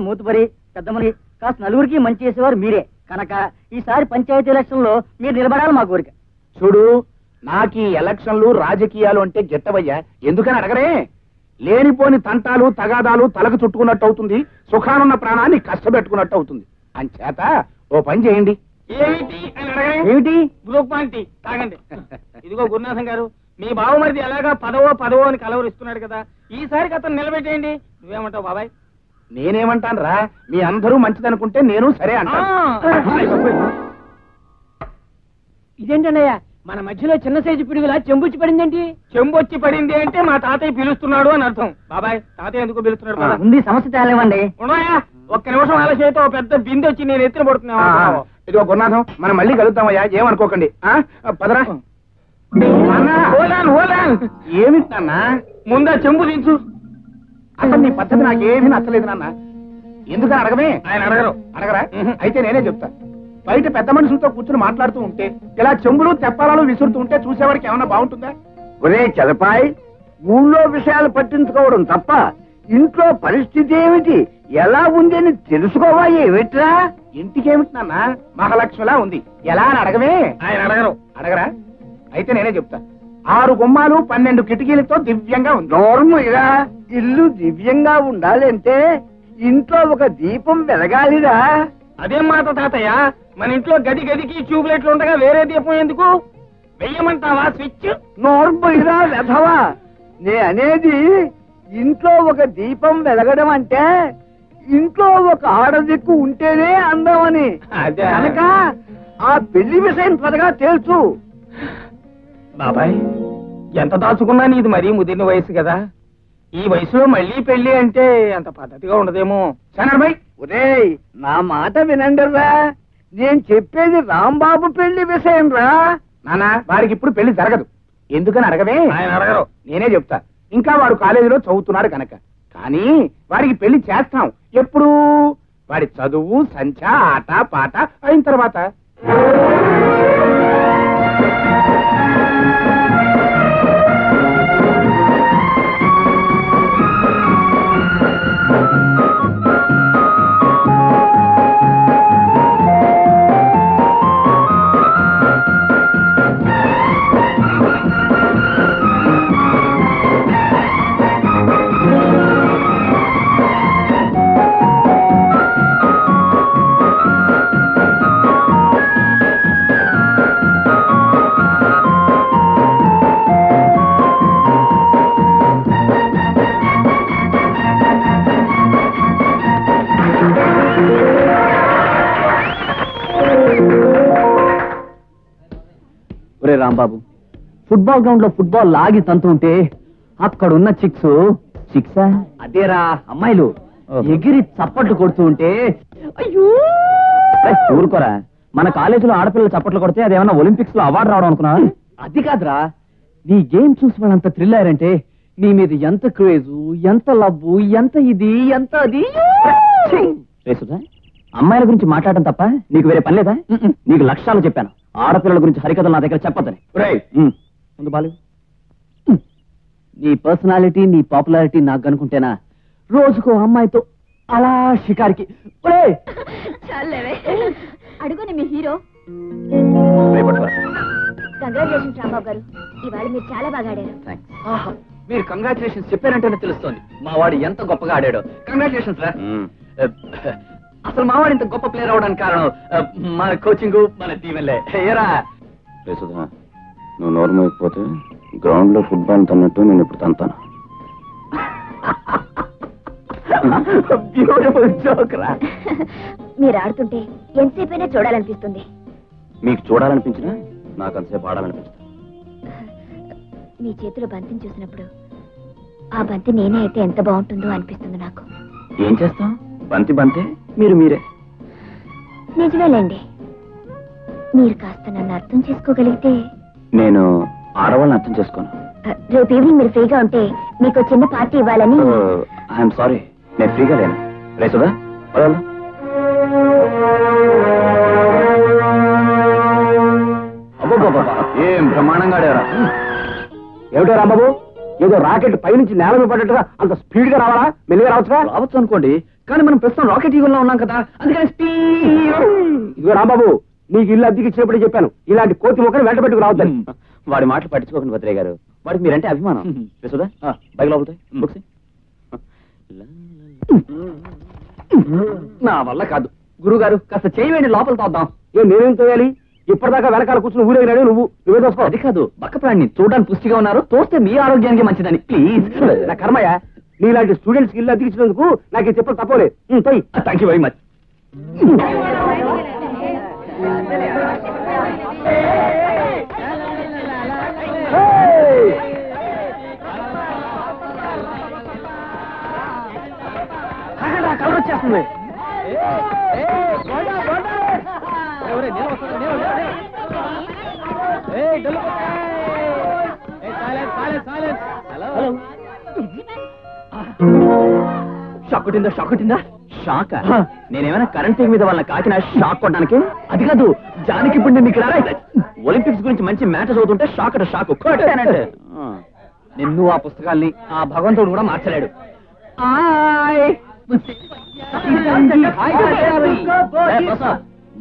మూతుపరి పెద్దమని కాస్త నలుగురికి మంచి చేసేవారు మీరే కనుక ఈసారి పంచాయతీ ఎలక్షన్ లో మీరు నిలబడాలి మా కోరిక. చూడు, నాకు ఈ ఎలక్షన్లు రాజకీయాలు అంటే గిట్టవయ్యా. ఎందుకని అడగరే? లేనిపోని తంటాలు తగాదాలు తలకు చుట్టుకున్నట్టు అవుతుంది, సుఖానున్న ప్రాణాన్ని కష్టపెట్టుకున్నట్టు అవుతుంది. అంచేత ఓ పని చేయండి. ఏమిటి? గ్రూపాంటి తాగండి. ఇదిగో గురునాథం గారు, మీ బావమరిది ఎలాగా పదవో అని కలవరిస్తున్నాడు కదా, ఈసారికి అతను నిలబెట్టేయండి. నువ్వేమంటావు బాబాయ్? నేనేమంటాను రా, మీ అందరూ మంచిదనుకుంటే నేను సరే అంటాను. ఇదేంటన్నయ్య, మన మధ్యలో చిన్న సైజు పిడుగులా చెంబొచ్చి పడిందేంటి? చెంబొచ్చి పడింది అంటే మా తాతయ్య పిలుస్తున్నాడు అని అర్థం. బాబాయ్, తాతయ్య ఎందుకు పిలుస్తున్నాడు? ఉంది, సమస్య తేలేవండి. ఉన్నాయా? ఒక్క నిమిషం ఆలస్యంతో పెద్ద బిందె వచ్చి నేను ఎత్తున పడుతున్నా. ఇదిగో గురునాథం, మనం మళ్ళీ కలుద్దామయ్యా, ఏమనుకోకండి. పదరా. ఏమిటన్నా? ముందా చెంబు దించు. అసలు నీ పద్ధతి నాకేమీ నచ్చలేదు నాన్న. ఎందుకని అడగమే? ఆయన అడగరు. అడగరా? అయితే నేనే చెప్తా. బయట పెద్ద మనుషులతో కూర్చుని మాట్లాడుతూ ఉంటే ఇలా చెంబులు తెప్పాలను విసురుతూ ఉంటే చూసేవాడికి ఏమన్నా బాగుంటుందా? ఒరే చలపాయ్, ఊళ్ళో విషయాలు పట్టించుకోవడం తప్ప ఇంట్లో పరిస్థితి ఏమిటి, ఎలా ఉంది అని తెలుసుకోవా? ఏమిట్రా? ఇంటికేమిటి నాన్న, మహాలక్ష్మిలా ఉంది, ఎలా అని అడగమే? ఆయన అడగరు. అడగరా? అయితే నేనే చెప్తా. 6 గుమ్మాలు 12 కిటికీలతో దివ్యంగా ఉంది. నోర్మయ్యా, ఇల్లు దివ్యంగా ఉండాలంటే ఇంట్లో ఒక దీపం వెలగాలిరా. అదేం మాట తాతయ్య, మన ఇంట్లో గది గదికి ట్యూబ్లైట్లు ఉండగా వేరే దీపం ఎందుకు? వెయ్యమంటావా స్విచ్? నోర్మయ్యరా వెధవా, నే అనేది ఇంట్లో ఒక దీపం వెలగడం అంటే ఇంట్లో ఒక ఆడదిక్కు ఉంటేనే అందమని. కనుక ఆ పెళ్లి విషయం త్వరగా తెలుసు. బాబాయ్, ఎంత దాచుకున్నా నీది మరీ ముదిరిన వయసు కదా, ఈ వయసులో మళ్ళీ పెళ్లి అంటే అంత పద్ధతిగా ఉండదేమో. సనర్భయ్, ఒరేయ్ నా మాట వినండిరా, నేను చెప్పేది రాంబాబు పెళ్లి విషయం రా. నాన్న, వారికి ఇప్పుడు పెళ్లి జరగదు. ఎందుకని అడగవే? ఆయన అడగరు. నేనే చెప్తా. ఇంకా వాడు కాలేజీలో చదువుతున్నాడు కనుక. కానీ వాడికి పెళ్లి చేస్తాం ఎప్పుడు? వాడి చదువు సంచ ఆట పాట అయిన తర్వాత. రాంబాబు, ఫుట్బాల్ గ్రౌండ్ లో ఫుట్బాల్ లాగి తంతు ఉంటే అక్కడున్న చిక్సా అదేరా అమ్మాయిలు ఎగిరి చప్పట్లు కొడుతూ ఉంటే అయ్యో ఊరుకోరా. మన కాలేజీలో ఆడపిల్లలు చప్పట్లు కొడితే అదేమన్నా ఒలింపిక్స్ లో అవార్డు రావడం అనుకున్నా? అది కాదురా, నీ గేమ్ చూసి వాళ్ళంత థ్రిల్ అయ్యారంటే నీ మీద ఎంత క్రేజు, ఎంత లవ్వు, ఎంత ఇది, ఎంత అది. అమ్మాయిల గురించి మాట్లాడటం తప్ప నీకు వేరే పని లేదా? నీకు లక్ష్యాలు చెప్పాను, ఆడపిల్లల గురించి హరికథలు నా దగ్గర చెప్పొద్దని. ముందు బాలు, నీ పర్సనాలిటీ నీ పాపులారిటీ నాకు కనుకుంటేనా రోజుకో అమ్మాయితో అలా షికారికి. అడుగుని మీ హీరో. కంగ్రాచులేషన్స్ రాంబాబు గారు, ఇవాళ మీరు చాలా బాగా ఆడారు. మీరు కంగ్రాచులేషన్స్ చెప్పారంటేనే తెలుస్తోంది మా వాడు ఎంత గొప్పగా ఆడాడో. కంగ్రాచులేషన్స్ రా. అసలు మా వాడు ఇంత గొప్ప ప్లేయర్ అవడానికి కారణం మన కోచింగ్, మన దీవెనలే. ఏరా సుధా, నువ్వు నోరు మోయకపోతే గ్రౌండ్ లో ఫుట్బాల్ తన్నట్టు నేను ఇప్పుడు తంతాను. బ్యూటిఫుల్ జోక్ రా. మీరు ఆడుతుంటే ఎంతసేపైనా చూడాలనిపిస్తుంది. మీకు చూడాలనిపించినా నాకు అంతసేపు ఆడాలనిపిస్తుంది. మీ చేతిలో బంతిని చూసినప్పుడు ఆ బంతి నేనే అయితే ఎంత బాగుంటుందో అనిపిస్తుంది నాకు. ఏం చేస్తాం? బంతి బంతే, మీరు మీరే. నిజమేలేండి, మీరు కాస్త నన్ను అర్థం చేసుకోగలిగితే. నేను ఆడవాళ్ళని అర్థం చేసుకోను. రేపు ఈవినింగ్ మీరు ఫ్రీగా ఉంటే మీకు చిన్న పార్టీ ఇవ్వాలని. ఐఎమ్ సారీ, నేను ఫ్రీగా లేను. రేసుదా ఏం బ్రహ్మాండంగా ఆడారా. ఏమిటో రాంబాబు, ఏదో రాకెట్ పైనుంచి నేల మీద పడ్డట్టుగా అంత స్పీడ్ గా రావాలా? మెల్లిగా రావచ్చుగా? రావచ్చు అనుకోండి, కానీ మనం ప్రస్తుతం రాకెట్ యుగంలో ఉన్నాం కదా, అందుకని స్పీడ్. ఇదిగో రాంబాబు, నీకు ఇల్లు అద్దెకి ఇచ్చినప్పుడే చెప్పాను, ఇలాంటి కోతి మొక్కలు వెంట పెట్టుకు రావద్దని. వాడి మాటలు పట్టించుకోకండి భద్రయ్య గారు, వాడికి మీరంటే అభిమానం. రేసుదా బైక్ లోపలితే బుక్స్. నా వల్ల కాదు గురుగారు, కాస్త చేయవేండి, లోపల తోద్దాం. నేనేం తోయాలి? ఇప్పటిదాకా వెనకాల కూర్చుని ఊరేగినాడు నువ్వే దోసుకో. అది కాదు, బక్క ప్రాణిని చూడడానికి పుష్టిగా ఉన్నారు, తోస్తే మీ ఆరోగ్యానికి మంచిదని. ప్లీజ్. నా కర్మయ్య, నీలాంటి స్టూడెంట్స్ కి ఇల్లు అద్దెకిచ్చినందుకు నాకు ఈ చెప్పలు తప్పలే. పోయి. Thank you very much. Colour వచ్చేస్తుంది. షాక్ కొట్టిందా? షాక్ కొట్టిందా? షాక్? నేనేమైనా కరెంట్ తీగ మీద వాళ్ళ కాకినా షాక్ కొట్టడానికి? అది కాదు, జానికి ఇప్పుడు నేను ఇక్కడ ఒలింపిక్స్ గురించి మంచి మ్యాచెస్ అవుతుంటే షాక్ అట షాక్ కొట్టానంటే. నిన్ను ఆ పుస్తకాల్ని ఆ భగవంతుడు కూడా మార్చలేడు.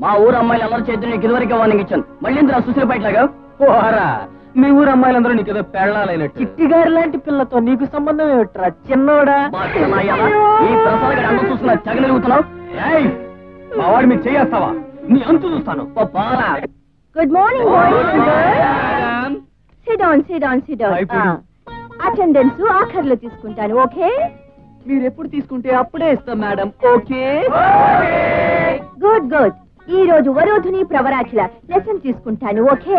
మా ఊరు అమ్మాయిలు అందరూ చేతులు నీకు ఇదివరకే వార్నింగ్ ఇచ్చాను, మళ్ళీ ఇందులో సుశీల బయటలాగా పోరా. మీ ఊరు అమ్మాయిలందరూ నీకు ఏదో పెళ్ళాలైనట్టు. చిట్టి గారి లాంటి పిల్లతో నీకు సంబంధం ఏమిట్రా చిన్నోడా? ఈ ప్రసాద్ గారి అందరూ చూస్తున్నా తెగలుగుతున్నావు. మా వాడు మీరు చేయేస్తావా? నీ అంతు చూస్తాను. Good morning. Sit down, sit down, sit down. Attendance ఆఖర్లో తీసుకుంటాను, ఓకే? మీరు ఎప్పుడు తీసుకుంటే అప్పుడే ఇస్తాం మేడం. ఓకే. Good good. ఈ రోజు వరోధుని ప్రవరాఖిల లెసన్ తీసుకుంటాను, ఓకే?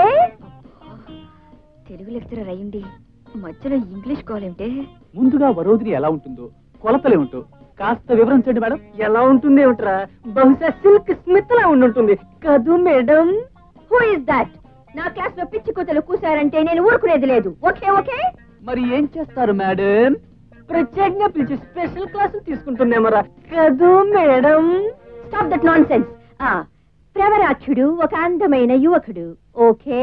తెలుగు లెక్చరర్ అయ్యింది మధ్యలో ఇంగ్లీష్ కాలేంటే. ముందుగా వరోధిని ఎలా ఉంటుందో కొలతలేమిటో కాస్త వివరించండి మేడం. ఎలా ఉంటుంది ఏమిట్రా? బహుశా సిల్క్ స్మిత్ లా ఉండుంటుంది కదూ మేడం. Who is that? నా క్లాస్ లో పిచ్చి కూతలు కూసారంటే నేను ఊరుకునేది లేదు, ఓకే? ఓకే. మరి ఏం చేస్తారు మేడం? ప్రత్యేకంగా పిలిచి స్పెషల్ క్లాసులు తీసుకుంటున్నామరా కదూ madam. Stop that nonsense. ప్రవరాక్షుడు ఒక అందమైన యువకుడు, ఓకే?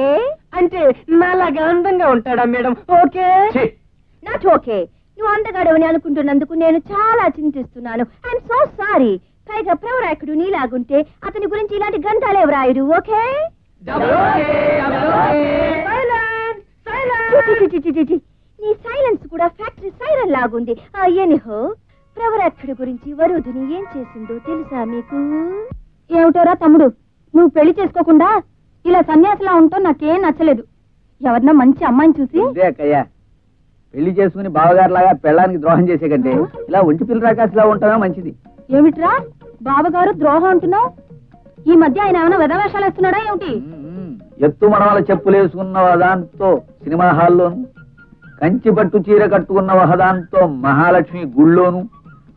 అంటే నాలాగా అందంగా ఉంటాడా మేడం? ఓకే. Not okay. నువ్వు అందగాడవని అనుకుంటున్నందుకు నేను చాలా చింతిస్తున్నాను. I'm so sorry. పైగా ప్రవరాక్షుడు నీలాగుంటే అతని గురించి ఇలాంటి గ్రంథాలే వ్రాయుడు, ఓకే? నీ సైలెన్స్ కూడా ఫ్యాక్టరీ సైరన్ లాగుంది. ఎనిహో, ప్రవరాక్షుడి గురించి వరుధుని ఏం చేసిందో తెలుసా మీకు? ఏమిటోరా తమ్ముడు, నువ్వు పెళ్లి చేసుకోకుండా ఇలా సన్యాసిలా ఉంటావు నాకేం నచ్చలేదు. ఎవరన్నా మంచి అమ్మాయిని చూసి. అక్కయ్యా, పెళ్లి చేసుకుని బావగారులాగా పెళ్ళానికి ద్రోహం చేసే కంటే ఇలా ఒంటి పిల్ల రాకాసిలా ఉంటామే మంచిది. ఏమిట్రా బావగారు ద్రోహం అంటున్నావు? ఈ మధ్య ఆయన ఏమైనా వెధవేషాలు వేస్తున్నాడా ఏమిటి? ఎత్తు మడవల చెప్పులేసుకున్న వదాంతో సినిమా హాల్లోను, కంచి పట్టు చీర కట్టుకున్న వహదాంతో మహాలక్ష్మి గుళ్ళోను,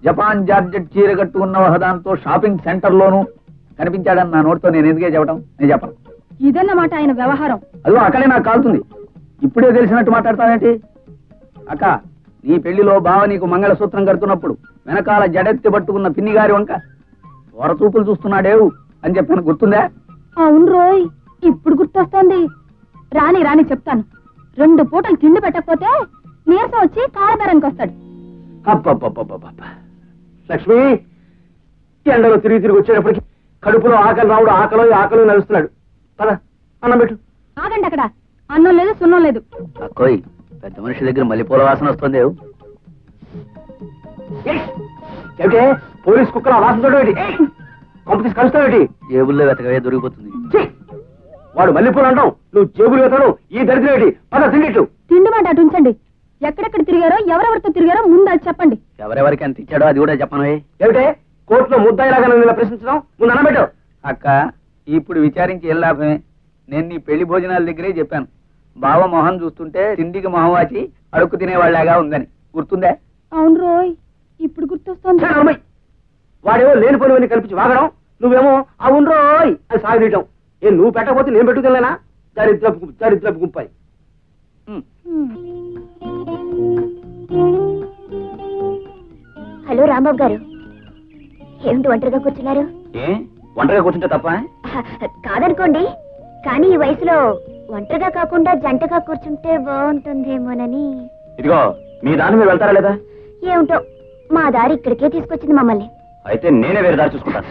జపాన్ జార్జెట్ చీర కట్టుకున్న వహదాంతో షాపింగ్ సెంటర్ లోను కనిపించాడని నా నోటితో నేను ఎందుకే చెప్పడం? నేను చెప్పను. ఇదన్నమాట ఆయన వ్యవహారం. అదిగో అక్కడే నాకు కాలుతుంది. ఇప్పుడే తెలిసినట్టు మాట్లాడతావేంటి? అక్క, నీ పెళ్లిలో బావ నీకు మంగళసూత్రం కడుతున్నప్పుడు వెనకాల జడెత్తి పట్టుకున్న పిన్ని గారి వంక వరచూపులు చూస్తున్నాడేవు అని చెప్పాను, గుర్తుందా? అవును రోయ్, ఇప్పుడు గుర్తొస్తోంది. రాని రాని చెప్తాను. 2 పూటలు తిండి పెట్టకపోతే నీరసం వచ్చి కాలబేరానికి వస్తాడు. అబ్బబ్బబ్బబ్బబ్బ. లక్ష్మి, ఎండలో తిరిగి వచ్చేటప్పటికి కడుపులో ఆకలి రావుడు ఆకలో నడుస్తున్నాడు. పద, అన్నం పెట్టు. ఆగండి అక్కడ. అన్నం లేదు సున్నం లేదు. అక్కోయ్ పెద్ద మనిషి దగ్గర మల్లెపూల వాసన వస్తుంది. ఏమిటే పోలీస్ కుక్కల వాసన చూడేటి పంపిణీ కలుస్తావేటి? జేబుల్లో వెతకవే దొరికిపోతుంది. వాడు మల్లెపూలు అంటావు, నువ్వు జేబులు వెతడం ఈ దరిద్రం ఏంటి? పద తిండిట్లు. తిండి మాట అటు ఉంచండి. ఎక్కడెక్కడ తిరిగారో ఎవరెవరితో తిరిగారో ముందు అది చెప్పండి. ఎవరెవరికి ఎంత ఇచ్చాడో అది కూడా చెప్పను. ఏమిటే కోర్టులో ముద్దాయిలాగా నన్ను ప్రశ్నించడం? ముందు అనబెట్టు. అక్క ఇప్పుడు విచారించి ఏం లాభమే? నేను నీ పెళ్లి భోజనాల దగ్గరే చెప్పాను. బావ మొహం చూస్తుంటే తిండికి మొహం వాచి అడుక్కు తినేవాళ్ళగా ఉందని. గుర్తుందా? అవును రోయ్, ఇప్పుడు గుర్తొస్తుంది. వాడేమో లేనిపోనివన్నీ కల్పించి వాగడం, నువ్వేమో అవును రోయ్ అని సాగదీయటం. నువ్వు పెట్టకపోతే నేను పెట్టుకెళ్ళానా? దరిద్రపు గుంపాయి. హలో రాంబాబు గారు, ఏమిటి ఒంటరిగా కూర్చున్నారు? ఏ ఒంటరిగా కూర్చుంటే తప్ప? కాదనుకోండి, కానీ ఈ వయసులో ఒంటరిగా కాకుండా జంటగా కూర్చుంటే బాగుంటుందేమోనని. ఇదిగో మీ దాని మీరు వెళ్తారా లేదా? ఏమిటో మా దారి ఇక్కడికే తీసుకొచ్చింది మమ్మల్ని. అయితే నేనే వేరే దారి చూసుకుంటాను.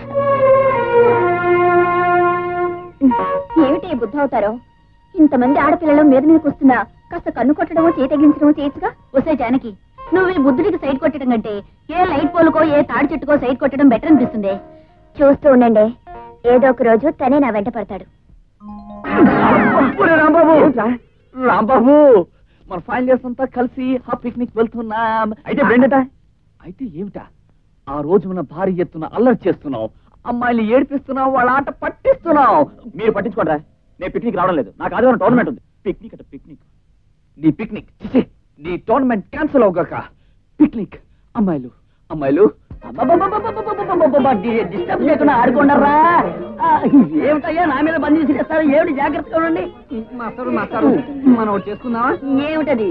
ఏమిటి బుద్ధ అవుతారో? ఇంతమంది ఆడపిల్లలు మీద మీదకి వస్తున్నా కాస్త కన్ను కొట్టడమో చేతగించడమో చేయొచ్చుగా. వస్తే జానకి, నువ్వు ఈ బుద్ధుడికి సైడ్ కొట్టడం కంటే ఏ లైట్ పోలుకో ఏ తాడి చెట్టుకో సైడ్ కొట్టడం బెటర్ అనిపిస్తుంది. చూస్తూ ఉండండి, ఏదో ఒక రోజు తనే నా వెంట పడతాడు. రాంబాబు మన ఫైనల్ ఇయర్స్ అంతా కలిసి ఆ పిక్నిక్ వెళ్తున్నాం. అయితే బ్రెండట అయితే ఏమిటా? ఆ రోజు మన భారీ ఎత్తున అల్లరి చేస్తున్నాం, అమ్మాయిని ఏడిపిస్తున్నాం, వాళ్ళ ఆట పట్టిస్తున్నాం. మీరు పట్టించుకోండి, నేను పిక్నిక్ రావడం లేదు. నాకు ఆదివారం టోర్నమెంట్ ఉంది. పిక్నిక్ అంటే పిక్నిక్, నీ పిక్నిక్ నీ టోర్నమెంట్ క్యాన్సిల్ అవగాక పిక్నిక్. అమ్మాయిలు అమ్మాయిలు డిస్టర్బ్ చేయకుండా ఆడుకోండరా. ఏమిటయ్యా నా మీద బంద్ చేసి చేస్తారు? ఏమిటి? జాగ్రత్తగా ఉండండి. మాస్టారు మనం చేసుకుందామా? ఏమిటది?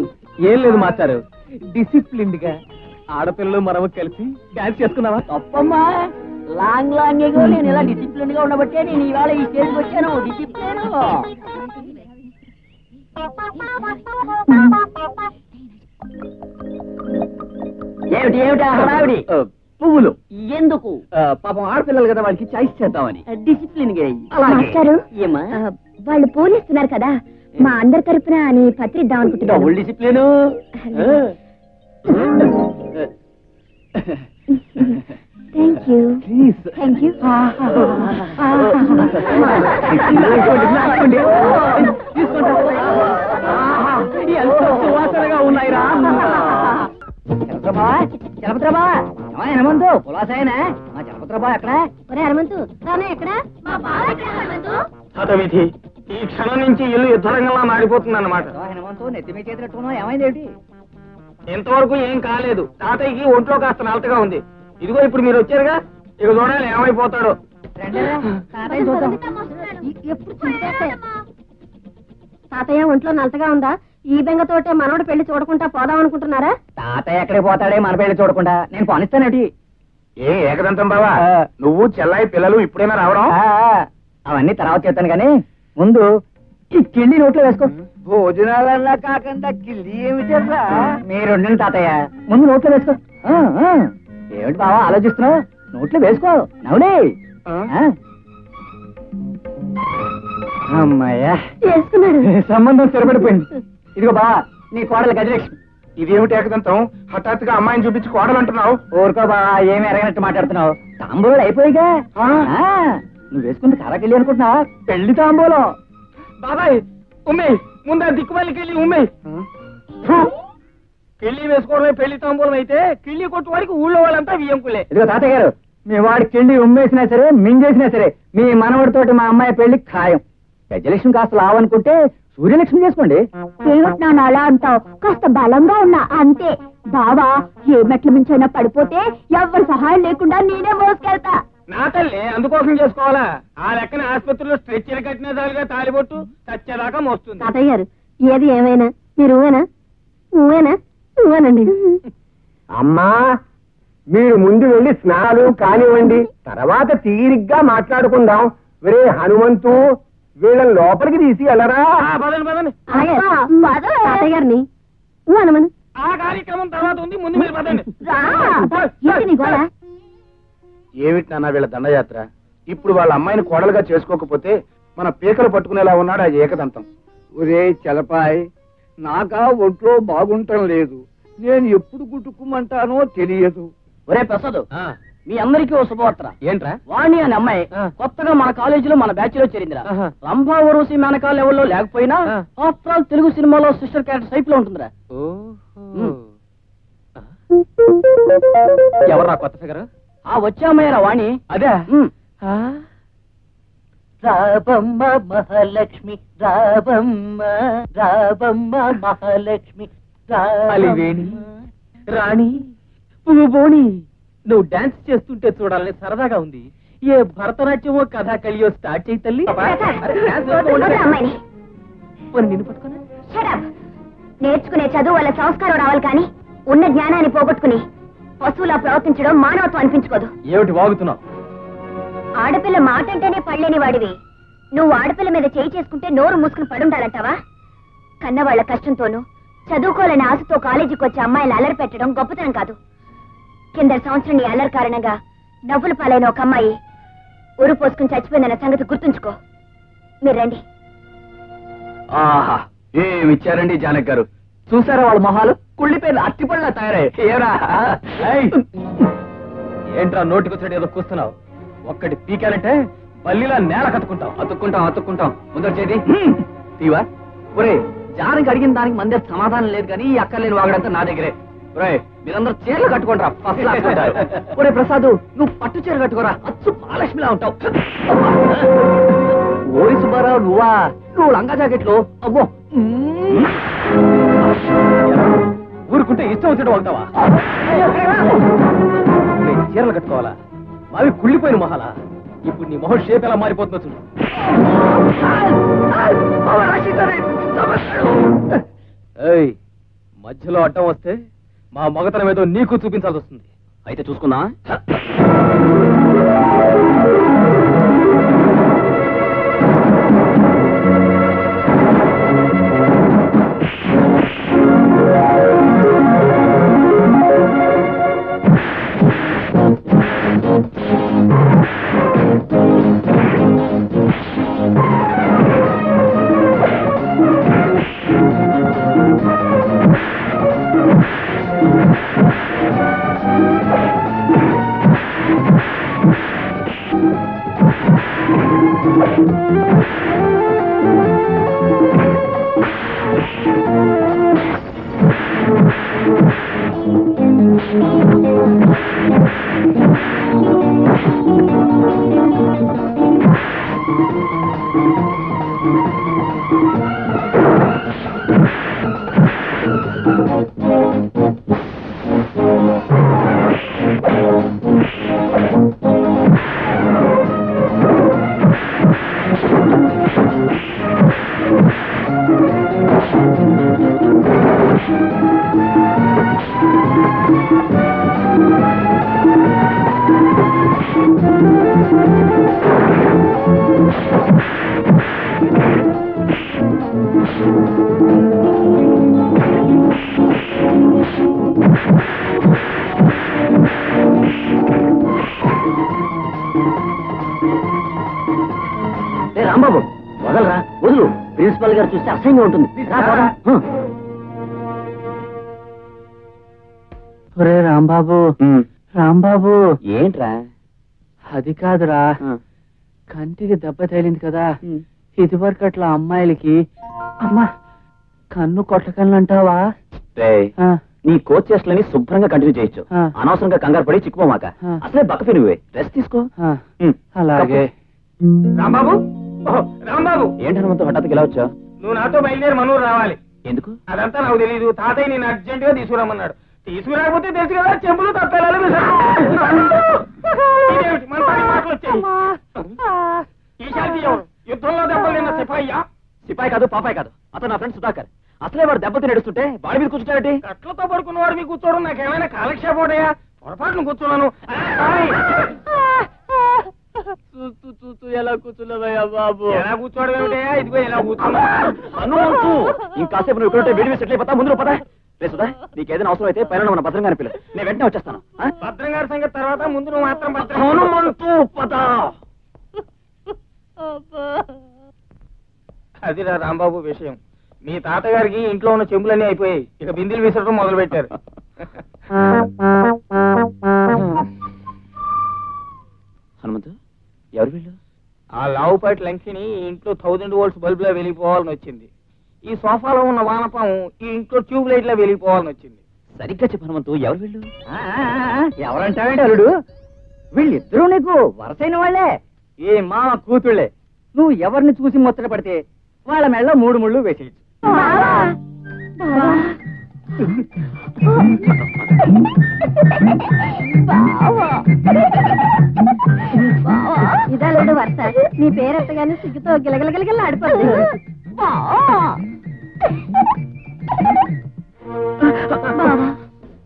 ఏం లేదు మాస్టారు, డిసిప్లిన్ గా ఆడపిల్లలు మనము కలిసి డాన్స్ చేసుకున్నావా? తప్పమ్మా, లాంగ్ లాంగ్ నేను ఇలా డిసిప్లిన్ గా ఉండబట్టే నేను ఇవాళ ఈ స్టేజ్కి వచ్చాను. డిసిప్లిన్ ఏమిటి ఏమిటి హడావిడి? పువ్వులు ఎందుకు? పాపం ఆడపిల్లలు కదా, వాళ్ళకి చాయిస్ చేద్దామని. డిసిప్లిన్ గా. మాస్టారు, ఏమా వాళ్ళు పూలిస్తున్నారు కదా, మా అందరి తరపున అని పత్రిద్దాం అనుకుంటున్నాను. Double discipline. Thank you. Thank you. ఎంత సువాసనగా ఉన్నాయిరా. చలపత్రబా హనుమంతు పులాసాయనా? మా చలపత్రబా ఎక్కడ? హనుమంతు ఎక్కడ? హతవిధి, ఈ క్షణం నుంచి ఇల్లు యుద్ధరంగంలా మారిపోతుంది అన్నమాట. హనుమంతు నెత్తిమీ చేతున్నట్టున్నావు, ఏమైంది? ఇంతవరకు ఏం కాలేదు. తాతయ్యకి ఒంట్లో కాస్త నలతగా ఉంది. ఇదిగో ఇప్పుడు మీరు వచ్చారుగా, ఇక చూడాలి ఏమైపోతాడో. తాతయ్య ఒంట్లో నలతగా ఉందా? ఈ బెంగతోటే మనోడు పెళ్లి చూడకుండా పోదాం అనుకుంటున్నారా? తాతయ్య ఎక్కడికి పోతాడే మన పెళ్లి చూడకుండా? నేను పోనిస్తానేటి? ఏ ఏకదంతం బావా, నువ్వు చెల్లాయి పిల్లలు ఇప్పుడైనా రావడం? అవన్నీ తర్వాత చెప్తాను కానీ ముందు ఈ కిళ్ళి నోట్లో వేసుకో. భోజనాలన్నా కాకుండా కిల్లి ఏమిటరా? మీరు ఉండండి తాతయ్య, ముందు నోట్లో వేసుకో. ఏమిటి బావా ఆలోచిస్తున్నావు? నోట్లో వేసుకో, నవ్వులే. అమ్మాయ్యా, చేసుకున్నాడు. సంబంధం స్థిరపడిపోయింది. ఇదిగో బావా నీ కోడలు గజలక్ష్మి. ఇదేమిటి ఏకదంతం? హఠాత్తుగా అమ్మాయిని చూపించి కోడలు అంటున్నావు? ఊరుకో బావా, ఏమి ఎరగనట్టు మాట్లాడుతున్నావు. తాంబూలాలు అయిపోయిగా. నువ్వు వేసుకుంది కారాకెళ్ళి అనుకుంటున్నావా? పెళ్లి తాంబూలం. బాబాయ్ ఉమ్మే, ముందు ఆ దిక్కుమాలికి వెళ్ళి ఉమ్మే. కిళ్ళి వేసుకోవడమే పెళ్లి తాంబూలం అయితే కిళ్ళి కొట్టు వారికి ఊళ్ళో వాళ్ళంతా వియ్యంకులే. ఇదిగో తాతయ్య గారు, మీ వాడికి కిళ్ళి ఉమ్మేసినా సరే మింగేసినా సరే మీ మనవడితోటి మా అమ్మాయి పెళ్లి ఖాయం. గజలక్ష్మి కాస్త లావనుకుంటే సూర్యలక్ష్మి చేసుకోండి. ఏమిటి అలా అంటావు? కాస్త బలంగా ఉన్నా అంతే. బావా ఏ మెట్ల మించైనా పడిపోతే ఎవరి సహాయం లేకుండా నేనే మోసుకెళ్తా. నా తల్లి అందుకోసం చేసుకోవాలా? ఆ లెక్కన ఆసుపత్రిలో స్ట్రెచ్చర్ కట్టిన చాలుగా తాలిబొట్టు చచ్చేదాకా మోస్తుంది. తాతయ్య గారు, ఏది ఏమైనా మీరు ఊవేనా? అమ్మా, మీరు ముందు వెళ్ళి స్నానాలు కానివ్వండి, తర్వాత తీరిగ్గా మాట్లాడుకుందాం. వేరే హనుమంతు వీళ్ళని లోపలికి తీసి వెళ్ళరా? పదండి పదండి, తాతయ్య గారిని అనమను. ఆ కార్యక్రమం తర్వాత ఉంది, ముందు మీరు పదండి. ఏమిటి నాన్న వీళ్ళ దండయాత్ర? ఇప్పుడు వాళ్ళ అమ్మాయిని కోడలుగా చేసుకోకపోతే మన పీకలు పట్టుకునేలా ఉన్నాడు ఆ ఏకదంతం. ఒరే చలపాయ్, నాకా ఒంట్లో బాగుంటం లేదు. నేను ఎప్పుడు గుట్టుకుమంటానో తెలియదు. ఒరే ప్రసాద్, మీ అందరికీ ఓ శుభవార్త. ఏంట్రా? వాణి అనే అమ్మాయి కొత్తగా మన కాలేజీలో మన బ్యాచ్ లో చేరిందిరా. రంభా ఊర్వశి మేనకా లెవెల్లో లేకపోయినా ఆఫ్టర్ ఆల్ తెలుగు సినిమాలో సిస్టర్ క్యారెక్టర్ టైప్ లో ఉంటుందిరా. ఎవరా కొత్త ఫిగర్? ఆ వచ్చే అమ్మాయిరా వాణి. అదే రాబమ్మ మహాలక్ష్మి, రాబమ్మ రాబమ్మ మహాలక్ష్మి, అలివేణి రాణి పువ్వుబోణి, నువ్వు డాన్స్ చేస్తుంటే చూడాలని సరదాగా ఉంది. ఏ భరతనాట్యమో కథాకళియో స్టార్ట్ చేయి తల్లి. అమ్మాయిని నిన్ను పట్టుకున్నా నేర్చుకునే చదువు వల్ల సంస్కారం రావాలి కానీ ఉన్న జ్ఞానాన్ని పోగొట్టుకుని పశువులా ప్రవర్తించడం మానవత్వం అనిపించుకోదు. ఏమిటి వాగుతున్నావు? ఆడపిల్ల మాట అంటేనే పడలేని వాడివి నువ్వు ఆడపిల్ల మీద చేయి చేసుకుంటే నోరు మూసుకుని పడుండాలంటావా? కన్నవాళ్ల కష్టంతోనూ చదువుకోవాలని ఆశతో కాలేజీకి వచ్చే అమ్మాయిలు అల్లరి పెట్టడం గొప్పతనం కాదు. కింద సంవత్సరం నీ అల్లరి కారణంగా నవ్వుల పాలైన ఒక అమ్మాయి ఊరు పోసుకుని చచ్చిపోయిందన్న సంగతి గుర్తుంచుకో. మీరు రండి. ఆహా, ఏమి ఇచ్చారండి జానక్ గారు. చూసారా వాళ్ళ మొహాలు కుళ్ళిపోయిన అట్టిపళ్ళ తయారయ్యేరా. ఏంట్రా నోటికొచ్చాడు ఏదో కూస్తున్నావు? ఒక్కటి పీకాలంటే బల్లిలా నేల కట్టుకుంటావు. అతుక్కుంటాం ముందర చేది తీవా. ఒరే జానకి అడిగిన దానికి మంది సమాధానం లేదు కానీ ఈ అక్కర్లేని వాగడంతా నా దగ్గరే. ఒరే మీరందరూ చీరలు కట్టుకోండిరా. ఒరే ప్రసాద్, నువ్వు పట్టు చీర కట్టుకోరా, అచ్చు మహాలక్ష్మిలా ఉంటావు. ఓరి సుబ్బారావు, నువ్వు లంగా జాకెట్లు. అబ్బో ఊరుకుంటే ఇష్టం వచ్చేట వాగుతావా? చీరలు కట్టుకోవాలా? అవి కుళ్ళిపోయిన మొహాలా? ఇప్పుడు నీ మొహం షేప్ ఎలా మారిపోతుందో చూడు. మధ్యలో అడ్డం వస్తే మా మగతనం ఏదో నీకు చూపించాల్సి వస్తుంది. అయితే చూసుకుందా. రాంబాబు వదలరా, వదులు. ప్రిన్సిపల్ గారు చూస్తే అసహ్యంగా ఉంటుంది. ఒరే రాంబాబు ఏంట్రా? అది కాదురా, కంటికి దెబ్బ తగిలింది కదా. ఇదివరకు అట్లా అమ్మాయిలకి అమ్మా కన్ను కొట్టకన్ను అంటావా? నీ కోచ్ చేష్టలని శుభ్రంగా కంటిన్యూ చేయొచ్చు. అనవసరంగా కంగారు పడి చిక్కుపోమాక. అసలే బక్కఫి నువ్వే, రెస్ట్ తీసుకో. అలాగే. రాంబాబు, రాంబాబు, ఏంటి హనుమంతు హఠాత్తుగా ఇలా వచ్చావు? నువ్వు నాతో బయలుదేరి మనూరు రావాలి. ఎందుకు? అదంతా నాకు తెలియదు. తాతయ్య నేను అర్జెంట్ గా తీసుకురమ్మన్నాడు. తీసుకురాకపోతే తెలుసు కదా, చెంపులు తప్పేలాలు మాటలు వచ్చాయి. ఈశాంతి ఎవరు? యుద్ధంలో దెబ్బలు నిన్న సిపాయ్యా? సిపాయి కాదు, పాపాయి కాదు, అతను నా ఫ్రెండ్ సుధాకర్. అసలే వాడు దెబ్బతి నడుస్తుంటే వాడి మీద కూర్చుంటాడేంటి? కట్లతో పడుకున్నవాడు మీ కూర్చోవడం నాకేమైనా కాలక్షేపం ఉంటాయా? పొరపాటును కూర్చున్నాను. చూస్తూ ఎలా కూర్చున్నావయ్యా బాబు? ఎలా కూర్చోవడం ఏమిటయా? ఇదిగో ఎలా కూర్చున్నా. హనుమంతు, ఇంకాసేపు నువ్వు ఇక్కడుంటే వేడి సెటిల్ అయిపోతా. ముందు పదా. రే సుధా, నీకేదైనా అవసరం అయితే పైన మన భద్రం గారి పిల్ల, నేను వెంటనే వచ్చేస్తాను. భద్రం గారి సంగతి తర్వాత, ముందు నువ్వు మాత్రం భద్రం. హనుమంతు పదా. అదిరా రాంబాబు విషయం. మీ తాతగారికి ఇంట్లో ఉన్న చెంబులన్నీ అయిపోయాయి, ఇక బిందెలు విసరడం మొదలు పెట్టారు. హనుమంతు, ఎవరు వీళ్ళు? ఆ లావుపాటి లంకిని ఇంట్లో 1000 వోల్ట్స్ బల్బులా వెలిగిపోవాలని వచ్చింది. ఈ సోఫాలో ఉన్న వానపాము ఈ ఇంట్లో ట్యూబ్ లైట్ లా వెలిగిపోవాలని వచ్చింది. సరిగ్గా చెప్పు హనుమంతు, ఎవరు వీళ్ళు? ఎవరంటావేంటి అల్లుడు? వీళ్ళిద్దరూ నీకు వరసైన వాళ్ళే, ఏ మామ కూతుళ్ళే. నువ్వు ఎవరిని చూసి ముచ్చట పడితే వాళ్ళ మెళ్ళ 3 ముళ్ళు వేసేయచ్చు. ఇదాలేడు వరుస, నీ పేరెత్తగానే సిగ్గుతో గిలగిలగిలగిల ఆడిపోతుంది.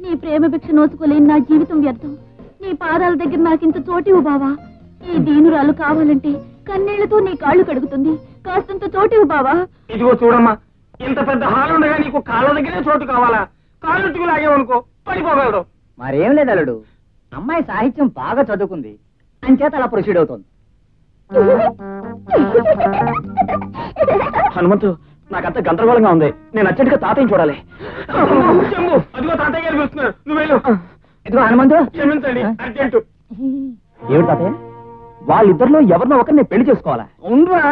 నీ ప్రేమ భిక్ష నోచుకోలేని నా జీవితం వ్యర్థం. నీ పాదాల దగ్గర నాకింత చోటివు బావా. ఈ దీనురాలు కావాలంటే కన్నీళ్లతో నీ కాళ్ళు కడుగుతుంది. కాస్తంత చోటివు బావా. ఇదిగో చూడమ్మా, ఇంత పెద్ద హాల్ ఉండగా నీకు కాళ్ళ దగ్గరే చోటు కావాలా? కాళ్ళుట్టుకు లాగేవనుకో పడిపోగలరు. మరేం లేదు అల్లుడు, అమ్మాయి సాహిత్యం బాగా చదువుకుంది, అంచేత అలా ప్రొసీడ్ అవుతుంది. హనుమంతు, నాకంత గందరగోళంగా ఉంది. నేను అర్జెంటుగా తాతయ్యని చూడాలి. చెంబు, అదిగో తాతయ్య గారు పిలుస్తున్నారు, నువ్వు వెళ్ళు. ఇదిగో హనుమంతు, క్షమించండి, అర్జెంటు. ఏమిటి తాతయ్య? వాళ్ళిద్దరిలో ఎవరినో ఒకరిని పెళ్లి చేసుకోవాలా? అవునరా,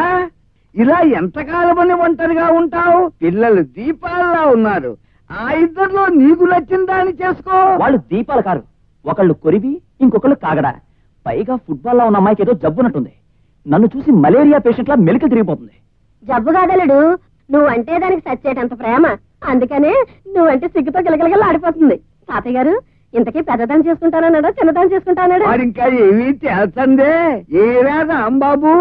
ఇలా ఎంతకాలమని ఒంటరిగా ఉంటావు? పిల్లలు దీపాల్లా ఉన్నారు. ఆ ఇద్దరిలో నీకు నచ్చిన దాన్ని చేసుకో. వాళ్ళు దీపాలు కారు, ఒకళ్ళు కొరివి, ఇంకొకళ్ళు కాగడా. పైగా ఫుట్బాల్ లో ఉన్న అమ్మాయికి ఏదో జబ్బునట్టుంది. నన్ను చూసి మలేరియా పేషెంట్ లా మెలికలు తిరిగిపోతుంది. జబ్బు కాదలుడు, నువ్వంటే దానికి సచ్చేటంత ప్రేమ. అందుకనే నువ్వంటే సిగ్గుతో గిలగిలగిల ఆడిపోతుంది. తాతయ్య గారు, ఇంతకీ పెద్దదాన్ని చేసుకుంటానన్నాడా చిన్నదాన్ని చేసుకుంటానడా? మరి ఇంకా ఏమీ తెలుసందే. ఏ వేదం బాబు,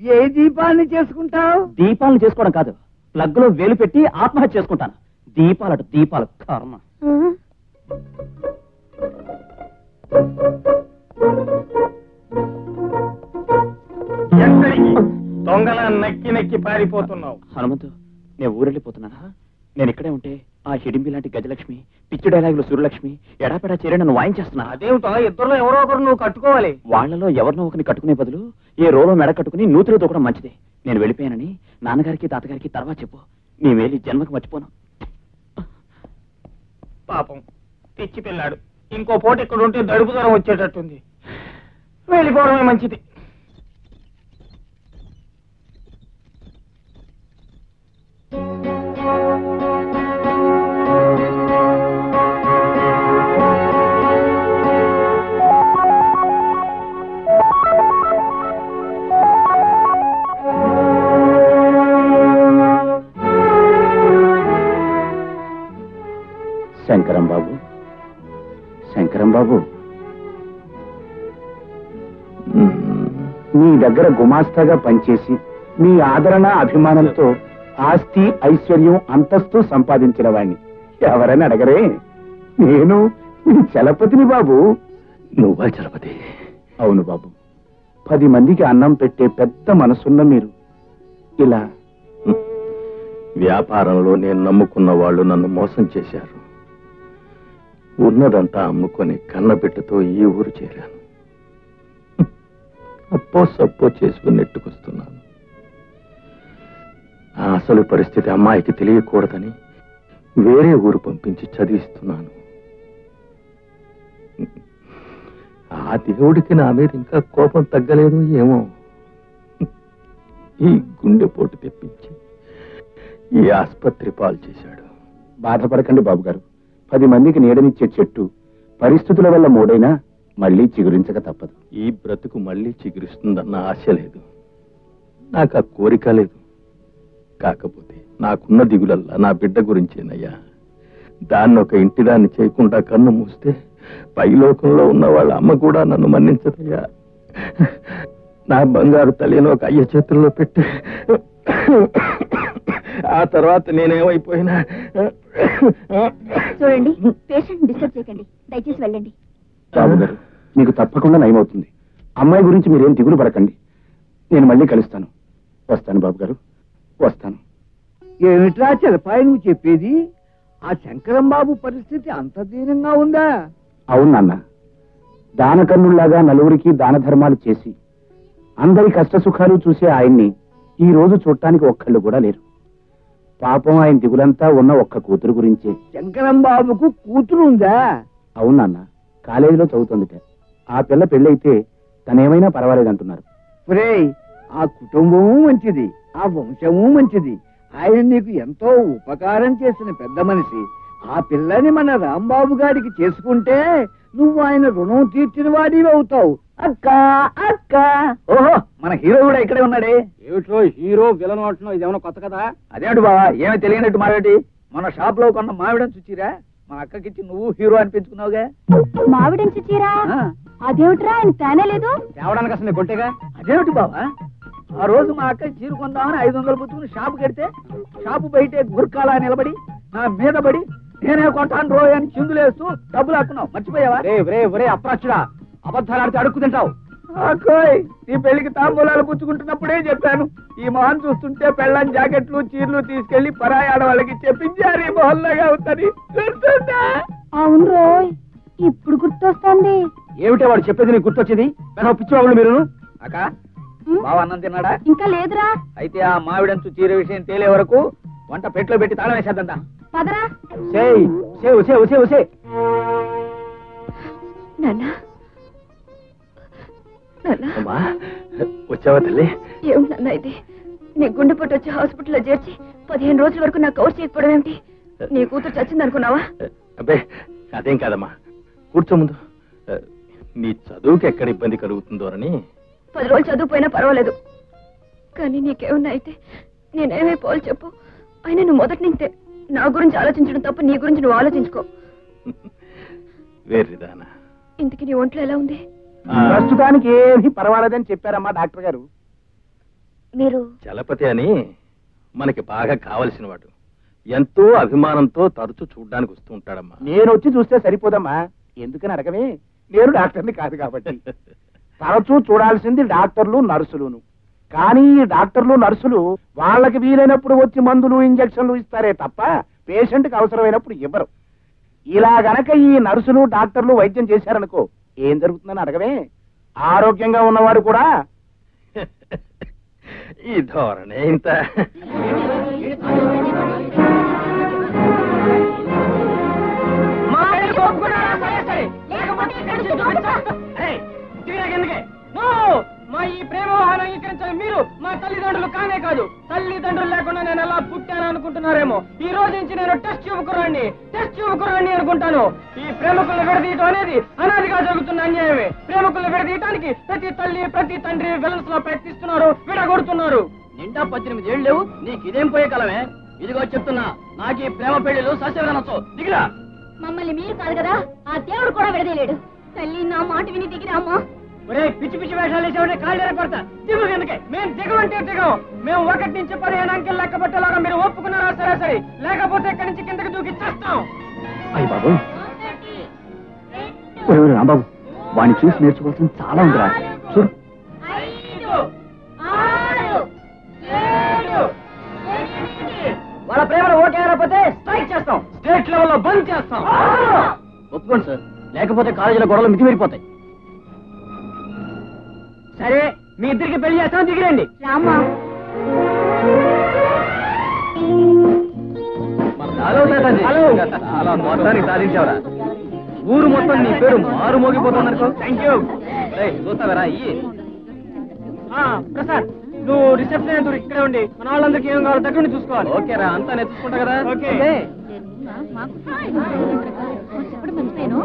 ఏ దీపాన్ని చేసుకుంటావు? దీపాలను చేసుకోవడం కాదు, ప్లగ్ లో వేలు పెట్టి ఆత్మహత్య చేసుకుంటాను. దీపాలట దీపాలు, కర్మ. ఎక్కడికి దొంగల నక్కి నక్కి పారిపోతున్నావు? హనుమంతు, నేను ఊరెళ్ళిపోతున్నానా? నేను ఇక్కడే ఉంటే ఆ హిడింబి లాంటి గజలక్ష్మి, పిచ్చి డైలాగులు సూర్యలక్ష్మి ఎడాపెడా చేరి నన్ను వాయించేస్తున్నా. అదేమిటో, ఇద్దరులో ఎవరో ఒకరు నువ్వు కట్టుకోవాలి. వాళ్లలో ఎవరినో ఒకరిని కట్టుకునే బదులు ఏ రోలో మెడ కట్టుకుని నూతిలో దూకడం మంచిదే. నేను వెళ్ళిపోయానని నాన్నగారికి తాతగారికి తర్వాత చెప్పు. నీ వేలి జన్మకు మర్చిపోను. పాపం పిచ్చి పిల్లాడు, ఇంకో పూట ఇక్కడ ఉంటే దడుపు దూరం వచ్చేటట్టుంది. వెళ్ళిపోవడమే మంచిది. శంకరం బాబు, శంకరం బాబు, మీ దగ్గర గుమాస్తాగా పనిచేసి మీ ఆదరణ అభిమానంతో ఆస్తి ఐశ్వర్యం అంతస్తు సంపాదించిన వాణ్ణి ఎవరైనా అడగరే? నేను మీ చలపతిని బాబు. నువ్వా చలపతి? అవును బాబు. 10 మందికి అన్నం పెట్టే పెద్ద మనసున్న మీరు ఇలా వ్యాపారంలో నేను నమ్ముకున్న వాళ్ళు నన్ను మోసం చేశారు. ఉన్నదంతా అమ్ముకొని కన్నబిడ్డతో ఈ ఊరు చేరాను. అప్పో సప్పో చేసుకుని నెట్టుకొస్తున్నాను. ఆ అసలు పరిస్థితి అమ్మాయికి తెలియకూడదని వేరే ఊరు పంపించి చదివిస్తున్నాను. ఆ దేవుడికి నా మీద ఇంకా కోపం తగ్గలేదు ఏమో. ఈ గుండెపోటు తెప్పించి ఈ ఆసుపత్రి పాలు చేశాడు. బాధపడకండి బాబు గారు. 10 మందికి నీడనిచ్చే చెట్టు పరిస్థితుల వల్ల మూడైనా మళ్ళీ చిగురించక తప్పదు. ఈ బ్రతుకు మళ్ళీ చిగురిస్తుందన్న ఆశ లేదు, నాకు ఆ కోరిక లేదు. కాకపోతే నాకున్న దిగులల్లా నా బిడ్డ గురించేనయ్యా. దాన్ని ఒక ఇంటిదాన్ని చేయకుండా కన్ను మూస్తే పైలోకంలో ఉన్న వాళ్ళ అమ్మ కూడా నన్ను మన్నించదయ్యా. నా బంగారు తల్లిని ఒక అయ్య చేతుల్లో పెట్టి ఆ తర్వాత నేనేమైపోయినా. చూడండి, పేషెంట్ డిస్టర్బ్ చేయకండి, దయచేసి వెళ్ళండి. బాబు గారు, మీకు తప్పకుండా నయమవుతుంది. అమ్మాయి గురించి మీరేం దిగులు పడకండి. నేను మళ్ళీ కలుస్తాను. వస్తాను బాబు గారు, వస్తాను. ఏమిట్రా చెలపాయి నువ్వు చెప్పేది? ఆ శంకరం బాబు పరిస్థితి అంత దీనంగా ఉందా? అవును నాన్న. దానకన్నుల్లాగా నలుగురికి దాన ధర్మాలు చేసి అందరి కష్ట సుఖాలు చూసే ఆయన్ని ఈ రోజు చూడటానికి ఒక్కళ్ళు కూడా లేరు. పాపం ఆయన దిగులంతా ఉన్న ఒక్క కూతురు గురించే. శంకరం బాబుకు కూతురు ఉందా? అవునన్న, కాలేజీలో చదువుతుందిట. ఆ పిల్ల పెళ్ళైతే తనేమైనా పర్వాలేదంటున్నారు. ఒరేయ్, ఆ కుటుంబము మంచిది, ఆ వంశము మంచిది. ఆయన నీకు ఎంతో ఉపకారం చేసిన పెద్ద మనిషి. ఆ పిల్లని మన రాంబాబు గారికి చేసుకుంటే నువ్వు ఆయన రుణం తీర్చిన వాడివి అవుతావు. అక్క అక్క. ఓహో, మన హీరో కూడా ఇక్కడే ఉన్నాడే. ఏమిటో హీరో విలన్ అంటున్నావు, ఇదేమన్నా కొత్త కదా? అదేంటి బావా, ఏమీ తెలియనట్టు మాట్లాడి. మన షాప్ లో కొన్న మామిడని చూచిరా, మన అక్కకిచ్చి నువ్వు హీరో అనిపించుకున్నావుగా. మావిడించి చీరా అదేమిట్రా, ఆయన తేనే లేదు. తేవడానికి అసలు కొంటేగా. అదేమిటి బావా, ఆ రోజు మా అక్క చీర కొందామని 500 పుచ్చుకుని షాపు కడితే షాపు బయటే గుర్కాలా నిలబడి నా మీద పడి నేనే కొంటాను రోయ్ అని చిందులేస్తూ డబ్బులు ఆక్కున్నావు. మర్చిపోయావా? ఒరే అప్రాచుడా, అబద్ధాలు ఆడితే అడుక్కు తింటావు. అక్కోయ్, నీ పెళ్లికి తాంబూలాలు పుచ్చుకుంటున్నప్పుడే చెప్పాను, ఈ మొహన్ చూస్తుంటే పెళ్ళని జాకెట్లు చీరలు తీసుకెళ్లి పరాయి ఆడవాళ్ళకి చెప్పించారు ఈ మొహల్లాగా అవుతుంది. అవును రోయ్, ఇప్పుడు గుర్తొస్తుంది. ఏమిటే వాడు చెప్పేది నీకు గుర్తొచ్చింది? పిచ్చివాళ్ళు మీరు. అక్క, బావ అన్నం తిన్నాడా? ఇంకా లేదురా. అయితే ఆ మావిడంచు చీర విషయం తేలే వరకు వంట పెట్లో పెట్టి తాళం వేసేద్దా. పదరా. వచ్చావా తల్లి? ఏమిటన్నా ఇది? నీ గుండెపోటు వచ్చి హాస్పిటల్లో చేర్చి 15 రోజుల వరకు నాకు కవర్ చేయకపోవడం ఏమిటి? నీ కూతురు చచ్చింది అనుకున్నావా? అబ్బే, అదేం కాదమ్మా, కూర్చో ముందు. నీ చదువుకి ఎక్కడ ఇబ్బంది కలుగుతుందో అని. 10 రోజులు చదువుపోయినా పర్వాలేదు, కానీ నీకేమన్నా అయితే నేనేమైపోవాలి చెప్పు. అయినా నువ్వు మొదటి నుంచే నా గురించి ఆలోచించడం తప్ప నీ గురించి నువ్వు ఆలోచించుకో. వేర్రిదానా, ఇంతకి నీ ఒంట్లో ఎలా ఉంది? ప్రస్తుతానికి ఏమీ పర్వాలేదని చెప్పారమ్మా డాక్టర్ గారు. మీరు చలపతి అని మనకి బాగా కావలసిన వాడు, ఎంతో అభిమానంతో తరచూ చూడ్డానికి వస్తూ ఉంటాడమ్మా. నేను వచ్చి చూస్తే సరిపోదమ్మా, ఎందుకని అడగవే, నేను డాక్టర్ని కాదు కాబట్టి. తరచూ చూడాల్సింది డాక్టర్లు నర్సులును. కానీ ఈ డాక్టర్లు నర్సులు వాళ్ళకి వీలైనప్పుడు వచ్చి మందులు ఇంజక్షన్లు ఇస్తారే తప్ప పేషెంట్ కి అవసరమైనప్పుడు ఇవ్వరు. ఇలా గనక ఈ నర్సులు డాక్టర్లు వైద్యం చేశారనుకో ఏం జరుగుతుందని అడగవే, ఆరోగ్యంగా ఉన్నవాడు కూడా. ఈ ధోరణి ఇంత. మా ఈ ప్రేమ వ్యవహారం అంగీకరించాలి మీరు. మా తల్లిదండ్రులు కానే కాదు, తల్లిదండ్రులు లేకుండా నేను ఎలా పుట్టాను అనుకుంటున్నారేమో. ఈ రోజు నుంచి నేను టెస్ట్ చూపుకురాన్ని అనుకుంటాను. ఈ ప్రేమకులను విడదీయటం అనేది అనాదిగా జరుగుతున్న అన్యాయమే. ప్రేమకులను విడదీయటానికి ప్రతి తల్లి ప్రతి తండ్రి విలన్స్ లో ప్రయత్నిస్తున్నారు, విడగొడుతున్నారు. నిండా 18 ఏళ్ళు లేవు, నీకు ఇదేం పోయే కాలమే? ఇదిగో చెప్తున్నా, నాకు ఈ ప్రేమ పెళ్లిలు సస్యనొచ్చు. దిగిరా. మమ్మల్ని మీరు కాదు కదా, ఆ దేవుడు కూడా విడదీయలేడు. తల్లి, నా మాట విని దిగిరామా. ఒరే, పిచ్చి పిచ్చి వేషాలు వేసేవాడే కాళ్ళు కొడతా. దిగు కిందకే. మేము దిగమంటే దిగం. మేము 1 నుంచి 15 అంకెలు లెక్క పట్టేలాగా మీరు ఒప్పుకున్నారా? సరే సరే, లేకపోతే ఇక్కడి నుంచి కిందకి దూకి చేస్తాం. అయ్య బాబు, రాంబాబు, వాడిని చూసి నేర్చుకోవాల్సింది చాలా ఉందిరా. చూడు, 5, 6, 7, 8. వాళ్ళ ప్రేమలో ఓకే రాకపోతే స్ట్రైక్ చేస్తాం, స్టేట్ లెవెల్లో బంద్ చేస్తాం. ఒప్పుకోండి సార్, లేకపోతే కాలేజీలో గొడవలు మితిమీరిపోతాయి. సరే, మీ ఇద్దరికి పెళ్లి చేస్తాం, దిగిరండి. రామా, మొత్తానికి సాధించావరా. ఊరు మొత్తం నీ పేరు మారు మోగిపోతుందనుకో. Thank you. చూస్తావరా ఇయ్యి. ప్రసాద్, నువ్వు రిసెప్షన్ ఎదురు ఇక్కడే ఉండి మన వాళ్ళందరికీ ఏం కావాలో దగ్గర నుండి చూసుకోవాలి. ఓకేరా, అంతా నేను చూసుకుంటా కదా. ఓకే. ఎప్పుడు మర్చిపోయాను.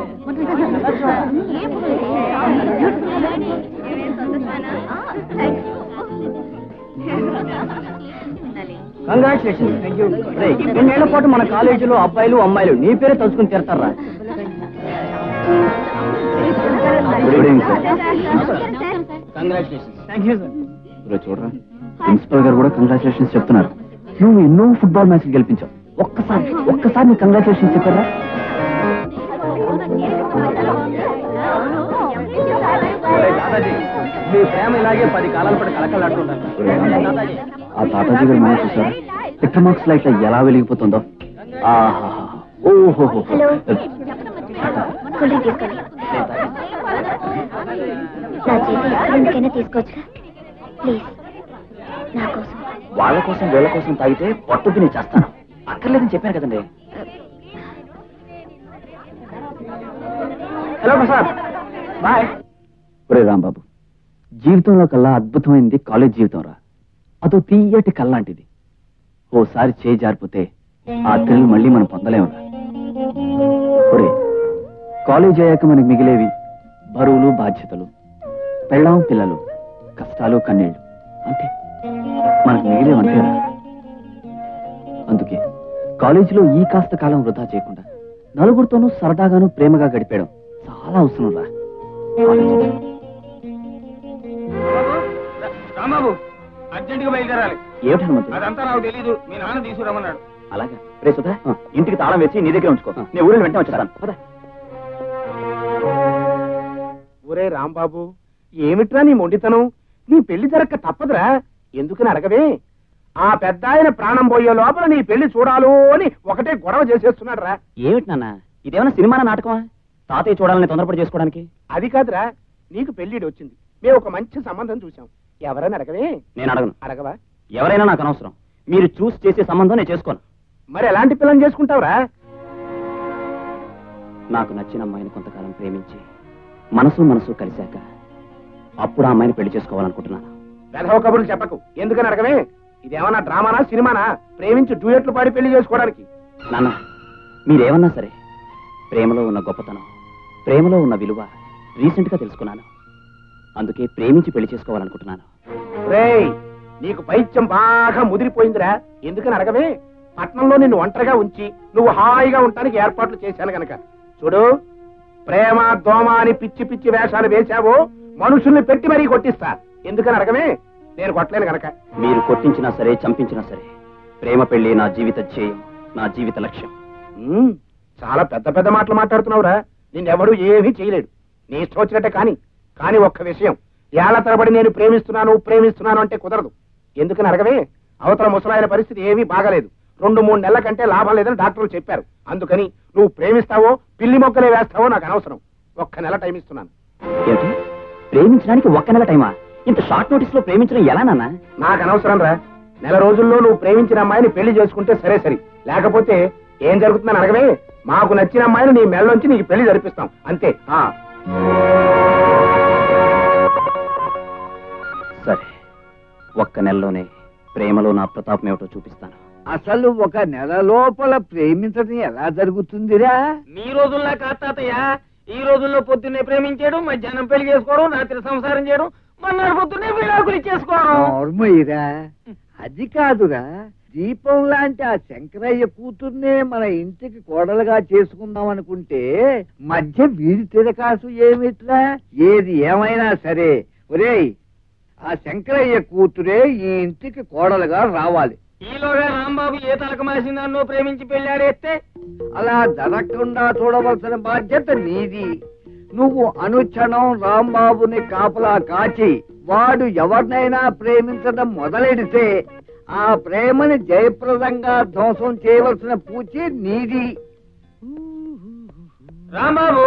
కంగ్రాచులేషన్. Thank you. 2 ఏళ్ల పాటు మన కాలేజీలో అబ్బాయిలు అమ్మాయిలు నీ పేరే తలుచుకుని తిడతారా. కంగ్రాచులేషన్. Thank you sir. చూడరా, ప్రిన్సిపల్ గారు కూడా కంగ్రాచులేషన్స్ చెప్తున్నారు. నువ్వు ఎన్నో ఫుట్బాల్ మ్యాచ్లు గెలిపించావు. ఒక్కసారి నీ కంగ్రాచులేషన్స్ చెప్పారా. దాదాజీ, మీ ప్రేమ ఇలాగే 10 కాలాల పాటు కలకలాడుతుంటారు. ఆ తాతాజీ గారు మనం చూసారు, టిక్టమాక్స్ లైట్ ఎలా వెలిగిపోతుందో. ఓహో, హలో, కూల్ డ్రింక్ తీసుకోండి. నా చేతి ఎందుకైనా తీసుకోవచ్చుగా ప్లీజ్. నా కోసం వాళ్ళ కోసం వీళ్ళ కోసం తాగితే పట్టుకు నేను చేస్తాను. అక్కర్లేదని చెప్పాను కదండి. Hello Prasad, bye. ఒరే రాంబాబు, జీవితంలో కల్లా అద్భుతమైనది కాలేజ్ జీవితం రా. అదో తీయటి కల్లాంటిది. ఓసారి చేయి జారిపోతే ఆ థ్రిల్ మళ్ళీ మనం పొందలేమురా. ఒరే, కాలేజ్ అయ్యాక మనకి మిగిలేవి బరువులు, బాధ్యతలు, పెళ్ళాం, పిల్లలు, కష్టాలు, కన్నీళ్లు, అంతే. మనకు మిగిలేవంతేరా. అందుకే కాలేజీలో ఈ కాస్త కాలం వృధా చేయకుండా నలుగురితోనూ సరదాగాను ప్రేమగా గడిపేయడం చాలా అవసరం రా. రాంబాబు, అర్జెంట్ గా బయలుదేరాలి. ఏమిటి హనుమంతు? అదంతా నాకు తెలీదు, మీ నాన్న తీసుకురమ్మన్నాడు. అలాగా. రే సుధా, ఇంటికి తాళం వేసి నీ దగ్గర ఉంచుకో. నేను ఊరిలో వెంటనే వచ్చేస్తాను. ఒరే రాంబాబు, ఏమిట్రా నీ మొండితనం? నీ పెళ్లి జరక్క తప్పదురా. ఎందుకని అడగవే? ఆ పెద్ద ఆయన ప్రాణం పోయే లోపల నీ పెళ్లి చూడాలో అని ఒకటే గొడవ చేసేస్తున్నాడు రా. ఏమిటి నాన్న, ఇదేమన్నా సినిమా నాటకమా? తాతయ్య చూడాలని తొందరపడి చేసుకోవడానికి. అది కాదురా, నీకు పెళ్లిడి వచ్చింది, మేము ఒక మంచి సంబంధం చూసాం. ఎవరైనా అడగవే? నేను అడగను. అడగవా? ఎవరైనా నాకు అనవసరం. మీరు చూసి చేసే సంబంధం నేను చేసుకోను. మరి ఎలాంటి పిల్లని చేసుకుంటావురా? నాకు నచ్చిన అమ్మాయిని కొంతకాలం ప్రేమించి మనసు కలిశాక అప్పుడు ఆ అమ్మాయిని పెళ్లి చేసుకోవాలనుకుంటున్నాను. వెధవ కబుర్లు చెప్పకు. ఎందుకని అడగవే? ఇదేమన్నా డ్రామానా, సినిమానా? ప్రేమించి డ్యూయట్లు పాడి పెళ్లి చేసుకోవడానికి. నాన్న, మీరేమన్నా సరే, ప్రేమలో ఉన్న గొప్పతనం, ప్రేమలో ఉన్న విలువ రీసెంట్ గా తెలుసుకున్నాను. అందుకే ప్రేమించి పెళ్లి చేసుకోవాలనుకుంటున్నాను. రేయ్, నీకు పైత్యం బాగా ముదిరిపోయిందిరా. ఎందుకని అడగవే? పట్నంలో నిన్ను ఒంటరిగా ఉంచి నువ్వు హాయిగా ఉండటానికి ఏర్పాట్లు చేశాను గనక. చూడు, ప్రేమ దోమ అని పిచ్చి పిచ్చి వేషాలు వేశావో మనుషుల్ని పెట్టి మరీ కొట్టిస్తా. ఎందుకని అడగవే? నేను కొట్టలేను గనక. మీరు కొట్టించినా సరే, చంపించినా సరే, ప్రేమ పెళ్లి నా జీవిత ధ్యేయం, నా జీవిత లక్ష్యం. చాలా పెద్ద పెద్ద మాటలు మాట్లాడుతున్నావురా. నిన్నెవడూ ఏమీ చేయలేడు. నీ ఇష్టం వచ్చినట్టే కానీ ఒక్క విషయం, ఏళ్ల తరబడి నేను ప్రేమిస్తున్నాను అంటే కుదరదు. ఎందుకని అడగవే? అవతల ముసలాయన పరిస్థితి ఏమీ బాగలేదు. 2-3 నెలల కంటే లాభం లేదని డాక్టర్లు చెప్పారు. అందుకని నువ్వు ప్రేమిస్తావో పిల్లి మొక్కలే వేస్తావో నాకు అనవసరం. 1 నెల టైం ఇస్తున్నాను. ఏంటి, ప్రేమించడానికి 1 నెల టైమా? ఇంత షార్ట్ నోటీస్ లో ప్రేమించడం ఎలా నాన్న? నాకు అనవసరం రా. నెల రోజుల్లో నువ్వు ప్రేమించిన అమ్మాయిని పెళ్లి చేసుకుంటే సరే, లేకపోతే ఏం జరుగుతుందని అడగవే? మాకు నచ్చిన అమ్మాయిని నీ మెళ్ళలోంచి నీకు పెళ్లి జరిపిస్తాం, అంతే. సరే, 1 నెలలోనే ప్రేమలో నా ప్రతాపం ఏమిటో చూపిస్తాను. అసలు 1 నెల లోపల ప్రేమించడం ఎలా జరుగుతుందిరా? మీ రోజుల్లో కాదు తాతయ్య. ఈ రోజుల్లో పొద్దున్నే ప్రేమించేయడం, మధ్యాహ్నం పెళ్లి చేసుకోవడం, రాత్రి సంసారం చేయడం, మన్నాడు పొద్దున్నే విడాకులు చేసుకోవడం. నోర్మయ్యరా, అది కాదురా. దీపం లాంటి ఆ శంకరయ్య కూతుర్నే మన ఇంటికి కోడలుగా చేసుకుందాం అనుకుంటే మధ్య వీడి తిరకాసు ఏమిట్రా? ఏది ఏమైనా సరే, ఒరేయ్, ఆ శంకరయ్య కూతురే ఈ ఇంటికి కోడలుగా రావాలి. ఈలోగా రాంబాబు ఏ తలక మాసిందాన్నో ప్రేమించి పెళ్ళాడేస్తే అలా జరగకుండా చూడవలసిన బాధ్యత నీది. నువ్వు అనుక్షణం రాంబాబుని కాపలా కాచి వాడు ఎవరినైనా ప్రేమించడం మొదలెడితే ఆ ప్రేమని జయప్రదంగా ధ్వంసం చేయవలసిన పూచి నీది. రాంబాబు,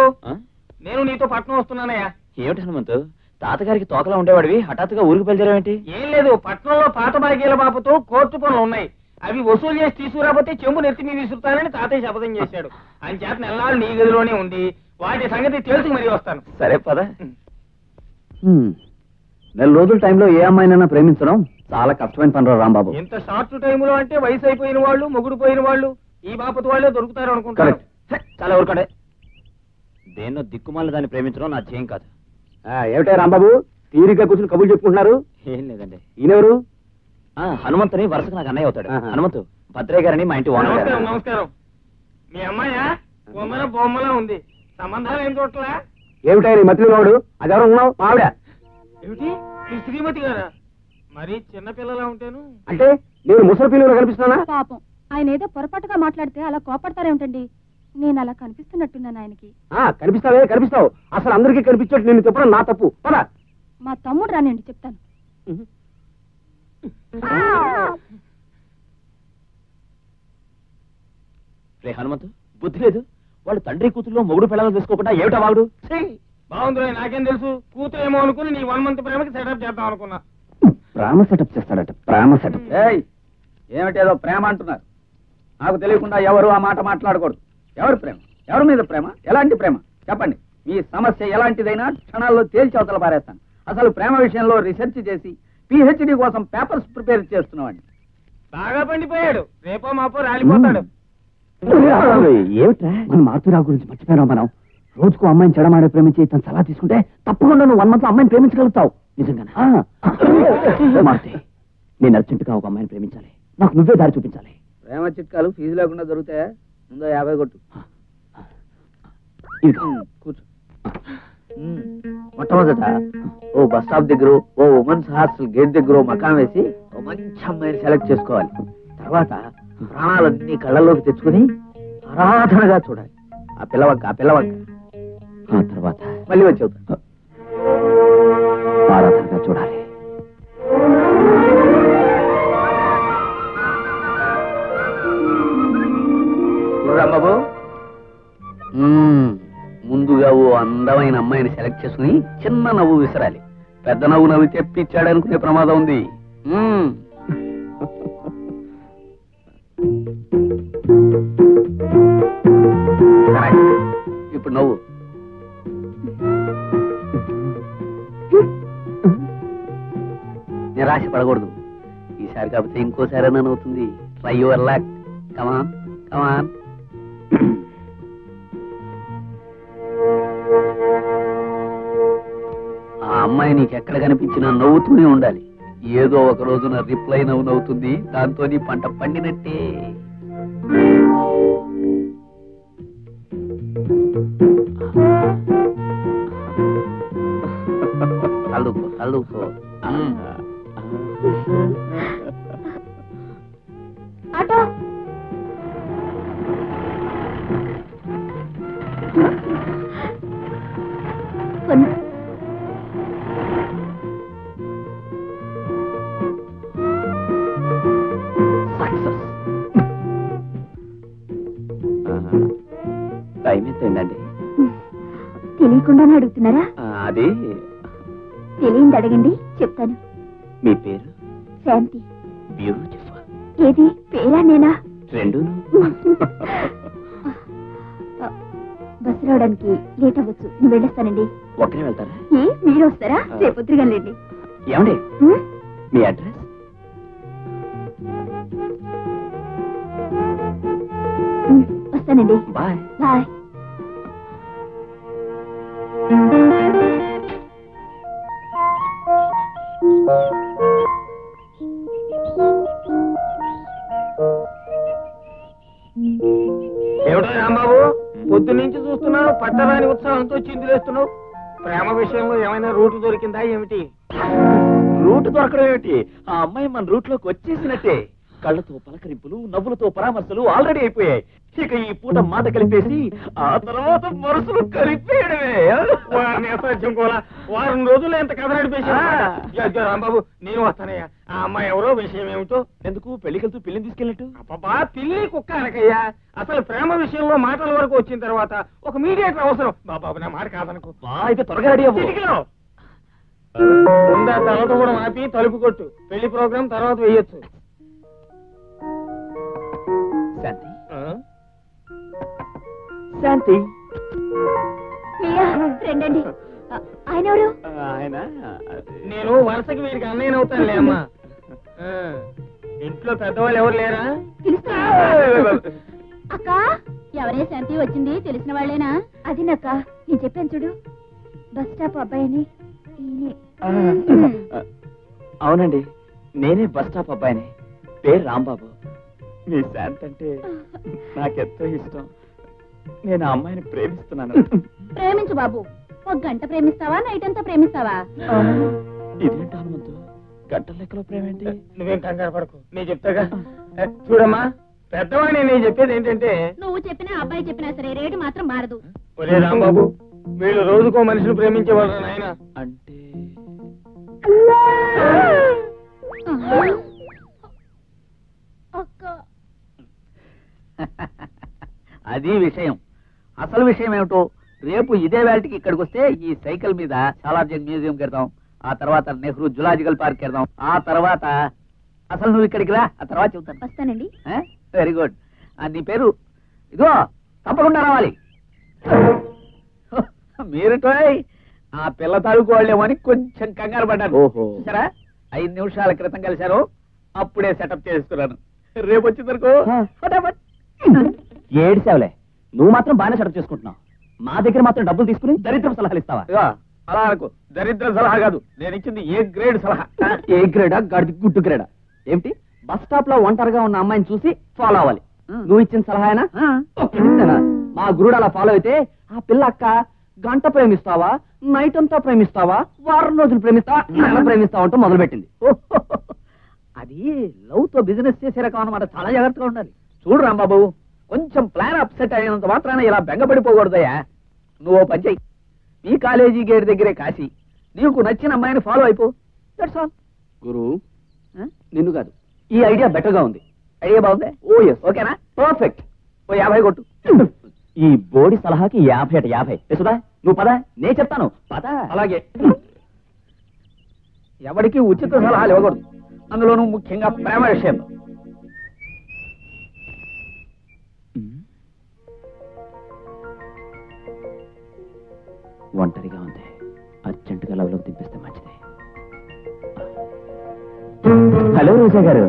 నేను నీతో పట్నం వస్తున్నానయ్యా. ఏమిటి హనుమంతు, తాతగారికి తోకలా ఉండేవాడివి హఠాత్తుగా ఊరికి బయలుదేరావేంటి? ఏం లేదు, పట్నంలో పాత బాకీల బాబుతో కోర్టు పనులు ఉన్నాయి. అవి వసూలు చేసి తీసుకురాబోతే చెంబు నెత్తి మీద విసురుతానని తాతయ్య శపథం చేశాడు. అని చేత నెలలు నీ గదిలోనే ఉండి వాటి సంగతి తెలుసు మరీ వస్తాను. సరే పద. నెల రోజుల టైంలో ఏ అమ్మాయినైనా ప్రేమించడం చాలా కష్టమైన పని రా రాంబాబు. ఎంత షార్ట్ టైంలో అంటే వయసు అయిపోయిన వాళ్ళు, మొగుడు పోయిన వాళ్ళు, ఈ బాపతి వాళ్ళే దొరుకుతారు అనుకుంటారు. చాలా ఊరుకోడే. దేన్నో దిక్కుమాల దాన్ని ప్రేమించడం నా ధ్యేయం కాదు. ఏమిటా రాంబాబు, తీరిగ్గా కూర్చుని కబుర్లు చెప్పుకుంటున్నారు? ఏం లేదండి. ఈయనెవరు? హనుమంతుని వరుసకు నాకు అన్నయ్య అవుతాడు. హనుమంతు, భద్రయ్య గారని మా ఇంటి ఓనర్. నమస్కారం. నమస్కారం. మీ అమ్మాయా? బొమ్మలా ఉంది. సంబంధాలు ఏం చూడట్లా? ఏమిటా నీ మధ్యలో వాడు? అదెవరు ఉన్నావు? ఆవిడ ఏమిటి, మీ శ్రీమతి గారా? మరి చిన్నపిల్లలా ఉంటాను అంటే నేను ముసలి పిల్లలు కనిపిస్తున్నానా? పాపం, ఆయన ఏదో పొరపాటుగా మాట్లాడితే అలా కోపడతారేమిటండి? నేను అలా కనిపిస్తున్నట్టున్నాను ఆయనకి. కనిపిస్తావు. అసలు అందరికీ కనిపించట్టు నేను చెప్పడం నా తప్పు. పదా, మా తమ్ముడు రానండి, చెప్తాను. రే హనుమంతు, బుద్ధి లేదు. వాళ్ళు తండ్రి కూతురులో మొగుడు పిల్లలు చేసుకోకుండా ఏమిటా వాడు? బాగుంది, నాకేం తెలుసు. కూతురు ఏమో అనుకుని నీ 1 మంత్ ప్రేమకి సెటప్ చేద్దాం అనుకున్నా. ప్రేమ సెటప్ చేస్తాడట, ప్రేమ సెటప్. ఏమిటేదో ప్రేమ అంటున్నారు. నాకు తెలియకుండా ఎవరు ఆ మాట మాట్లాడకూడదు. ఎవరి ప్రేమ, ఎవరి మీద ప్రేమ, ఎలాంటి ప్రేమ చెప్పండి. మీ సమస్య ఎలాంటిదైనా క్షణాల్లో తేల్చి అవతల పారేస్తాను. అసలు ప్రేమ విషయంలో రీసెర్చ్ చేసి పిహెచ్డి కోసం పేపర్స్ ప్రిపేర్ చేస్తున్నామండి. బాగా పండిపోయాడు, రేపో మాపో రాలిపోతాడు. ఏమిట్రా మన మారుతురావు గురించి మర్చిపోయినావు మనం. రోజుకు అమ్మాయిని చెడమాడే ప్రేమించి తను సలహా తీసుకుంటే తప్పకుండా నువ్వు 1 month అమ్మాయిని ప్రేమించగలుగుతావు. నిజంగానా? మారుతి, నేను అర్జెంటుగా ఒక అమ్మాయిని ప్రేమించాలి. నాకు నువ్వే దారి చూపించాలి. ప్రేమ చిట్కాలు ఫీజు లేకుండా దొరుకుతాయా? ముందో 50 కొట్టు. కూర్చో. మొట్టమొదట ఓ బస్ స్టాప్ దగ్గర, ఓ ఉమెన్స్ హాస్టల్ గేట్ దగ్గర మకాం వేసి ఓ మంచి అమ్మాయిని సెలెక్ట్ చేసుకోవాలి. తర్వాత ప్రాణాలన్నీ కళ్ళలోకి తెచ్చుకుని ఆరాధనగా చూడాలి. ఆ పిల్లవంక తర్వాత మళ్ళీ వచ్చి అవుతా ఆరాధనగా చూడాలి. రాంబాబు, ముందుగా ఓ అందమైన అమ్మాయిని సెలెక్ట్ చేసుకుని చిన్న నవ్వు విసరాలి. పెద్ద నవ్వు నవ్వి తెప్పించాడనుకునే ప్రమాదం ఉంది. ఇప్పుడు నవ్వు. నిరాశ పడకూడదు. ఈసారి కాకపోతే ఇంకోసారి అన్న అవుతుంది. Try your luck. Come on come on. ఆ అమ్మాయి నీకు ఎక్కడ కనిపించినా నవ్వుతూనే ఉండాలి. ఏదో ఒక రోజున రిప్లై నవ్వుతుంది. దాంతో నీ పంట పండినట్టే. చదువుకో. ఆటో టైం ఎంతండి? తెలియకుండానే అడుగుతున్నారా? అది తెలియంది అడగండి, చెప్తాను. మీ పేరు? శాంతి. బ్యూటిఫుల్. ఏది పేరా నేనా? రెండు. బస్సు రావడానికి లేట్ అవ్వచ్చు, నువ్వు వెళ్ళొస్తానండి. ఒకరే వెళ్తారా? మీరు వస్తారా? రేపు ఉద్రిగండి. ఏమండి మీ అడ్రస్? వస్తానండి. Bye bye. ఏమిటో రాంబాబు, పొద్దు నుంచి చూస్తున్నాను పట్టరాని ఉత్సాహంతో చిందులేస్తున్నావు. ప్రేమ విషయంలో ఏమైనా రూట్ దొరికిందా ఏమిటి? రూట్ దొరకడం ఏమిటి? ఆ అమ్మాయి మన రూట్ లోకి వచ్చేసినట్టే. కళ్ళతో పలకరింపులు, నవ్వులతో పరామర్శలు ఆల్రెడీ అయిపోయాయి. ఇక ఈ పూట మాట కలిపేసి ఆ తర్వాత మనసులు కలిపేయడమే. వారం రోజులు ఎంత కథ నడిపేసి రాంబాబు, నేను వస్తానయ్యా. ఆ అమ్మాయి ఎవరో, విషయం ఏమిటో? ఎందుకు పెళ్లికెళ్తూ పిల్లిని తీసుకెళ్ళినట్టు? అబ్బా, పిల్లి కుక్క అనకయ్యా. అసలు ప్రేమ విషయంలో మాటల వరకు వచ్చిన తర్వాత ఒక మీడియేటర్ అవసరం. బాబాబు, నా మాట కాదనుకో. అయితే త్వరగా రెడీ అవ్వు. చిటికలో ముందా తర్వాత కూడా ఆపి తలుపు కొట్టు. పెళ్లి ప్రోగ్రాం తర్వాత వేయొచ్చు. శాంతి, శాంతి. రండి. ఆయన ఎవరు? ఆయన నేను వరుసకి వీడికి అన్నయ్య అవుతానులే అమ్మా. ఇంట్లో పెద్దవాళ్ళు ఎవరు లేరా? అక్క, ఎవరే శాంతి వచ్చింది? తెలిసిన వాళ్ళేనా? అది నక్క, నేను చెప్పాను చూడు, బస్ స్టాప్ అబ్బాయిని. అవునండి, నేనే బస్ స్టాప్ అబ్బాయిని. పేరు రాంబాబు. మీ శాంతి అంటే నాకెంతో ఇష్టం. నేను ఆ అమ్మాయిని ప్రేమిస్తున్నాను. ప్రేమించు బాబు. 1 గంట ప్రేమిస్తావా, నైట్ అంతా ప్రేమిస్తావా? ఇదేంటి హనుమంతు, గంటల లెక్కలో ప్రేమేంటి? నువ్వేం కంగారు పడకు, నేను చెప్తాగా. చూడమ్మా, పెద్దవాడిని నేను చెప్పేది ఏంటంటే, నువ్వు చెప్పినా అబ్బాయి చెప్పినా సరే రేటు మాత్రం మారదు. ఒరే రాంబాబు, వీళ్ళు రోజుకో మనిషిని ప్రేమించేవాళ్ళు నాయన. అంటే అది విషయం. అసలు విషయం ఏమిటో రేపు ఇదే వేళకి ఇక్కడికి వస్తే ఈ సైకిల్ మీద సాలార్జంగ్ మ్యూజియం కడతాం. ఆ తర్వాత నెహ్రూ జులాజికల్ పార్క్ వెళ్దాం, ఆ తర్వాత అసలు నువ్వు ఇక్కడికి రా, ఆ తర్వాత చెబుతాను. వస్తానండి. Very good. నీ పేరు ఇదిగో తప్పకుండా రావాలి. మీరుటోయ్ ఆ పిల్ల తాలూకు వాళ్ళేమని కొంచెం కంగారు పడ్డాను. ఓహో సరే, 5 నిమిషాల క్రితం కలిశారు, అప్పుడే సెటప్ చేసుకున్నాను. రేపు వచ్చిందనుకో ఏడ్చావులే. నువ్వు మాత్రం బాగానే సెటప్ చేసుకుంటున్నావు, మా దగ్గర మాత్రం డబ్బులు తీసుకుని దరిద్రం సలహాలు ఇస్తావా? అలా అనుకో, దరిద్ర సలహా కాదు, నేను ఇచ్చింది ఏ గ్రేడ్ సలహా. ఏ గ్రేడా? గడిది గుడ్డు గ్రేడా? ఏమిటి? బస్ స్టాప్ లో ఒంటరిగా ఉన్న అమ్మాయిని చూసి ఫాలో అవ్వాలి, నువ్వు ఇచ్చిన సలహానా? మా గురుడు అలా ఫాలో అయితే ఆ పిల్ల అక్క గంట ప్రేమిస్తావా, నైట్ అంతా ప్రేమిస్తావా, వారం రోజులు ప్రేమిస్తావా, నెల ప్రేమిస్తావా అంటూ మొదలుపెట్టింది. అది లవ్ తో బిజినెస్ చేసే రకం అన్నమాట, చాలా జాగ్రత్తగా ఉండాలి. చూడు రాంబాబు, కొంచెం ప్లాన్ అప్సెట్ అయినంత మాత్రాన ఇలా బెంగపడిపోకూడదయ్యా. నువ్వు పని చెయ్యి, ఈ కాలేజీ గేట్ దగ్గరే కాసి నీకు నచ్చిన అమ్మాయిని ఫాలో అయిపో. That's all. గురు నిన్ను కాదు, ఈ ఐడియా బెటర్ గా ఉంది. ఐడియా బాగుంది? ఓ ఎస్. ఓకేనా? పర్ఫెక్ట్. ఓ 50 కొట్టు. ఈ బోడి సలహాకి 50 అట 50. యశోదా నువ్వు పద, నేను చెప్తాను పద. అలాగే. ఎవరికి ఉచిత సలహాలు ఇవ్వకూడదు, అందులోనూ ముఖ్యంగా ప్రేమ విషయంలో. ఒంటరిగా ఉంది, అర్జెంటుగా లవ్లోకి దింపిస్తే మంచిది. హలో రోజా గారు.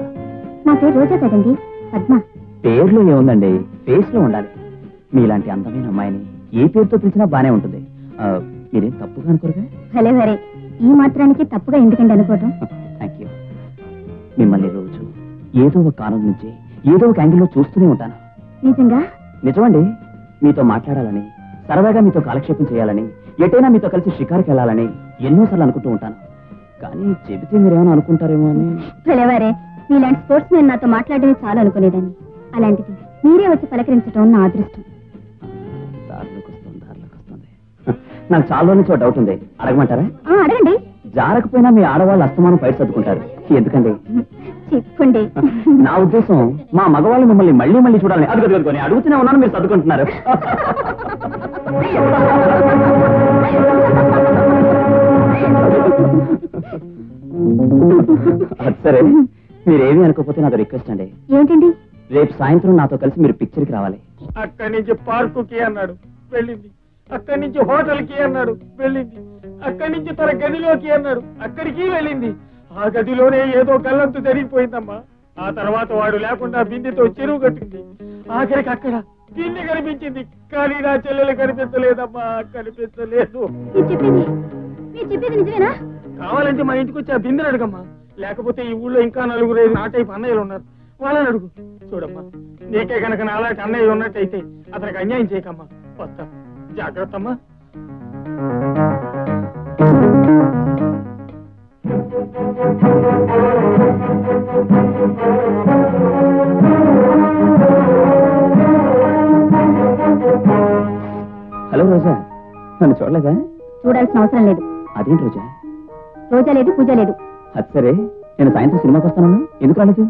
నా పేరు రోజా కదండి, పద్మ. పేర్లో ఏముందండి, ఫేస్ లో ఉండాలి. మీలాంటి అందమైన అమ్మాయిని ఏ పేరుతో పిలిచినా బానే ఉంటుంది. మీరేం తప్పుగా అనుకోరుగా? భలే భలే, ఈ మాత్రానికి తప్పుగా ఎందుకండి అనుకోవటం? Thank you. మిమ్మల్ని రోజు ఏదో ఒక కారణం నుంచి ఏదో ఒక యాంగిల్లో చూస్తూనే ఉంటాను. నిజంగా? నిజమండి. మీతో మాట్లాడాలని, సరదాగా మీతో కాలక్షేపం చేయాలని, ఎటైనా మీతో కలిసి షికారుకి వెళ్ళాలని ఎన్నోసార్లు అనుకుంటూ ఉంటాను. కానీ చెబితే మీరేమైనా అనుకుంటారేమో అని. భలేవారే, మీలాంటి స్పోర్ట్స్ నేను నాతో మాట్లాడమే చాలు అనుకునేదాన్ని. అలాంటిది మీరే వచ్చి పలకరించడం నా అదృష్టం. దారిలోకి వస్తుంది. నాకు చాలా రోజుల నుంచి డౌట్ ఉంది, అడగమంటారా? అడగండి. జారకపోయినా మీ ఆడవాళ్ళు అస్తమానం బయట సర్దుకుంటారు, ఎందుకండి? చెప్పండి. నా ఉద్దేశం మా మగవాళ్ళు మిమ్మల్ని మళ్ళీ మళ్ళీ చూడాలని. అడుగుకొని అడుగుతూనే ఉన్నాను, మీరు సర్దుకుంటున్నారు. సరే, మీరేమీ అనుకోకపోతే నాతో రిక్వెస్ట్ అండి. ఏంటండి? రేపు సాయంత్రం నాతో కలిసి మీరు పిక్చర్కి రావాలి. అక్కడి నుంచి పార్కుకి అన్నాడు, వెళ్ళింది. అక్కడి నుంచి హోటల్ కి అన్నాడు, వెళ్ళింది. అక్కడి నుంచి తన గదిలోకి అన్నాడు, అక్కడికి వెళ్ళింది. ఆ గదిలోనే ఏదో గల్లంతు జరిగిపోయిందమ్మా. ఆ తర్వాత వాడు లేకుండా బిందెతో చెరువు కట్టింది. ఆఖరికి అక్కడ బిందె కనిపించింది, కానీ నా చెల్లెలు కనిపించలేదమ్మా, కనిపించలేదు. మీరు చెప్పేది నిజమేనా? కావాలంటే మా ఇంటికి వచ్చి ఆ బిందెని అడుగమ్మా, లేకపోతే ఈ ఊళ్ళో ఇంకా 4 నా టైప్ అన్నయ్యలు ఉన్నారు, వాళ్ళని అడుగు. చూడమ్మా, నీకే కనుక నాలాంటి అన్నయ్య ఉన్నట్టయితే అతనికి అన్యాయం చేయకమ్మా. వస్తా, జాగ్రత్త అమ్మా. హలో రోజా, నన్ను చూడలేదా? చూడాల్సిన అవసరం లేదు. అదేంటి రోజా? రోజా లేదు, పూజ లేదు. అది సరే, నేను సాయంత్రం సినిమాకి వస్తాను, ఎందుకు రాలేదు?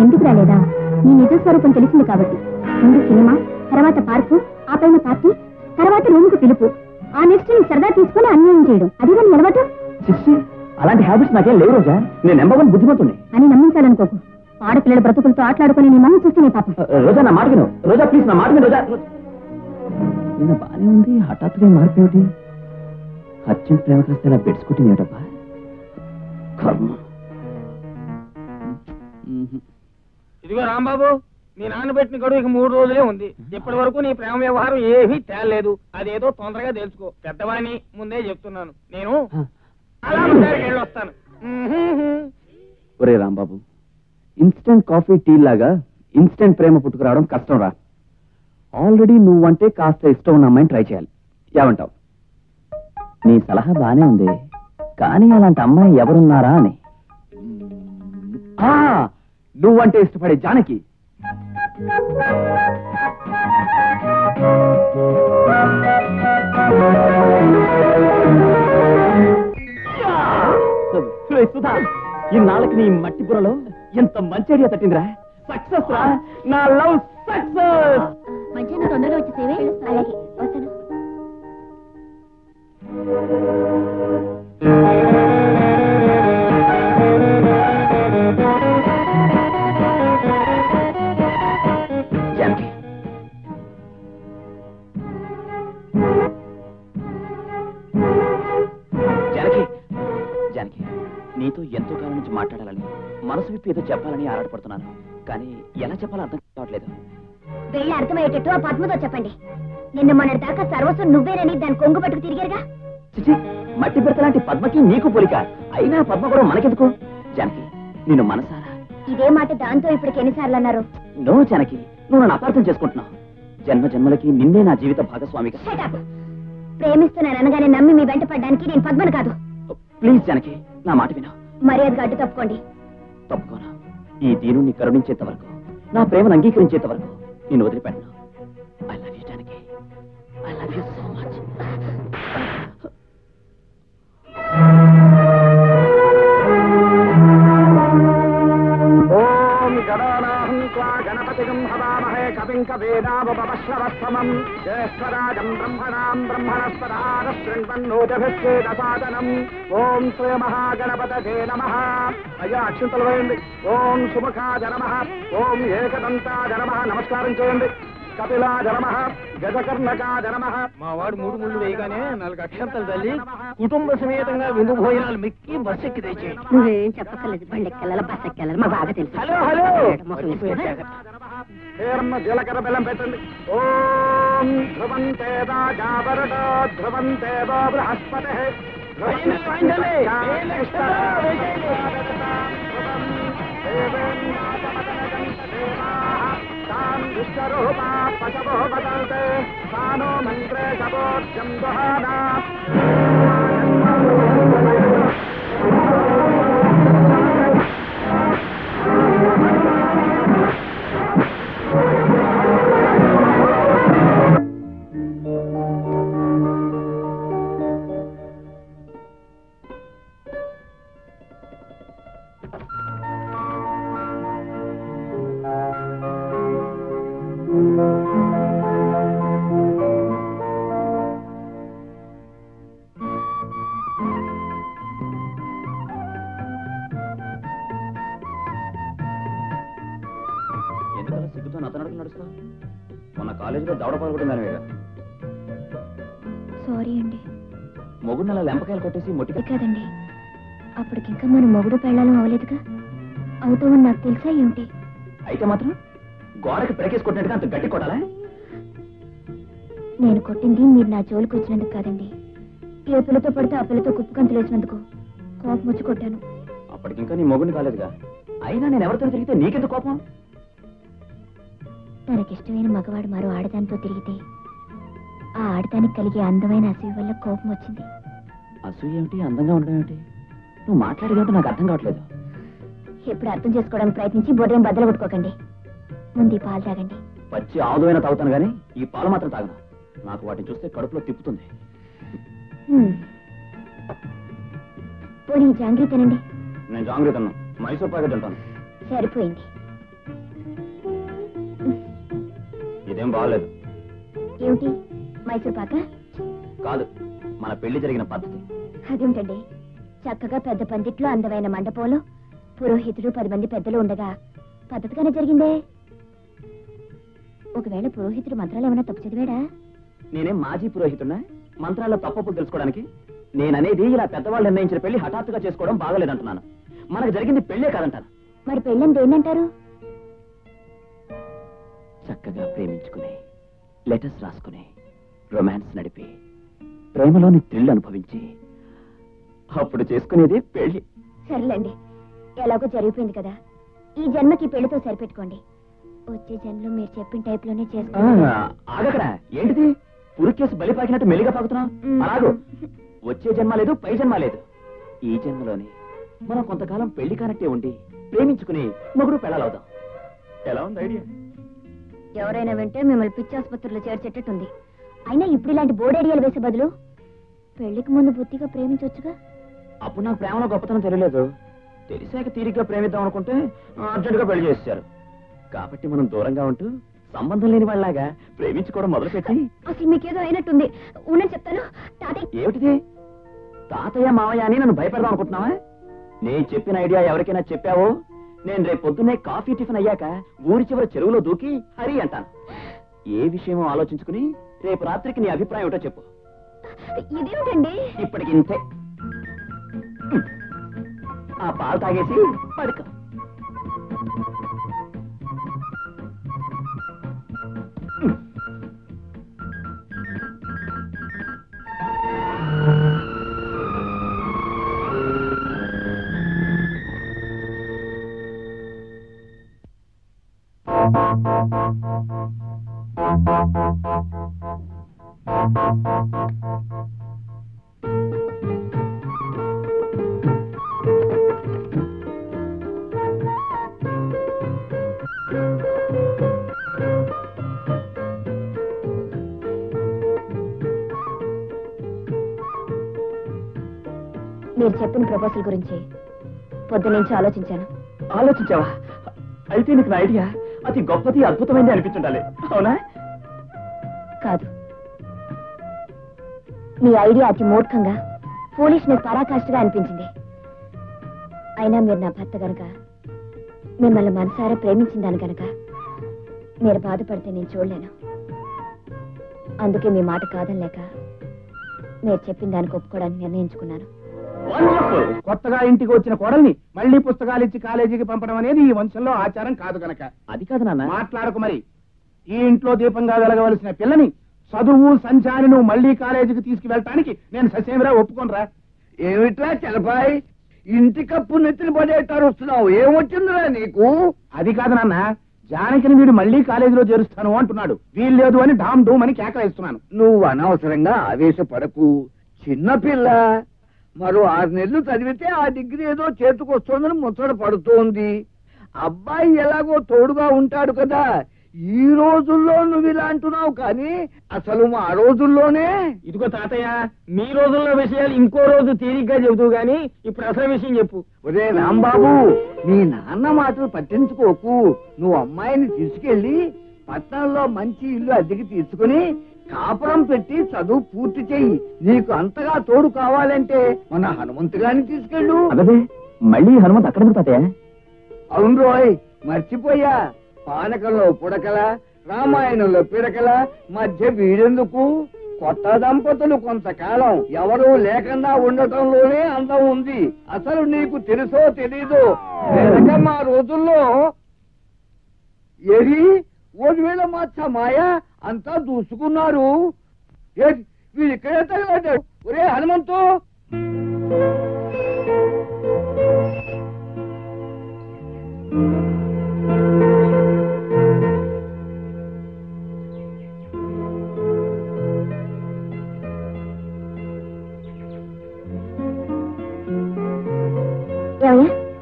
ఎందుకు రాలేదా? నీ నిజ స్వరూపం తెలిసింది కాబట్టి. ముందు సినిమా, తర్వాత పార్కు, ఆ పైన పార్టీ, తర్వాత రూమ్ కు పిలుపు, ఆ నెక్స్ట్ నీ సరదా తీసుకుని అన్యాయం చేయడం, అది కానీ నిలబట. చిచ్చి, అలాంటి హ్యాబిట్స్ నాకేం లేవు రోజా. నేను నెంబర్ 1 బుద్ధిమంతుణ్ణి అని నమ్మించాలనుకోకు. ఆడపిల్లల బ్రతుకులతో ఆటలాడుకుని నీ మొహం చూస్తే నీ పాప. రోజా నా మాట విను. రోజా ప్లీజ్, నా మాట విను రోజా. నిన్న బానే ఉంది, హఠాత్తుగా మారిపోయింది. అర్జెంట్ ప్రేమ కలిస్తే ఇలా బెడ్స్ కుట్టింది ఏటబ్బా. కర్మ. ఇదిగో రాంబాబు, మీ నాన్న పెట్టిన గడువు ఇక 3 రోజులే ఉంది. ఇప్పటి వరకు నీ ప్రేమ వ్యవహారం ఏమీ తేలేదు. అదేదో తొందరగా తెలుసుకో. పెద్దవాణి ముందే చెప్తున్నాను. నేను అలా వెళ్ళొస్తాను. ఒరే రాంబాబు, ఇన్స్టెంట్ కాఫీ టీ లాగా ఇన్స్టెంట్ ప్రేమ పుట్టుకురావడం కష్టం రా. ఆల్రెడీ నువ్వంటే కాస్త ఇష్టం ఉన్న అమ్మాయిని ట్రై చేయాలి. ఏమంటావు? నీ సలహా బానే ఉంది, కానీ అలాంటి అమ్మాయి ఎవరున్నారా అని. నువ్వంటే ఇష్టపడే జానకి. సుధా, ఇన్నాళ్ళకి నీ మట్టి బుర్రలో ఎంత మంచి ఐడియా తట్టిందిరా. సక్సెస్ రా, నా లవ్ సక్సెస్. మధ్యాహ్నం తొందరగా వచ్చేసేవే. అలాగే వస్తాను. జానకి జానకి, నీతో ఎంతో కాలం నుంచి మాట్లాడాలని, మనసు విప్పి ఏదో చెప్పాలని ఆరాటపడుతున్నాను. కానీ ఎలా చెప్పాలో అర్థం కావట్లేదు. వెళ్ళి అర్థమయ్యేటట్టు ఆ పద్మతో చెప్పండి. నిన్న మొన్నటి దాకా సర్వస్వం నువ్వేనని దాని కొంగు పట్టుకు తిరిగారుగా. చిచి, మట్టి పెడతలాంటి పద్మకి నీకు పోలిక. అయినా పద్మ కూడా మనకెందుకు? జానకి, నిన్ను మనసారా. ఇదే మాట దాంతో ఇప్పటికి ఎన్నిసార్లు అన్నారు? నో జానకి, నువ్వు నన్ను అపార్థం చేసుకుంటున్నావు. జన్మ జన్మలకి నిన్నే నా జీవిత భాగస్వామిగా. Shut up. ప్రేమిస్తున్నాను అనగానే నమ్మి మీ వెంట పడ్డానికి నేను పద్మను కాదు. ప్లీజ్ జానకి, నా మాట విను. మర్యాదగా అడ్డు తప్పుకోండి. తప్పుకోను. ఈ దీనుని కరుణించేంత వరకు, నా ప్రేమను అంగీకరించేంత వరకు నేను వదిలిపెట్టను. I love you Janaki, I love you so much. ఓం గణానాహం త్వా గణపతిగం హవామహే కవిం కవీనాముపమశ్రవస్తమం జ్యేష్ఠరాజం బ్రహ్మణాం బ్రహ్మణస్పదాన శృణ్వన్నోజభిశ్చేదసాదనం. ఓం శ్రీ మహాగణపతయే నమః. అయ్యా అక్షింతలు వేయండి. ఓం సుముఖాయ నమః. ఓం ఏకదంతాయ నమః. నమస్కారం చేయండి. కపిలాయ నమః. గజకర్ణకాయ నమః. మా వాడు 3 ముళ్ళు వేయగానే 4 అక్షంతలు తల్లి కుటుంబ సమేతంగా విందు భోజనాలు మెక్కి బస్ ఎక్కి తెచ్చేయండి. నువ్వేం చెప్పక్కర్లేదు. బండెక్కెళ్ళాలి, బస్ ఎక్కెళ్ళాలి, మా బాగా తెలుసు. హలో హలో, పేరమ్మ జీలకర్ర బెల్లం పెట్టండి. ఓం ధ్రువంతే రాజావరుడో ధ్రువంతే వో బృహస్పతిః. విశ్వరూపా పశవో వదంతే సానో మంత్రే శవోర్జం దుహానా. ఎందుకలా సిగ్గుతో నతనడుకు నడుస్తావు? మొన్న కాలేజీలో దవడ పాల్గొట్టిందానివే. సారీ అండి. మొగుడు అలా లెంపకాయలు కొట్టేసి మొట్టిగా. కాదండి, అప్పటికింకా మన మొగుడు పెళ్ళాలం అవలేదుగా. అవుతామని నాకు తెలుసా ఏమిటి? అయితే మాత్రం గోడకి పెరకేసి కొట్టినట్టుగా అంత గట్టి కొట్టాలా? నేను కొట్టింది మీరు నా జోలికి వచ్చినందుకు కాదండి. ఏ పిల్లతో పడితే ఆ పిల్లతో కుప్పు కంతులు వేసినందుకు కోపం వచ్చి కొట్టాను. అప్పటికింకా నీ మొగుడిని కాలేదుగా. అయినా నేను ఎవరితో తిరిగితే నీకెందుకు కోపం? తనకిష్టమైన మగవాడు మరో ఆడదానితో తిరిగితే ఆ ఆడదానికి కలిగే అందమైన అసూయ వల్ల కోపం వచ్చింది. అసూయ ఏమిటి, అందంగా ఉండడం ఏమిటి? నువ్వు మాట్లాడేదేమిటో నాకు అర్థం కావట్లేదు. ఎప్పుడు అర్థం చేసుకోవడానికి ప్రయత్నించి బొడ్రేం బద్దలు కొట్టుకోకండి. ముందు ఈ పాలు తాగండి. పచ్చి ఆదువైనా తాగుతాను కానీ ఈ పాలు మాత్రం తాగను. నాకు వాటిని చూస్తే కడుపులో తిప్పుతుంది. పోనీ జాంగ్రీ తినండి. నేను జాంగ్రీ తిన్నాను, మైసూర్ ప్యాకెట్ తింటాను. సరిపోయింది. ఇదేం బాగలేదు. ఏమిటి, మైసూర్ పాక? కాదు, మన పెళ్లి జరిగిన పద్ధతి. అదేమిటండి, చక్కగా పెద్ద పందిట్లో అందమైన మండపంలో పురోహితుడు 10 మంది పెద్దలు ఉండగా పద్ధతిగానే జరిగిందే. ఒకవేళ పురోహితుడు మంత్రాలు ఏమైనా తప్పు చదివాడా? నేనేం మాజీ పురోహితున్నా మంత్రాల్లో తప్పప్పుడు తెలుసుకోవడానికి? నేననేది ఇలా పెద్దవాళ్ళు నిర్ణయించిన పెళ్లి హఠాత్తుగా చేసుకోవడం బాగలేదంటున్నాను. మనకు జరిగింది పెళ్లే కాదంటాను. మరి పెళ్ళని దేన్నంటారు? చక్కగా ప్రేమించుకుని, లెటర్స్ రాసుకుని, రొమాన్స్ నడిపి, ప్రేమలోని థ్రిల్ అనుభవించి అప్పుడు చేసుకునేది పెళ్లి. సర్లేండి, ఎలాగో జరిగిపోయింది కదా. ఈ జన్మకి పెళ్లితో సరిపెట్టుకోండి. వచ్చే జన్మలో మీరు చెప్పిన టైప్ లోనే చేసుకోండి. ఆగక్కడ ఏంటిది? పురికేసి బలి పాకినట్టు మెల్లిగా పాకుతున్నావు. అలాగూ వచ్చే జన్మ లేదు, పై జన్మ లేదు. ఈ జన్మలోనే మనం కొంతకాలం పెళ్లి కానట్టే ఉండి ప్రేమించుకుని మొగుడు పెళ్ళాలవుతాం. ఎలా ఉంది ఐడియా? ఎవరైనా వింటే మిమ్మల్ని పిచ్చి ఆసుపత్రిలో చేర్చేటట్టుంది. అయినా ఇప్పుడు ఇలాంటి బోర్డు ఐడియాలు వేసే బదులు పెళ్లికి ముందు బుద్ధిగా ప్రేమించవచ్చుగా. అప్పుడు నాకు ప్రేమలో గొప్పతనం తెలియలేదు. తెలిసాక తీరిగ్గా ప్రేమిద్దాం అనుకుంటే అర్జెంటుగా పెళ్లి చేశారు. కాబట్టి మనం దూరంగా ఉంటూ సంబంధం లేని వాళ్ళలాగా ప్రేమించుకోవడం మొదలుపెట్టి. అసలు మీకేదో అయినట్టుంది. ఉన్నని చెప్తాను. తాతయ్య ఏమిటిది? తాతయ్య మావయ్య అని నన్ను భయపెడదాం అనుకుంటున్నావా? నేను చెప్పిన ఐడియా ఎవరికైనా చెప్పావో నేను రేపు పొద్దున్నే కాఫీ టిఫిన్ అయ్యాక ఊరి చివరి చెరువులో దూకి హరి అంటాను. ఏ విషయమో ఆలోచించుకుని రేపు రాత్రికి నీ అభిప్రాయం ఏమిటో చెప్పు. ఇదేమిటండి? ఇప్పటికి ఇంతే. ఆ పాలు తాగేసి పడుకో. మీరు చెప్పిన ప్రపోజల్ గురించి పొద్దునుంచి ఆలోచించాను. ఆలోచించావా? అయితే నీకు నా ఐడియా అతి గొప్పది, అద్భుతమైంది అనిపించుండాలి, అవునా? కాదు, మీ ఐడియా అతి మూర్ఖంగా, ఫూలిష్నెస్ పరాకాష్ఠగా అనిపించింది. అయినా మీరు నా భర్త గనక, మిమ్మల్ని మనసారా ప్రేమించిందాను గనక మీరు బాధపడితే నేను చూడలేను. అందుకే మీ మాట కాదనలేక మీరు చెప్పిన దానికి ఒప్పుకోవడానికి నిర్ణయించుకున్నాను. కొత్తగా ఇంటికి వచ్చిన కోడల్ని మళ్ళీ పుస్తకాలు ఇచ్చి కాలేజీకి పంపడం అనేది ఈ వంశంలో ఆచారం కాదు కనుక. అది కాదు నాన్న. మాట్లాడకు మరి. ఈ ఇంట్లో దీపంగా వెలగవలసిన పిల్లని చదువు సంచాని నువ్వు మళ్ళీ కాలేజీకి తీసుకువెళ్ళటానికి నేను ససేమిరా ఒప్పుకోనరా. ఏమిట్రా చలపాయ్, ఇంటి కప్పు నెత్తిన పడేటారు వస్తున్నావు, ఏమొచ్చిందిరా నీకు? అది కాదు నాన్న, జానకిని వీడు మళ్ళీ కాలేజీలో చేరుస్తాను అంటున్నాడు. వీలు లేదు అని ఢామ్ డూమ్ అని కేకలేస్తున్నాను. నువ్వు అనవసరంగా ఆవేశపడకు. చిన్నపిల్ల మరో 6 నెలలు చదివితే ఆ డిగ్రీ ఏదో చేతికొస్తోందని ముచ్చట పడుతోంది. అబ్బాయి ఎలాగో తోడుగా ఉంటాడు కదా. ఈ రోజుల్లో నువ్వు ఇలా అంటున్నావు, కానీ అసలు మా రోజుల్లోనే. ఇదిగో తాతయ్య, మీ రోజుల్లో విషయాలు ఇంకో రోజు తీరిగ్గా చెబుతూ గాని ఇప్పుడు అసలు విషయం చెప్పు. ఒరే రాంబాబు, నీ నాన్న మాటలు పట్టించుకోకు. నువ్వు అమ్మాయిని తీసుకెళ్లి పట్టణంలో మంచి ఇల్లు అద్దెకి తీసుకుని కాపురం పెట్టి చదువు పూర్తి చెయ్యి. నీకు అంతగా తోడు కావాలంటే మన హనుమంతుగాని తీసుకెళ్ళు. అదే మళ్ళీ హనుమంత్ అక్కడ తాతయ్య? అవును రోయ్, మర్చిపోయా. పానకంలో పుడకల, రామాయణంలో పిడకల మధ్య వీడెందుకు? కొత్త దంపతులు కొంతకాలం ఎవరూ లేకుండా ఉండటంలోనే అందం ఉంది. అసలు నీకు తెలుసో తెలీదో, వెనక మా రోజుల్లో ఏది 1000 మాత్ర మాయ అంతా దూసుకున్నారు. వీళ్ళు ఇక్కడే తగలడ్డాడు. ఒరే హనుమంతు,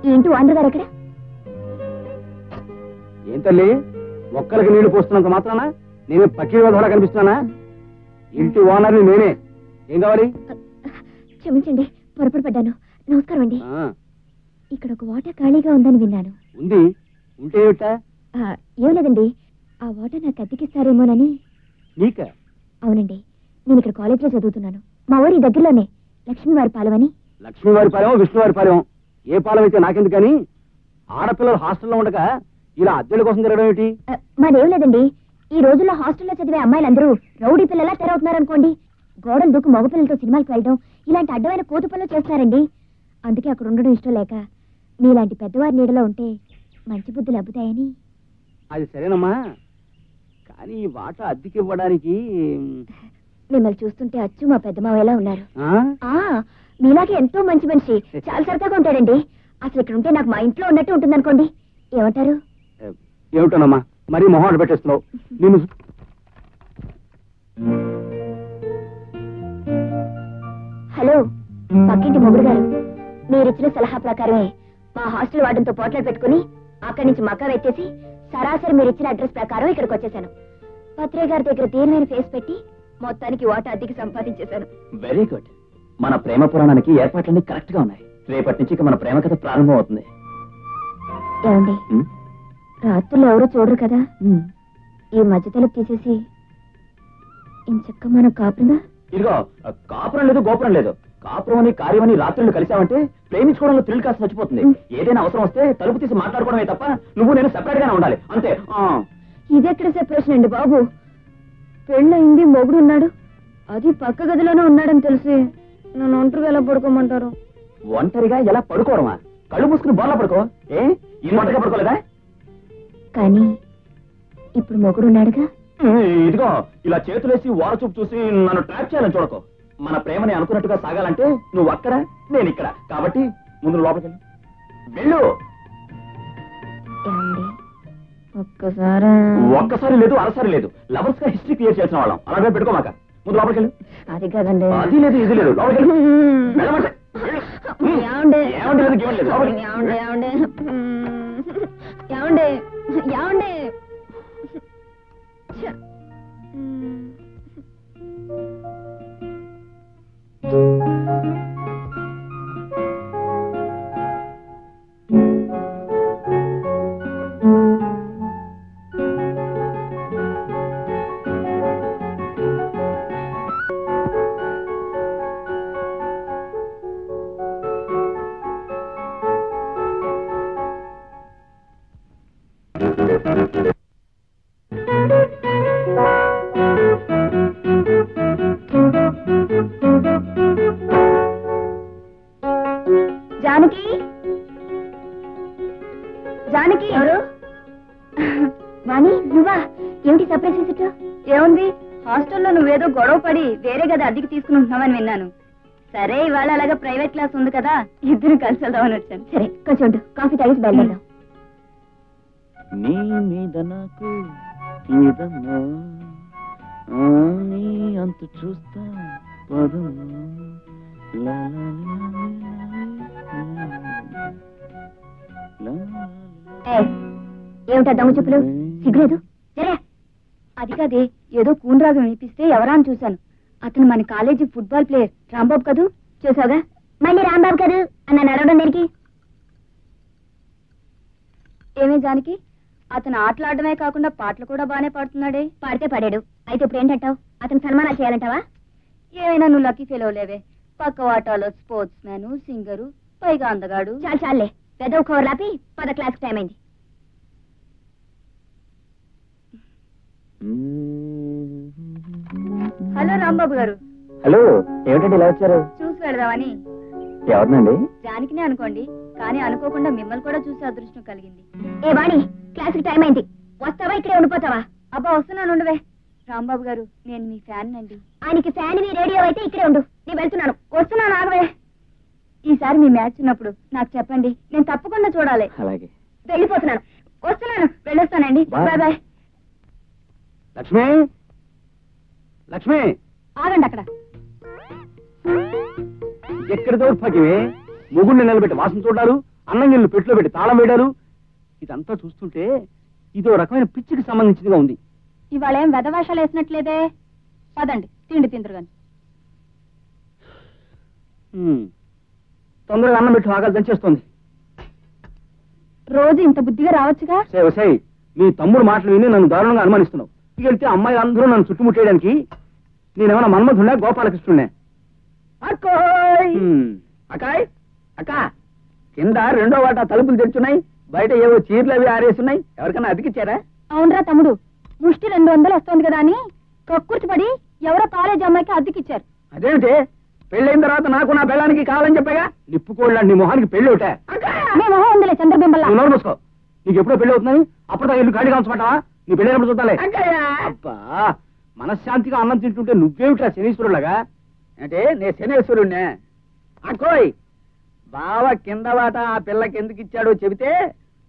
ఈ ఇంటి ఓనర్ గారు ఎక్కడ? ఏం తల్లి, ఒక్కరికి నీళ్లు పోస్తున్నంత మాత్రాన నేను పక్కీ వధలా కనిపిస్తున్నానా? ఇంటి ఓనర్ని నేనే. ఏం కావాలి? క్షమించండి, పొరపాటు పడ్డాను. నమస్కారం అండి. ఇక్కడ ఒక వాటర్ ఖాళీగా ఉందని విన్నాను. ఉంది. ఉంటే ఏమిటా? ఏం లేదండి, ఆ వాటర్ నాకు అద్దెకిస్తారేమోనని. నీక? అవునండి, నేను ఇక్కడ కాలేజీలో చదువుతున్నాను. మా ఊరి దగ్గరలోనే లక్ష్మీవారి పాలెం అని. లక్ష్మీవారి పాలెం, విష్ణువారి పాలెం, ఏ పాలెం అయితే నాకెందుకు కానీ. ఆడపిల్లలు హాస్టల్లో ఉండగా ఇలా అద్దెల కోసం తిరగడం ఏమిటి? మాదేం లేదండి, ఈ రోజుల్లో హాస్టల్లో చదివే అమ్మాయిలందరూ రౌడీ పిల్లలా తెరవుతున్నారనుకోండి. గోడలు దూకు మగపిల్లలతో సినిమాలకు వెళ్ళడం, ఇలాంటి అడ్డమైన కోతు పనులు చేస్తారండి. అందుకే అక్కడ ఉండడం ఇష్టం లేక మీలాంటి పెద్దవారి నీడలో ఉంటే మంచి బుద్ధులు అబ్బుతాయని. అది సరేనమ్మా, కానీ ఈ వాట అద్దెకి ఇవ్వడానికి మిమ్మల్ని చూస్తుంటే అచ్చు మా పెద్ద మావయ్యలా ఉన్నారు. మీలాగే ఎంతో మంచి మనిషి, చాలా సరదాగా ఉంటాడండి. అసలు ఇక్కడ ఉంటే నాకు మా ఇంట్లో ఉన్నట్టు ఉంటుంది అనుకోండి. ఏమంటారు? ఏమిటోనమ్మా, మరీ మొహం పెట్టేస్తున్నావు. నేను హలో, పక్కింటి మొగుడు గారు, మీరిచ్చిన సలహా ప్రకారమే మా హాస్టల్ వార్డెన్తో పోట్లాలు పెట్టుకుని అక్కడి నుంచి మక్క వెచ్చేసి సరాసరి మీరిచ్చిన అడ్రస్ ప్రకారం ఇక్కడికి వచ్చేసాను. పత్రే గారి దగ్గర తీరుమైన ఫేస్ పెట్టి మొత్తానికి వాటా అద్దెకి సంపాదించేశాను. Very good. మన ప్రేమ పురాణానికి ఏర్పాట్లన్నీ కరెక్ట్ గా ఉన్నాయి. రేపటి నుంచి ఇక మన ప్రేమ కథ ప్రారంభం అవుతుంది. ఏమండి, రాత్రులు ఎవరు చూడరు కదా, ఈ మధ్య తలుపు తీసేసి ఇంచక్క మన కాపురంగా. ఇదిగో, కాపురం లేదు, గోపురం లేదు. కాపురం అని కార్యం అని రాత్రులు కలిసామంటే ప్రేమించుకోవడంలో థ్రిల్ కాస్త చచ్చిపోతుంది. ఏదైనా అవసరం వస్తే తలుపు తీసి మాట్లాడుకోవడమే తప్ప నువ్వు నేను సెపరేట్ గానే ఉండాలి, అంతే. ఇది ఎక్కడ సెపరేషన్ అండి బాబు? పెళ్ళయింది, మొగుడు ఉన్నాడు, అది పక్క గదిలోనే ఉన్నాడని తెలిసి నన్ను ఒంటరిగా ఎలా పడుకోమంటారు? ఒంటరిగా ఎలా పడుకోవడమా? కళ్ళు మూసుకుని బోర్లా పడుకో. ఈ ఒంటరిగా పడుకోలేదా? కానీ ఇప్పుడు మొగుడు ఉన్నాడుగా. ఇదిగో ఇలా చేతులేసి ఓరచూపు చూసి నన్ను ట్రాప్ చేయాలని చూడకో. మన ప్రేమని అనుకున్నట్టుగా సాగాలంటే నువ్వు అక్కడ, నేను ఇక్కడ. కాబట్టి ముందు లోపలికి వెళ్ళు. ఒక్కసారి లేదు, అరసారి లేదు. లవర్స్ గా హిస్టరీ క్లియర్ చేసిన వాళ్ళం. అలాగే పెట్టుకోమాక. ముందు లోపలికి వెళ్ళు. అది కాదండి. అది లేదు, ఇది లేదు. లోపలికి వెళ్ళు. వెళ్ళమంటే జానకి, జానకి. ఎవరు? వాణి, నువ్వా? ఏమిటి సర్ప్రైజ్ విజిట్? ఏముంది, హాస్టల్లో నువ్వేదో గొడవ పడి వేరే గది అద్దెకి తీసుకుంటున్నావని విన్నాను. సరే, ఇవాళ అలాగా ప్రైవేట్ క్లాస్ ఉంది కదా, ఇద్దరు కలిసి వెళ్దామని వచ్చాను. సరే, కొంచెం ఉండు, కాఫీ తాగేసి బయలుదేరదాం. నీ మీద నాకు ఇదమ్మా, నీ అంత చూస్తా పదమ్మా. ఏమిటా దొంగ చెప్పులు? సిగ్గులేదు? సరే. అది కాదే, ఏదో కూనరాగం వినిపిస్తే ఎవరా అని చూశాను. అతను మన కాలేజీ ఫుట్బాల్ ప్లేయర్ రాంబాబు కదూ, చూసావుగా? మళ్ళీ రాంబాబు కదూ అన్న నడవడం దేనికి? ఏమే జానకి, అతను ఆటలాడమే కాకుండా పాటలు కూడా బానే పాడుతున్నాడే. పాడితే పాడాడు, అయితే ఇప్పుడు ఏంటంటావు? అతను సన్మానాలు చేయాలంటావా? ఏమైనా నువ్వు లక్కీ ఫెయిల్ అవ్వలేవే. పక్క వాటాలో స్పోర్ట్స్ మ్యాను, సింగరు, పైగా అందగాడు. చాలు చాలే, పెద్ద కవర్ లాపి 10 క్లాస్ టైం అయింది. హలో రాంబాబు గారు. హలో, ఏమిటండి ఇలా వచ్చారు? చూసి వెళదామని. ఎవరినండి? జానకినే అనుకోండి, కానీ అనుకోకుండా మిమ్మల్ని కూడా చూసే అదృష్టం కలిగింది. ఏ వాణి, క్లాస్ కి టైం అయింది, వస్తావా ఇక్కడే ఉండిపోతావా? అబ్బా, వస్తున్నాను, ఉండవే. రాంబాబు గారు, నేను మీ ఫ్యాన్ అండి. ఆయనకి ఫ్యాన్ వి రేడియో అయితే ఇక్కడే ఉండు, నేను వెళ్తున్నాను. వస్తున్నాను, ఆగవే. ఈసారి మీ మ్యాచ్ ఉన్నప్పుడు నాకు చెప్పండి, నేను తప్పకుండా చూడాలి. అలాగే. వెళ్ళిపోతున్నాను, వస్తున్నాను, వెళ్ళొస్తానండి. Bye bye. లక్ష్మి, లక్ష్మి, ఆగండి అక్కడ. ఎక్కడ దౌర్భాగ్యమే. మొగుడిని నిలబెట్టి వాసన చూడాలు, అన్నం గిన్నెలు పెట్టులో పెట్టి తాళం వేయడాలు. ఇదంతా చూస్తుంటే ఇదో రకమైన పిచ్చికి సంబంధించిందిగా ఉంది. ఇవాళ ఏం వెధవేషాలు వేసినట్లేదే. పదండి, తిండి తిందరుగాని. తొందరగా అన్నం పెట్టి ఆకలి దంచేస్తోంది. రోజు ఇంత బుద్ధిగా రావచ్చుగా. సై, మీ తమ్ముడు మాటలు విని నన్ను దారుణంగా అనుమానిస్తున్నావు. ఇంటికి వెళ్తే అమ్మాయి అందరూ నన్ను చుట్టుముట్టేయడానికి నేనేమన్నా మన్మధుడా, గోపాలకృష్ణుడే? అకాయ్ అక్క, కింద 2వ వాటా తలుపులు తెరుచున్నాయి, బయట ఏవో చీరలు అవి ఆరేస్తున్నాయి. ఎవరికైనా అతికిచ్చారా? అవునరా తమ్ముడు, ముష్టి 200 వస్తుంది కదా అని కక్కుర్తి పడి ఎవరో కాలేజ్ అమ్మాయికి అద్దెకిచ్చారు. అదేమిటి, పెళ్ళైన తర్వాత నాకు నా పెళ్ళానికి కావాలని చెప్పాగా. నిప్పుకోళ్ళ నీ మొహానికి పెళ్లి ఒకటే. మీ మొహం ఉందిలే చంద్రబింబల్లా. నోరు మూసుకో. నీకు ఎప్పుడో పెళ్లి అవుతున్నాయి, అప్పుడుదా ఇల్లు ఖాళీగా ఉంచమంటావా? నీ పెళ్ళైనప్పుడు చూద్దాలే. అబ్బా, మనశ్శాంతిగా అన్నం తింటుంటే నువ్వేమిట్రా శనీశ్వరులాగా? అంటే నేను శనేశ్వరుణ్ణే. అక్కోయ్, బావ కింద వాట ఆ పిల్లకి ఎందుకు ఇచ్చాడో చెబితే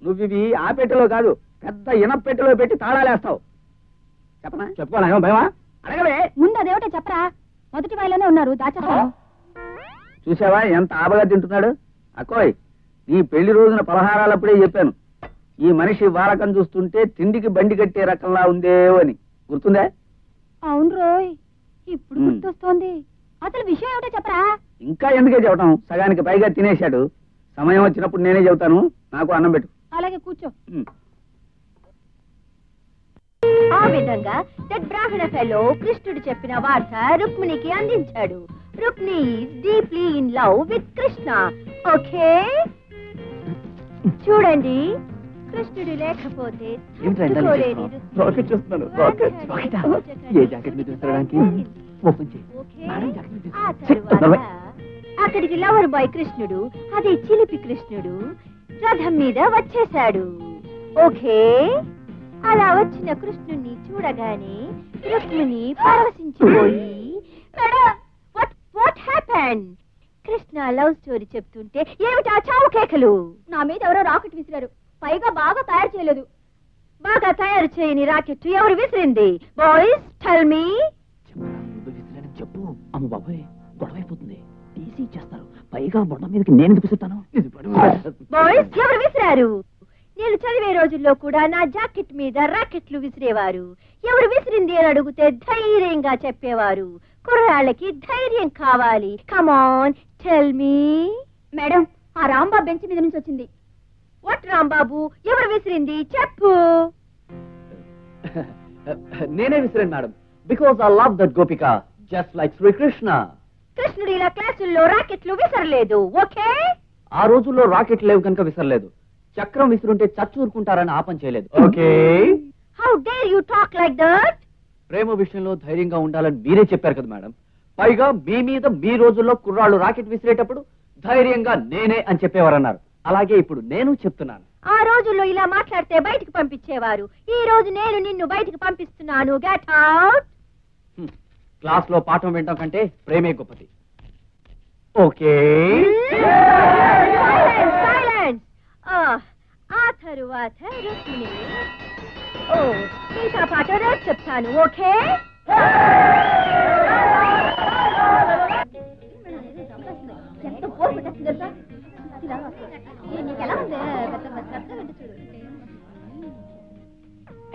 నువ్వు ఇవి ఆ పెట్టెలో కాదు, పెద్ద ఇనపెట్టెలో పెట్టి తాళాలేస్తావు. చెప్పనా? చెప్పుకోనా? భయమా? అడగవే. ముందు అదేమిటో చెప్పరా. మొదటి వాయిలోనే ఉన్నారు, దాచేస్తాను. చూసావా ఎంత ఆబగా తింటున్నాడు? అక్కోయ్, నీ పెళ్లి రోజున పలహారాలప్పుడే చెప్పాను, ఈ మనిషి వారకం చూస్తుంటే తిండికి బండి కట్టే రకంలా ఉందేవో అని. గుర్తుందా? అవును రోయ్, ఇప్పుడు గుర్తొస్తోంది. అసలు విషయం ఏమిటో చెప్పరా. ఇంకా ఎందుకే చెప్పటం, సగానికి పైగా తినేశాడు. సమయం వచ్చినప్పుడు నేనే చెబుతాను. నాకు అన్నం పెట్టు. అలాగే కూర్చో. ఆ విధంగా బ్రాహ్మణ ఫెలో కృష్ణుడు చెప్పిన వార్త రుక్మిణికి అందించాడు. Rukmini is deeply in love with Krishna. Okay, చూడండి, కృష్ణుడు లేకపోతే ఏమిట్రా ఇందాక తట్టుకోలేని చేస్తున్నావు? రాకెట్ చేస్తున్నాను, రాకెట్. రాకెటా? ఏ జాకెట్ మీద విసరడానికి? ఓపెన్ చేయి. ఓకే. మేడం జాకెట్ మీద ఆ విసిరి. తరువాత అక్కడికి లవర్ బాయ్ కృష్ణుడు అదే చిలిపి కృష్ణుడు రథం మీద వచ్చేశాడు. ఓకే, అలా వచ్చిన కృష్ణుణ్ణి చూడగానే రుక్మిణి పరవశించిపోయి what happened? Krishna love story చెప్తుంటే ఏమిటా చావు కేకలు? నా మీద ఎవరో రాకెట్ విసిరారు, పైగా బాగా తయారు చేయలేదు. బాగా తయారు చేయని రాకెట్ ఎవరు విసిరింది? Boys tell me. చెప్పు. అమ్మ బాబాయ్, గొడవ అయిపోతుంది. టీసీ ఇచ్చేస్తారు. పైగా బొండ మీదకి నేను ఎందుకు విసురుతాను? బాయ్స్ ఎవరు విసిరారు? నేను చదివే రోజుల్లో కూడా నా జాకెట్ మీద రాకెట్లు విసిరేవారు. ఎవరు విసిరింది అని అడిగితే ధైర్యంగా చెప్పేవారు. కుర్రాళ్ళకి ధైర్యం కావాలి. Come on tell me. మేడం, ఆ రాంబాబు బెంచ్ మీద నుంచి వచ్చింది. వాట్ రాంబాబు? ఎవరు విసిరింది చెప్పు. నేనే విసిరాను madam. Because I love that Gopika just like Srikrishna. కృష్ణుడు ఇలా క్లాసుల్లో రాకెట్లు విసరలేదు. ఓకే, ఆ రోజుల్లో రాకెట్ లేవు కనుక విసరలేదు. చక్రం విసురుంటే చచ్చూరుకుంటారని ఆపం చేయలేదు. Okay. How dare you talk like that? ప్రేమ విషయంలో ధైర్యంగా ఉండాలని మీరే చెప్పారు కదా మేడం. పైగా మీ మీద మీ రోజుల్లో కుర్రాళ్ళు రాకెట్ విసిరేటప్పుడు ధైర్యంగా నేనే అని చెప్పేవారన్నారు. అలాగే ఇప్పుడు నేను చెప్తున్నాను. ఆ రోజుల్లో ఇలా మాట్లాడితే బయటికి పంపించేవారు. ఈ రోజు నేను నిన్ను బయటికి పంపిస్తున్నాను. Get out. క్లాస్ లో పాఠం వినడం కంటే ప్రేమే గొప్పది. ఓకే. సైలెన్స్. ఆ తరువాత రుక్మిణి. ఓ, ఇంకా పాట రేపు చెప్తాను. ఓకే. ఎంత పోరు పెట్టేస్తుంది తెలుసా? నీకెలా ఉంది?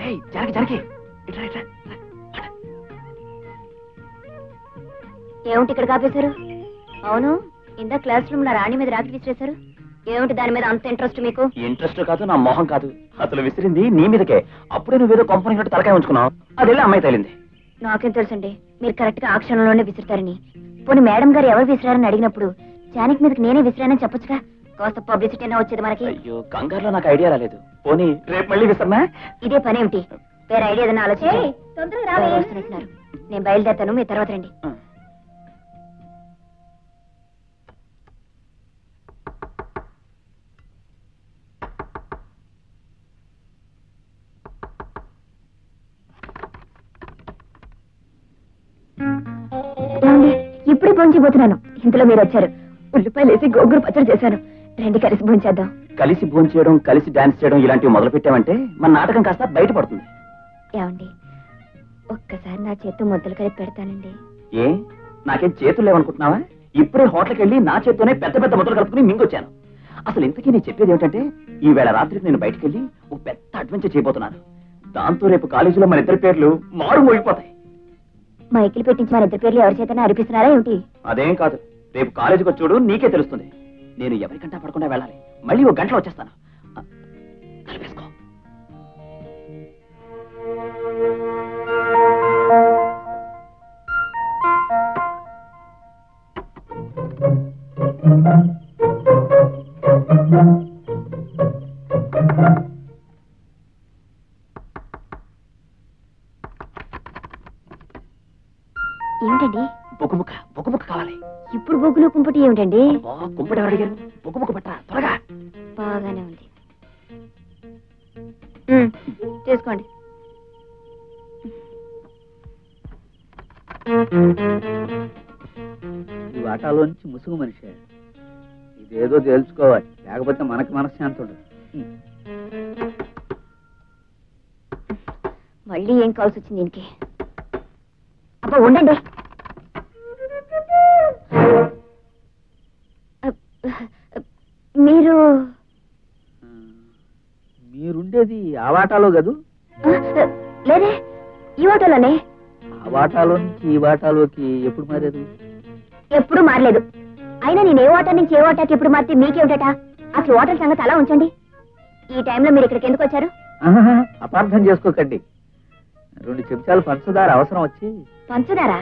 ఏయ్, జరకి ఇట్రా ఇట్రా. ఏమిటి ఇక్కడ కాపేశారు? అవును, ఇందా క్లాస్ రూమ్ లో రాణి మీద రాకెట్ విసిరేశారు. ఏమిటి దాని మీద అంత ఇంట్రెస్ట్ మీకు? ఇంట్రెస్ట్ కాదు, నా మొహం కాదు. అసలు విసిరింది నీ మీదకే. అప్పుడే నువ్వేదో కంపెనీ కంటే తలకాయ ఉంచుకున్నావు. అది వెళ్ళి అమ్మాయి తేలింది. నాకేం తెలుసండి, మీరు కరెక్ట్ గా ఆ క్షణంలోనే విసురుతారని. పోనీ మేడం గారు ఎవరు విసిరారని అడిగినప్పుడు జానకి మీదకి నేనే విసిరానని చెప్పొచ్చుగా. కాస్త పబ్లిసిటీ అయినా వచ్చేది మనకి. అయ్యో, కంగారులో నాకు ఐడియా రాలేదు. పోనీ రేపు మళ్ళీ విసరనా? ఇదే పనేమిటి? వేరే ఐడియా ఏదైనా ఆలోచించి. తొందరగా రావే. వస్తున్నట్టున్నారు. నేను బయలుదేరుతాను, మీ తర్వాత రండి. ఇప్పుడే భోంచిపోతున్నాను, ఇంతలో మీరు వచ్చారు. ఉల్లిపాయలు వేసి గోంగూర పచ్చడి చేశాను. రండి కలిసి భోంచేద్దాం. కలిసి భోజనం చేయడం, కలిసి డాన్స్ చేయడం ఇలాంటివి మొదలు పెట్టామంటే మన నాటకం కాస్త బయటపడుతుంది. ఏమండి, ఒక్కసారి నా చేత్తో ముద్దలు కలిపి పెడతానండి. ఏ, నాకేం చేతులు లేవనుకుంటున్నావా? ఇప్పుడే హోటల్కి వెళ్ళి నా చేత్తోనే పెద్ద పెద్ద ముద్దలు కలుపుకుని మింగొచ్చాను. అసలు ఇంతకీ నేను చెప్పేది ఏమిటంటే, ఈ వేళ రాత్రికి నేను బయటకు వెళ్ళి ఒక పెద్ద అడ్వెంచర్ చేయబోతున్నాను. దాంతో రేపు కాలేజీలో మన ఇద్దరి పేర్లు మారు మోగిపోతాయి. మైకిల్ పెట్టించి మన ఇద్దరి పేర్లు ఎవరి చేతనే అనిపిస్తున్నారా ఏమిటి? అదేం కాదు, రేపు కాలేజీకి వచ్చి చూడు, నీకే తెలుస్తుంది. నేను ఎవరికంటా పడకుండా వెళ్ళాలి. మళ్ళీ ఒక గంటలో వచ్చేస్తాను. కలిపేసుకో. ఏమిటండి? బొగ్గు ముక్క కావాలి. ఇప్పుడు బొగ్గులు కుంపటి ఏమిటండి? కుంపటి ఎవరు అడిగారు? బొగ్గు పట్ట త్వరగా. బాగానే ఉంది, తీసుకోండి. ఈ వాటాలోంచి ముసుగు మనిషి. ఇదేదో తెలుసుకోవాలి, లేకపోతే మనకి మనశ్శాంతి ఉండదు. మళ్ళీ ఏం కావాల్సి వచ్చింది దీనికి? అబ్బా ఉండండి. మీరుండేది ఆ వాటాలో కదూ? లేదే, ఈ వాటాలోనే. ఆ వాటాలో నుంచి ఈ వాటాలోకి ఎప్పుడు మారారు? ఎప్పుడు మారలేదు. అయినా నేను ఏ వాటా నుంచి ఏ వాటాకి ఎప్పుడు మారితే మీకేమిటట? అసలు వాటర్ సంగతి అలా ఉంచండి. ఈ టైంలో మీరు ఇక్కడికి ఎందుకు వచ్చారు? అపార్థం చేసుకోకండి, 2 చెంచాలు పంచదార అవసరం వచ్చి. పంచదార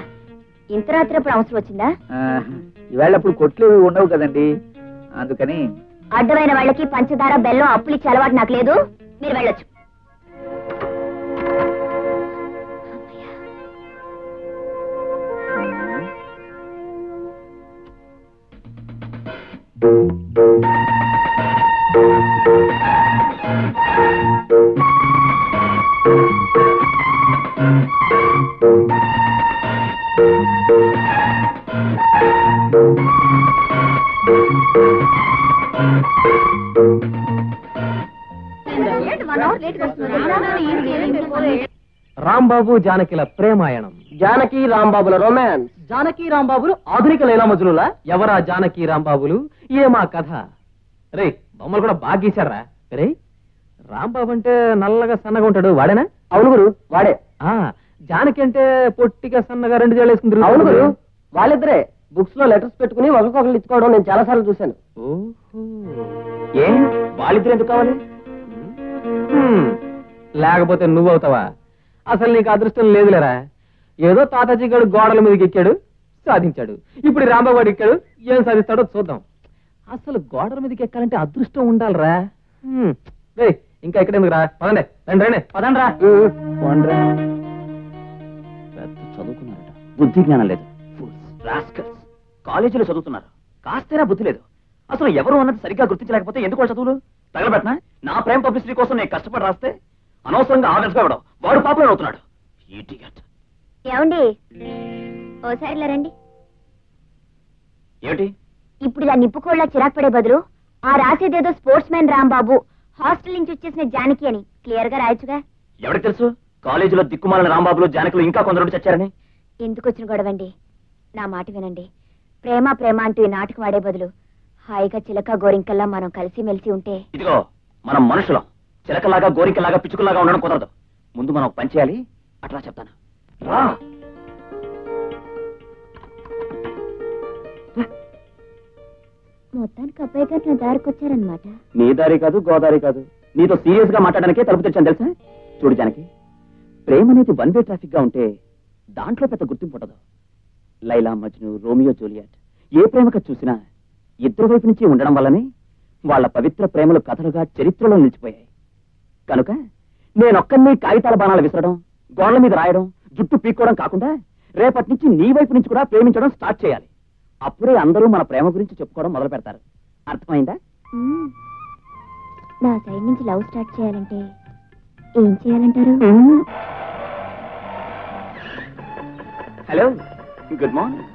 ఇంత రాత్రి అప్పుడు అవసరం వచ్చిందా? ఈవేళ అప్పుడు కొట్లు ఉండవు కదండి, అందుకని. అడ్డమైన వాళ్ళకి పంచదార బెల్లం అప్పులు ఇచ్చే అలవాటు నాకు లేదు. మీరు వెళ్ళొచ్చు. రాంబాబు జానకిల ప్రేమాయణం. జానకి రాంబాబుల రొమాన్స్. జానకి రాంబాబులు ఆధునిక లైలా మజ్నులా? ఎవరా జానకి రాంబాబులు? ఏమా కథ? రే బొమ్మలు కూడా బాగా గీశారా? రే రాంబాబు అంటే నల్లగా సన్నగా ఉంటాడు, వాడేనా? అవును గురు, వాడే. జానకి అంటే పొట్టిగా సన్నగా 2 జడలు వేసుకుని. అవును గురు, వాళ్ళిద్దరే బుక్స్ లో లెటర్స్ పెట్టుకుని ఒకరికొకరు ఇచ్చుకోవడం నేను చాలా సార్లు చూశాను. ఓహో, ఏ వాళ్ళిద్దరు ఎందుకు కావాలి? లేకపోతే నువ్వవుతావా? అసలు నీకు అదృష్టం లేదులేరా. ఏదో తాతాజీ గడు గోడల మీదకి ఎక్కాడు, సాధించాడు. ఇప్పుడు రాంబాబు వాడు ఎక్కాడు, ఏం సాధిస్తాడో చూద్దాం. అసలు గోడల మీదకి ఎక్కాలంటే అదృష్టం ఉండాలిరా. రే ఇంకా ఇక్కడ ఎందుకు రా, పదండి. రండి రండి, పదండి రా. చదువుకున్నారట, బుద్ధి జ్ఞానం లేదు. కాలేజీలో చదువుతున్నారు, కాస్తేనా బుద్ధి లేదు. అసలు ఎవరు అన్నది సరిగ్గా గుర్తించలేకపోతే ఎందుకు చదువులు తగలబెట్టినా? నా ప్రేమ పబ్లిసిటీ కోసం నేను కష్టపడి రాస్తే అనవసరంగా ఆవేశంగా ఇవ్వడం, వాడు పాపులర్ అవుతున్నాడు. ఏమండి ఓసారి రండి. ఏమిటి ఇప్పుడు ఇలా నిప్పుకోళ్ళ చిరాకు పడే బదులు ఆ రాసేదేదో స్పోర్ట్స్ మ్యాన్ రాంబాబు, హాస్టల్ నుంచి వచ్చేసిన జానకి అని క్లియర్ గా రాయొచ్చుగా. ఎవరికి తెలుసు కాలేజీలో దిక్కుమాలిన రాంబాబులు జానకులు ఇంకా కొందరు చచ్చారని? ఎందుకు వచ్చిన గొడవండి? నా మాట వినండి. ప్రేమ ప్రేమ అంటూ ఈ నాటకం ఆడే బదులు హాయిగా చిలక గోరింకల్లా మనం కలిసి మెలిసి ఉంటే. ఇదిగో మనం మనుషులం, చిలకలాగా గోరికలాగా పిచ్చుకలాగా ఉండడం కుదరదు. ముందు మనం పని చేయాలి, అట్లా చెప్తాను. రా మొత్తానికి అబ్బాయి గారు నా దారికి వచ్చారనమాట. నీ దారి కాదు, గోదారి కాదు, నీతో సీరియస్ గా మాట్లాడడానికే తలుపు తెచ్చాను తెలుసా. చూడు జానకి, ప్రేమ అనేది 1 వే ట్రాఫిక్ గా ఉంటే దాంట్లో పెద్ద గుర్తింపు ఉండదు. లైలా మజ్ను, రోమియో జూలియట్ ఏ ప్రేమక చూసినా ఇద్దరు వైపు నుంచి ఉండడం వల్లనే వాళ్ళ పవిత్ర ప్రేమలు కథలుగా చరిత్రలో నిలిచిపోయాయి. కనుక నేనొక్కరినీ కాగితాల బాణాలు విసరడం, గోడల మీద రాయడం, జుట్టు పీక్కోవడం కాకుండా రేపటి నుంచి నీ వైపు నుంచి కూడా ప్రేమించడం స్టార్ట్ చేయాలి. అప్పుడే అందరూ మన ప్రేమ గురించి చెప్పుకోవడం మొదలు పెడతారు. అర్థమైందా? నా సైడ్ నుంచి లవ్ స్టార్ట్ చేయాలంటే ఏం చేయాలంటారు? Hello, good morning.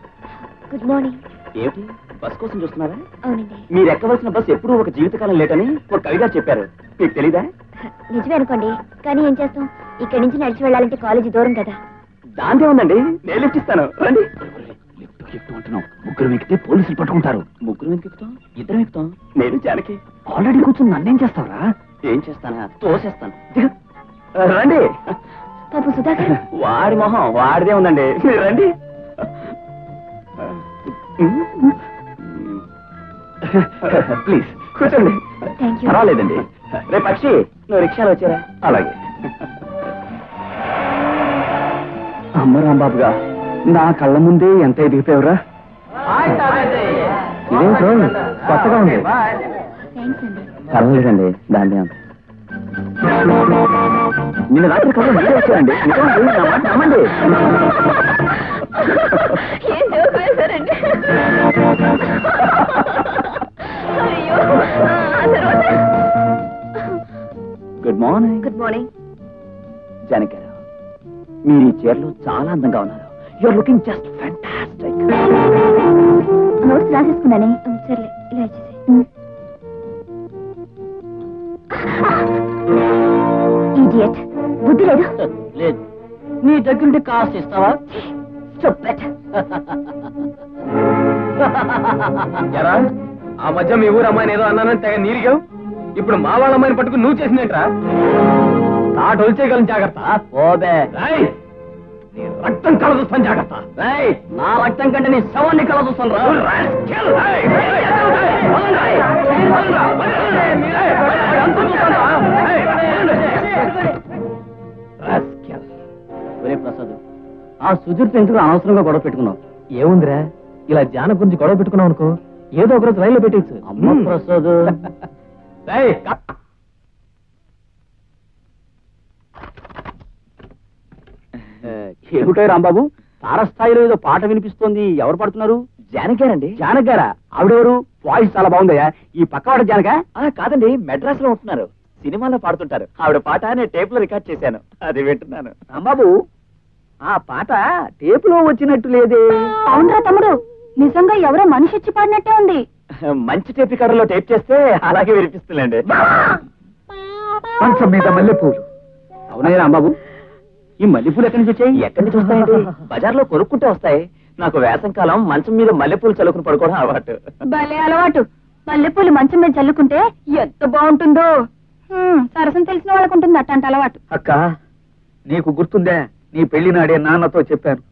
Good morning. ఏమిటి బస్ కోసం చూస్తున్నారా? అవునండి. మీరు ఎక్కవలసిన బస్ ఎప్పుడూ ఒక జీవితకాలం లేట్ అని ఒక కవిగా చెప్పారు, మీకు తెలీదా? నిజమే అనుకోండి, కానీ ఏం చేస్తాం, ఇక్కడి నుంచి నడిచి వెళ్ళాలంటే కాలేజీ దూరం కదా. దాంతే ఉందండి, నేను లిఫ్ట్ ఇస్తాను, రండి. లిఫ్ట్ అంటున్నాం, ముగ్గురు ఎక్కితే పోలీసులు పట్టుకుంటారు. ముగ్గురు ఎందుకు ఎక్కుతాం? ఇద్దరం ఎక్కుతాం. నేను జానకి. ఆల్రెడీ కూర్చొని నన్నేం చేస్తావరా? ఏం చేస్తానా? తోసేస్తాను. రండి. పాపం సుధాకర్. వాడి మొహం వాడిదే ఉందండి, మీరు రండి. ప్లీజ్ కూర్చోండి. పర్వాలేదండి. రేపు పక్షి నువ్వు రిక్షాలో వచ్చారా? అలాగే. అమ్మ రాంబాబుగా నా కళ్ళ ముందే ఎంత ఎదిగిపోయావురా. ఇదేంటో కొత్తగా ఉంది. థ్యాంక్స్ అండి. పర్వాలేదండి, దాన్ని నిన్న రాత్రి కళ్ళు మీరే వచ్చారండి. నిజమండి, నా మాట నమ్మండి. ఏం జోక్ వేశారండి. Good morning. Good morning. Janaki garu, మీరు ఈ చీరలో చాలా అందంగా ఉన్నారు. You are looking just fantastic. Notes రాసేసుకున్నానే. సర్లే, ఇలా వచ్చేసి. ఇడియట్, బుద్ధి లేదు. లేదు, నీ దగ్గరుంటే కాస్ట్ ఇస్తావా? ఎరా, ఆ మధ్య మీ ఊరు అమ్మాయిని ఏదో అన్నానని తెగ నీరిగావు. ఇప్పుడు మా వాళ్ళ అమ్మాయిని పట్టుకుని నువ్వు చేసిందేంట్రా? తాట వచ్చేయగలను, జాగ్రత్త. ఓబే, నీ రక్తం కళ చూస్తాను, జాగ్రత్త. నా రక్తం కంటే నీ శవాన్ని కళ చూస్తాను రా. ప్రసాద్, ఆ సుధీర్తో ఎందుకు అనవసరంగా గొడవ పెట్టుకున్నావు? ఏముందిరా, ఇలా జాన గురించి గొడవ పెట్టుకున్నావు అనుకో, ఏదో ఒకరోజు రైల్లో పెట్టేచ్చు. అమ్మ ప్రసాద్, ఏమిటో రాంబాబు తారస్థాయిలో ఏదో పాట వినిపిస్తోంది, ఎవరు పాడుతున్నారు? జానకి గారండి. జానక్ గారా? ఆవిడెవరు? వాయిస్ చాలా బాగుందయ్యా. ఈ పక్కవాడ జానక? కాదండి, మెడ్రాస్ లో ఉంటున్నారు, సినిమాలో పాడుతుంటారు. ఆవిడ పాట నేను టేప్ లో రికార్డ్ చేశాను, అది వింటున్నాను. రాంబాబు, ఆ పాట టేపులో వచ్చినట్టు లేదే. అవునరా తమ్ముడు, నిజంగా ఎవరో మనిషి వచ్చి పాడినట్టే ఉంది. మంచి టేప్ రికార్డర్లో టేప్ చేస్తే అలాగే వినిపిస్తుందండి. మంచం మీద మల్లెపూలు. అవునయ్య రాంబాబు, ఈ మల్లెపూలు ఎక్కడి నుంచి వచ్చాయి? ఎక్కడి నుంచి వస్తాయండి? బజార్లో కొనుక్కుంటే వస్తాయి. నాకు వేసంకాలం మంచం మీద మల్లెపూలు చల్లుకుని పడుకోవడం అలవాటు. భలే అలవాటు. మల్లెపూలు మంచం మీద చల్లుకుంటే ఎంత బాగుంటుందో. సరసం తెలిసిన వాళ్ళకు ఉంటుంది అట్టంట అలవాటు. అక్క, నీకు గుర్తుందే, నీ పెళ్లి నాడే నాన్నతో చెప్పాను,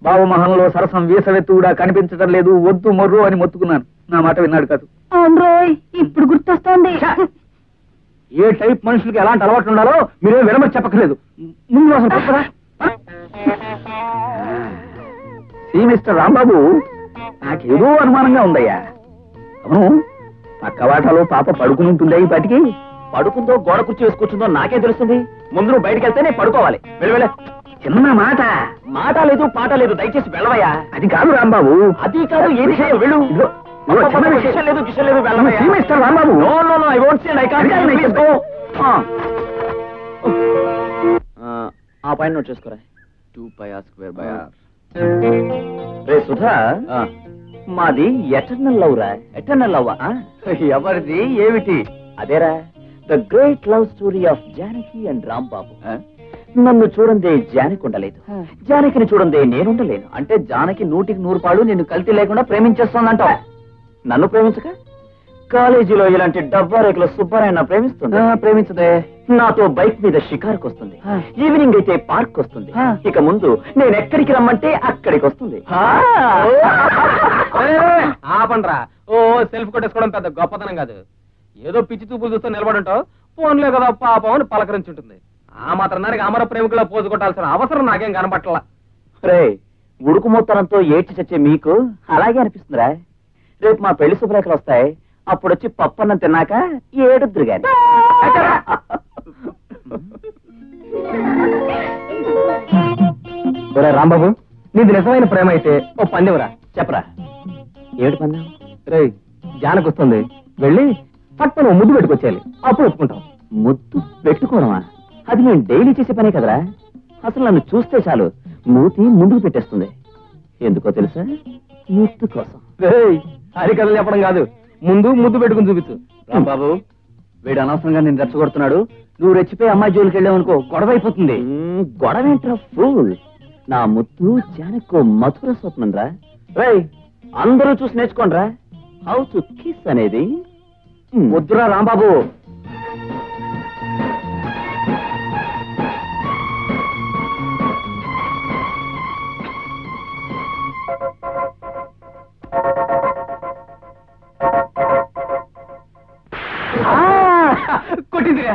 బావమహంలో సరసం వీసవెత్తు కూడా కనిపించడం లేదు, వద్దు మొర్రు అని మొత్తుకున్నాను. నా మాట విన్నాడు కాదు. అవును రోయ్, ఇప్పుడు గుర్తొస్తోంది. ఏ టైప్ మనుషులకి ఎలాంటి అలవాట్లు ఉండాలో మీరేం విడమని చెప్పకలేదు. ముందు అసలు చెప్పరా? సి మిస్టర్ రాంబాబు, నాకేదో అనుమానంగా ఉందయ్యా. అవును, పక్క వాటాలో పాప పడుకుని ఉంటుందా ఈ పాటికి? పడుకుందో గోడ కుర్చీ వేసి కూర్చుందో నాకేం తెలుస్తుంది? ముందు నువ్వు బయటికి వెళ్తే నేను పడుకోవాలి. వెళ్ళ చిన్న మాట. మాట లేదు పాట లేదు, దయచేసి వెళ్ళవయ్యా. అది కాదు రాంబాబు. అది కాదు, ఏ విషయం? వెళ్ళు. చిన్న విషయం. విషయం లేదు, విషయం లేదు, వెళ్ళవయ్యా. See mister Rambabu. No no no, I won't see, I can't. Please go. ఆ పాయింట్ నోట్ చేసుకోరా. 2πr²r. రే సుధా, మాది ఎటర్నల్ లవ్ రా. Eternal love. ఎవరిది? ఏమిటి? అదేరా, the great love story of Janaki and Rambabu. నన్ను చూడందే జానకి ఉండలేదు, జానకిని చూడందే నేనుండలేను. అంటే జానకి 100కి 100 నిన్ను కల్తీ లేకుండా ప్రేమించేస్తోందంటావు. నన్ను ప్రేమించక కాలేజీలో ఇలాంటి డబ్బా రేకుల సుబ్బారాయణ ప్రేమిస్తుంది. ప్రేమించదే. నాతో బైక్ మీద షికార్కి వస్తుంది, ఈవినింగ్ అయితే పార్క్ వస్తుంది. ఇక ముందు నేను ఎక్కడికి రమ్మంటే అక్కడికి వస్తుంది. ఆపండ్రా. ఓ సెల్ఫ్ కొట్టేసుకోవడం పెద్ద గొప్పతనం కాదు. ఏదో పిచ్చి చూపులు చూస్తూ నిలబడుంటావు, ఫోన్లే కదా పాపం అని పలకరించుంటుంది. ఆ మాత్రం దానికి అమర ప్రేమికులా పోజు కొట్టాల్సిన అవసరం నాకేం కనపట్లా. రే, ఉడుకు మొత్తానంతో ఏడ్చి చచ్చే మీకు అలాగే అనిపిస్తుందిరా. రేపు మా పెళ్లి శుభ్రేఖలు వస్తాయి, అప్పుడొచ్చి పప్పన్నం తిన్నాక ఏడుద్దురు గాని. రాంబాబు, నీది నిజమైన ప్రేమ అయితే ఓ పందెవరా? చెప్పరా, ఏడు పందెం? రే, జానకి వస్తుంది, వెళ్ళి పట్టును ముద్దు పెట్టుకొచ్చేయాలి, అప్పుడు ఒప్పుకుంటాం. ముద్దు పెట్టుకోవడమా? అది నేను డైలీ చేసే పనే కదరా. అసలు నన్ను చూస్తే చాలు మూతి ముందుకు పెట్టేస్తుంది. ఎందుకో తెలుసా? ముద్దు కోసం. హరికథలు చెప్పడం కాదు, ముందు ముద్దు పెట్టుకుని చూపించు. రాంబాబు, వీడు అనవసరంగా నేను రెచ్చగొడుతున్నాడు. నువ్వు రెచ్చిపోయి అమ్మాయి జోలికి వెళ్ళావనుకో, గొడవ అయిపోతుంది. గొడవేంట్రా ఫూల్? నా ముద్దు జానకో మధుర స్వప్నం రా. అందరూ చూసి నేర్చుకోండి రా, హౌ టు కిస్ అనేది. వద్దురా రాంబాబు. కొట్టిందిరా.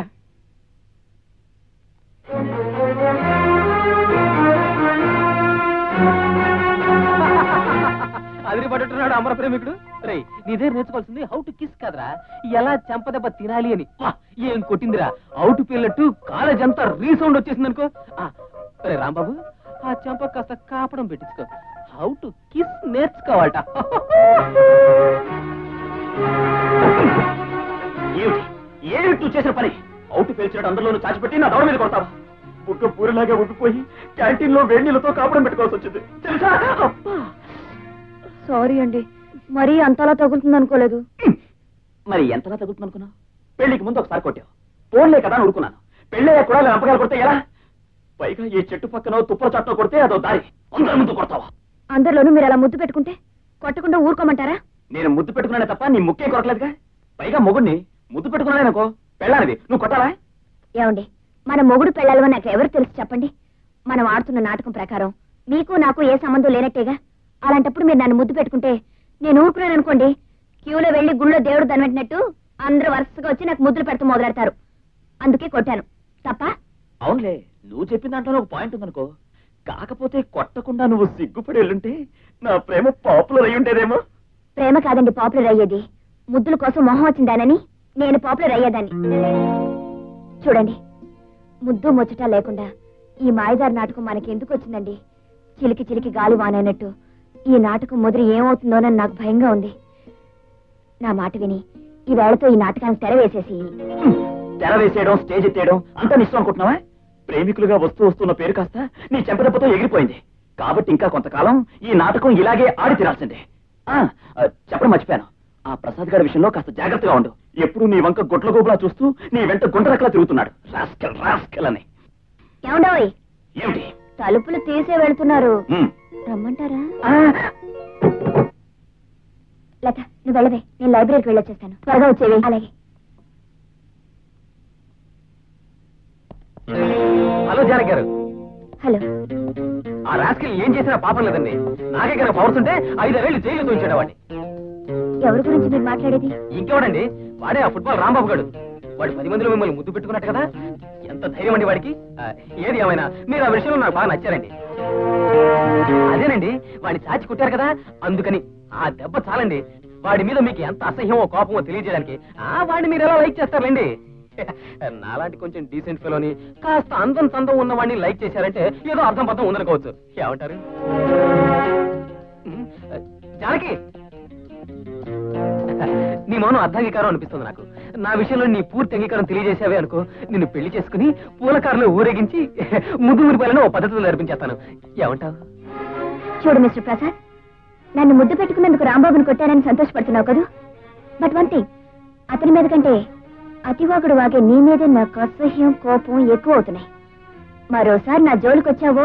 అదిరి పట్టున్నాడు అమర ప్రేమికుడు. రే, నీదే నేర్చుకోవాల్సింది హౌ టు కిస్ కదరా, ఎలా చెంపదెబ్బ తినాలి అని. ఏం కొట్టిందిరా, అవుట్ పిల్లట్టు కాలేజ్ అంతా రీసౌండ్ వచ్చేసింది అనుకో. రే రాంబాబు, ఆ చెంప కాస్త కాపడం పెట్టించుకో. హౌ టు కిస్ నేర్చుకోవాలట. ఏమిటి నువ్వు చేసిన పని? అవుట్ పేల్చినట్టు అందరిలోనూ చాచిపెట్టి నా దౌడ మీద కొడతావా? బుక్క పూరిలాగా ఉబ్బిపోయి క్యాంటీన్ లో వేడి నీళ్ళతో కాపడం పెట్టుకోవాల్సి వచ్చింది తెలుసా? సారీ అండి, మరీ అంతలా తగులుతుంది అనుకోలేదు. మరి ఎంతలా తగులుతుంది అనుకున్నావు? పెళ్లికి ముందు ఒకసారి కొట్టావు, ఫోన్లే కదా అని ఊరుకున్నాను. పెళ్ళయ్యా కూడా లంపకాలు కొడితే ఎలా? పైగా ఈ చెట్టు పక్కన తుప్పల చట్టం కొడితే అదో దారి, అందరి ముందు కొడతావా? అందరిలోనూ మీరు అలా ముద్దు పెట్టుకుంటే కొట్టకుండా ఊరుకోమంటారా? నేను ముద్దు పెట్టుకున్నానే తప్ప నీ ముక్కే కొరకలేదుగా. పైగా మొగుడిని ముద్దు పెట్టుకున్నానేనుకో, పెళ్ళానిది, నువ్వు కొట్టాలా? ఏమండి, మన మొగుడు పెళ్ళాలో నాకు ఎవరు తెలుసు చెప్పండి. మనం ఆడుతున్న నాటకం ప్రకారం మీకు నాకు ఏ సంబంధం లేనట్టేగా. అలాంటప్పుడు మీరు నన్ను ముద్దు పెట్టుకుంటే నేను ఊరుకున్నాను అనుకోండి, క్యూలో వెళ్లి గుళ్ళో దేవుడు దనబెట్టినట్టు అందరూ వరుసగా వచ్చి నాకు ముద్దులు పెడుతూ మొదలెడతారు. అందుకే కొట్టాను. తప్ప? అవునులే, నువ్వు చెప్పిన దాంట్లో ఒక పాయింట్ ఉందనుకో. కాకపోతే కొట్టకుండా నువ్వు సిగ్గుపడి వెళ్ళుంటే నా ప్రేమ పాపులర్ అయి ఉండేదేమో. ప్రేమ కాదండి పాపులర్ అయ్యేది, ముద్దుల కోసం మొహం వచ్చిందానని నేను పాపులర్ అయ్యేదాన్ని. చూడండి, ముద్దు ముచ్చట లేకుండా ఈ మాయదారి నాటకం మనకి ఎందుకు వచ్చిందండి? చిలికి చిలికి గాలి వానైనట్టు ఈ నాటకం ముదిరి ఏమవుతుందోనని నాకు భయంగా ఉంది. నా మాట విని ఈ వేళతో ఈ నాటకాన్ని తెర వేసేసి. తెర వేసేయడం, స్టేజ్ ఎత్తేయడం అంతా నిశ్చయం అనుకుంటున్నావా? ప్రేమికులుగా వస్తున్న పేరు కాస్త నీ చెంపదెబ్బతో ఎగిరిపోయింది. కాబట్టి ఇంకా కొంతకాలం ఈ నాటకం ఇలాగే ఆడి తీరాల్సిందే. చెప్పడం మర్చిపోయాను, ఆ ప్రసాద్ గారి విషయంలో కాస్త జాగ్రత్తగా ఉండు. ఎప్పుడు నీ వంక గొడ్ల గోపులా చూస్తూ నీ వెంట గుంటరకలా తిరుగుతున్నాడు. రాస్కెల్ రాస్కెల్ అని. ఏమండోయ్, ఏమిటి? తలుపులు తీసే వెళ్తున్నారు, రమ్మంటారా? లత, నువ్వు వెళ్ళవే, నేను లైబ్రరీకి వెళ్ళొచ్చేస్తాను. త్వరగా వచ్చేవి. అలాగే. హలో జానకి గారు. హలో. ఆ రాస్కెల్ ఏం చేసినా పాపం లేదండి. నాకే కనుక పవర్స్ ఉంటే 5 ఏళ్ళు జైలు తోయించాడు వాడిని. ఎవరి గురించి మీరు మాట్లాడేది? ఇంకెవడండి, వాడే ఆ ఫుట్బాల్ రాంబాబు గారు. వాడు 10 మందిలో మిమ్మల్ని ముద్దు పెట్టుకున్నట్టు కదా. ఎంత ధైర్యం అండి వాడికి. ఏది ఏమైనా మీరు ఆ విషయంలో నాకు బాగా నచ్చారండి. అదేనండి, వాడిని చాచి కుట్టారు కదా, అందుకని ఆ దెబ్బ చాలండి. వాడి మీద మీకు ఎంత అసహ్యమో కోపమో తెలియజేయడానికి. వాడిని మీరు ఎలా లైక్ చేస్తారులేండి. నాలాంటి కొంచెం డీసెంట్ ఫెలోని, కాస్త అందం చందం ఉన్న వాడిని లైక్ చేశారంటే ఏదో అర్థం పర్థం ఉందనుకోవచ్చు. ఏమంటారు జానకి? నీ మౌనం అర్ధాంగీకారం అనిపిస్తుంది నాకు. నా విషయంలో నీ పూర్తి అంగీకారం తెలియజేసావే అనుకో, నిన్ను పెళ్లి చేసుకుని పూలకారులో ఊరేగించి ముద్దు మురిపాలని ఓ పద్ధతిలో నడిపించేస్తాను. ఏమంటావు? చూడు మిస్టర్ ప్రసాద్, నన్ను ముద్దు పెట్టుకున్నందుకు రాంబాబుని కొట్టానని సంతోషపడుతున్నావు కదా. బట్ వన్ థింగ్, అతని మీద కంటే అతివాగుడు వాగే నీ మీదే నాకు అసహ్యం, కోపం ఎక్కువ అవుతున్నాయి. మరోసారి నా జోలికొచ్చావో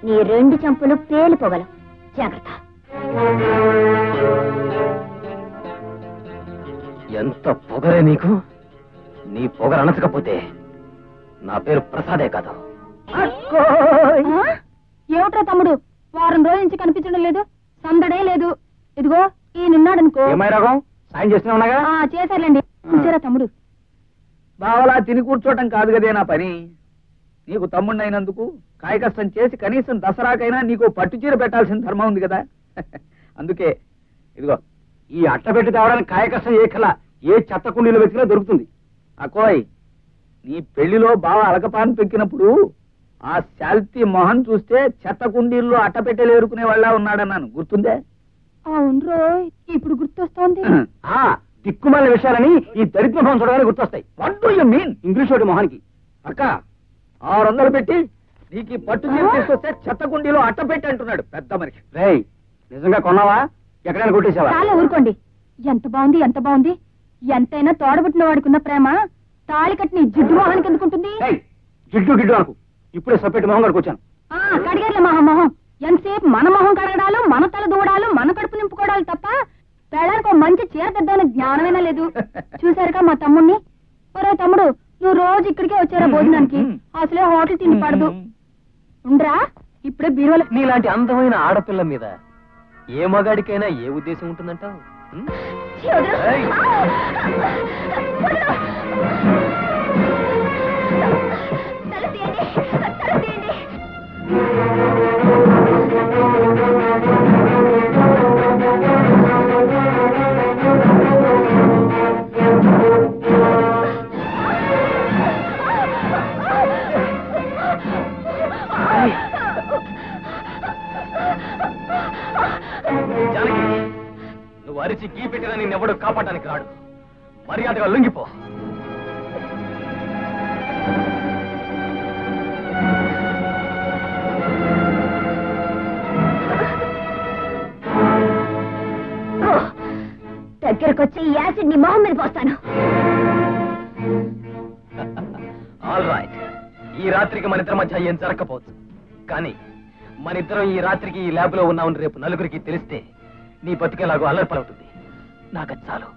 నీ 2 చంపులు పేలిపోగలవు. జాగ్రత్త. ఎంత పొగరే నీకు. నీ పొగరు అనచకపోతే నా పేరు ప్రసాదే కాదు. ఏమిట్రా తమ్ముడు, వారం రోజుల నుంచి కనిపించడం లేదు, సందడే లేదు. ఇదిగో ఈయనున్నాడనుకో. ఏమై రకం సాయం చేస్తున్నావుగా? చేశారులేండి. చూసారా తమ్ముడు? బావలా తిని కూర్చోటం కాదు కదే నా పని. నీకు తమ్ముడినైనందుకు కాయ కష్టం చేసి కనీసం దసరాకైనా నీకు పట్టుచీర పెట్టాల్సిన ధర్మం ఉంది కదా. అందుకే ఇదిగో ఈ అట్ట పెట్టి తేవడానికి కాయ కష్టం ఏ కల ఏ చెత్త కుండీలు వెతికినా దొరుకుతుంది. అకోయ్, నీ పెళ్లిలో బావ అలకపాను పెక్కినప్పుడు ఆ శాల్తీ మొహం చూస్తే చెత్త కుండీల్లో అట్ట పెట్టెలు ఏరుకునే వాళ్ళ ఉన్నాడన్నాను, గుర్తుందే? అవును రోయ్, ఇప్పుడు గుర్తొస్తోంది. దిక్కుమాలిన విషయాలని ఈ దరిద్ర మొహం చూడగానే గుర్తొస్తాయి. What do you mean? English వాడి మొహానికి అక్క 600 పెట్టి నీకు ఈ పట్టు చీర తీసుకొస్తే చెత్త కుండీలో అట్ట పెట్టి అంటున్నాడు పెద్ద మనిషి. రేయ్, నిజంగా కొన్నావా? ఎక్కడైనా కొట్టేసావా? చాలా ఊరుకోండి. ఎంత బాగుంది, ఎంత బాగుంది. ఎంతైనా తోడబుట్టిన వాడికున్న ప్రేమ తాళి కట్టిన జిడ్డు మొహానికి ఎందుకుంటుంది? జిడ్డు గిడ్డు అనుకు. ఇప్పుడే సపరేట్ మొహం కడుకొచ్చాను. కడిగేర్లే మొహం. ఎంతసేపు మన మొహం కడగడాలు, మన తల దూడాలు, మన కడుపు నింపుకోవడాలు తప్ప పెళ్ళానికి ఒక మంచి చీర తెద్దామని జ్ఞానమైనా లేదు. చూసారుగా మా తమ్ముణ్ణి. ఒరే తమ్ముడు, నువ్వు రోజు ఇక్కడికే వచ్చారా భోజనానికి? అసలే హోటల్ తిండి పడదు. ఉండరా, ఇప్పుడే బీరువాలో. నీలాంటి అందమైన ఆడపిల్ల మీద ఏ మగాడికైనా ఏ ఉద్దేశం ఉంటుందంటావు? నువ్వు అరిచి గీ పెట్టినా నిన్నెవడూ కాపాడడానికి రాడు. మర్యాదగా లొంగిపో. దగ్గరకొచ్చి ఈ యాసిడ్ నీ మొహం మీద పోస్తాను. ఆల్ రైట్, ఈ రాత్రికి మన ఇద్దరి మధ్య ఏం జరగకపోవచ్చు, కానీ మన ఇద్దరం ఈ రాత్రికి ఈ ల్యాబ్ లో ఉన్నామని రేపు నలుగురికి తెలిస్తే నీ బతికేలాగో అల్లరిపలవుతుంది. నాకు చాలు.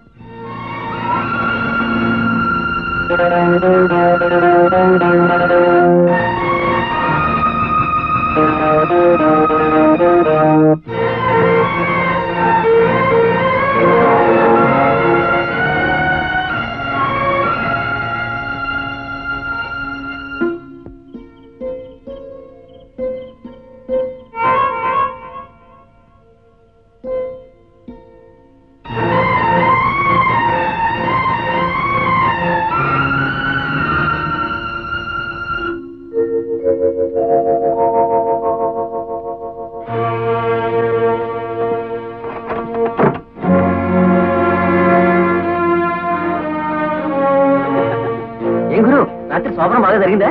కాపురం బాగా జరిగిందా?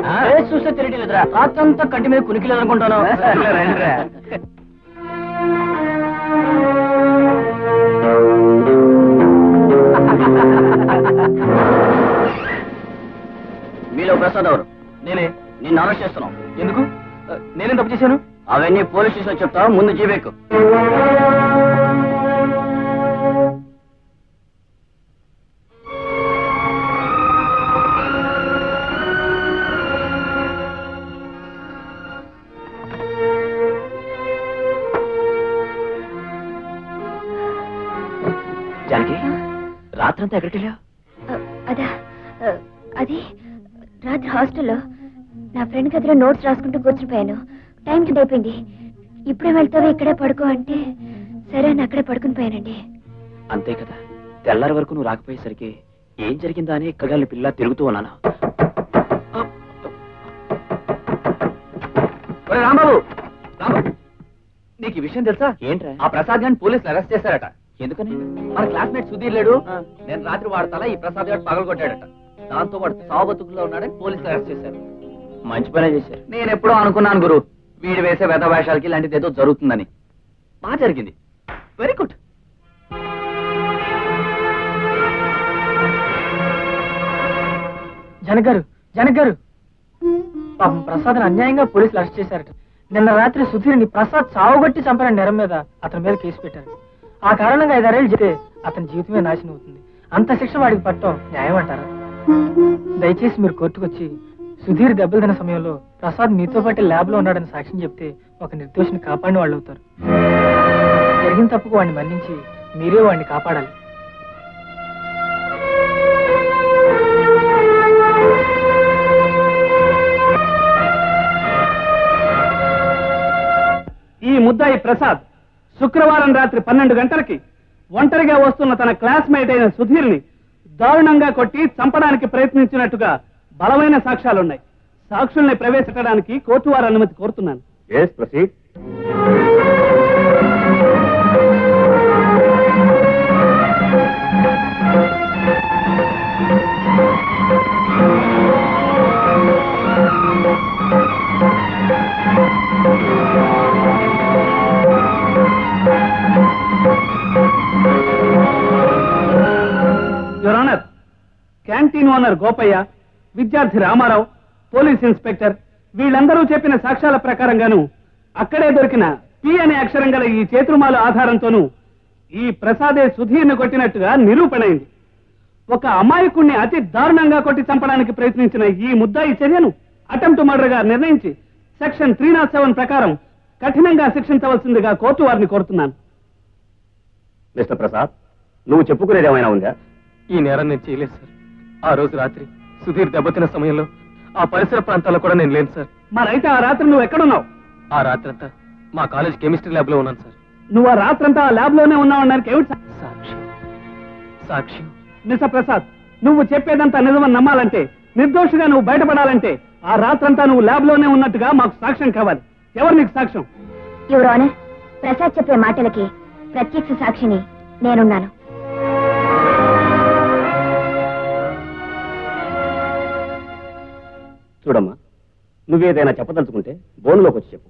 చూస్తే తెలియట్లేదురా, రాత్రంతా కంటి మీద కునికి లేదనుకుంటాను. మీలో ప్రసాద్ ఎవరు? నేనే. నిన్ను అరెస్ట్ చేస్తున్నాం. ఎందుకు? నేనేం తప్పు చేశాను? అవన్నీ పోలీస్ స్టేషన్ చెప్తా, ముందు జీబెక్కు. జానకి, రాత్రంతా ఎక్కడికి వెళ్ళావు? అదా అది రాత్రి హాస్టల్లో నా ఫ్రెండ్ గదిలో నోట్స్ రాసుకుంటూ కూర్చునిపోయాను. టైం కింద అయిపోయింది. ఇప్పుడే వెళ్తావా ఇక్కడే పడుకో అంటే సరే అని అక్కడే పడుకుని పోయానండి. అంతే కదా, తెల్లారి వరకు నువ్వు రాకపోయేసరికి ఏం జరిగిందా అని ఎక్కగాలి పిల్ల తిరుగుతూ ఉన్నాను. రాంబాబు, నీకు ఈ విషయం తెలుసా? ఏంట్రా? ఆ ప్రసాద్ గారిని పోలీసులు అరెస్ట్ చేశారట. ఎందుకని? మన క్లాస్మేట్ సుధీర్ లేడు, నేను రాత్రి వాడతాలా ఈ ప్రసాద్ గారు పగలు కొట్టాడట. దాంతో వాడు సావబతుకులో ఉన్నాడని పోలీసులు అరెస్ట్ చేశారు. మంచి పనే చేశారు. నేను ఎప్పుడో అనుకున్నాను గురు, వీడు వేసే వేద వేషాలకి ఇలాంటిది ఏదో జరుగుతుందని. బాగా జరిగింది. Very good. జనక్ గారు, పాపం ప్రసాద్ అన్యాయంగా పోలీసులు అరెస్ట్ చేశారట. నిన్న రాత్రి సుధీర్ని ప్రసాద్ సావుగొట్టి చంపిన నేరం మీద అతని మీద కేసు పెట్టారు. ఆ కారణంగా 5 6 ఏళ్ళు చెప్తే అతని జీవితమే నాశనం అవుతుంది. అంత శిక్ష వాడికి పట్టడం న్యాయం అంటారా? దయచేసి మీరు కోర్టుకు వచ్చి సుధీర్ దెబ్బలు తిన్న సమయంలో ప్రసాద్ మీతో పాటు ల్యాబ్ లో ఉన్నాడని సాక్ష్యం చెప్తే ఒక నిర్దోషిని కాపాడిన వాళ్ళు అవుతారు. జరిగిన తప్పుకు వాడిని మన్నించి మీరే వాడిని కాపాడాలి. ఈ ముద్దాయి ప్రసాద్ శుక్రవారం రాత్రి 12 గంటలకి ఒంటరిగా వస్తున్న తన క్లాస్మేట్ అయిన సుధీర్ని దారుణంగా కొట్టి చంపడానికి ప్రయత్నించినట్టుగా బలమైన సాక్ష్యాలున్నాయి. సాక్షుల్ని ప్రవేశపెట్టడానికి కోర్టు వారి అనుమతి కోరుతున్నాను. Your honour, canteen owner Gopayya, విద్యార్థి రామారావు, పోలీస్ ఇన్స్పెక్టర్ వీళ్ళందరూ చెప్పిన సాక్ష్యాల ప్రకారంగాను అక్కడే దొరికిన పి అనే అక్షరం గల ఈ చేతురుమాల ఆధారంతోనూ ఈ ప్రసాదే సుధీర్ను కొట్టినట్టుగా నిరూపణైంది. ఒక అమాయకుణ్ణి అతి దారుణంగా కొట్టి చంపడానికి ప్రయత్నించిన ఈ ముద్దాయి చర్యను అటెంప్ట్ మర్డర్ గా నిర్ణయించి సెక్షన్ 307 ప్రకారం కఠినంగా శిక్షించవలసిందిగా కోర్టు వారిని కోరుతున్నాను. మిస్టర్ ప్రసాద్, నువ్వు చెప్పుకునేది ఏమైనా ఉందా? ఈ నేరం నేను చేయలేదు సార్. ఆ రోజు రాత్రి సుధీర్ దెబ్బతిన్న సమయంలో ఆ పరిసర ప్రాంతాల్లో కూడా నేను లేను సార్. మరైతే ఆ రాత్రి నువ్వు ఎక్కడున్నావు? ఆ రాత్రంతా మా కాలేజ్ కెమిస్ట్రీ ల్యాబ్ లో ఉన్నాను సార్. నువ్వు ఆ రాత్రంతా ఆ ల్యాబ్ లోనే ఉన్నావడానికి ఏమిటి సాక్ష్యం? మిస్టర్ ప్రసాద్, నువ్వు చెప్పేదంతా నిజమని నమ్మాలంటే, నిర్దోషిగా నువ్వు బయటపడాలంటే ఆ రాత్రంతా నువ్వు ల్యాబ్ లోనే ఉన్నట్టుగా మాకు సాక్ష్యం కావాలి. ఎవరు నీకు సాక్ష్యం? యువర్ ఆనర్, ప్రసాద్ చెప్పే మాటలకి ప్రత్యక్ష సాక్షిని నేనున్నాను. చూడమ్మా, నువ్వేదైనా చెప్పదలుచుకుంటే బోన్లోకి వచ్చి చెప్పు.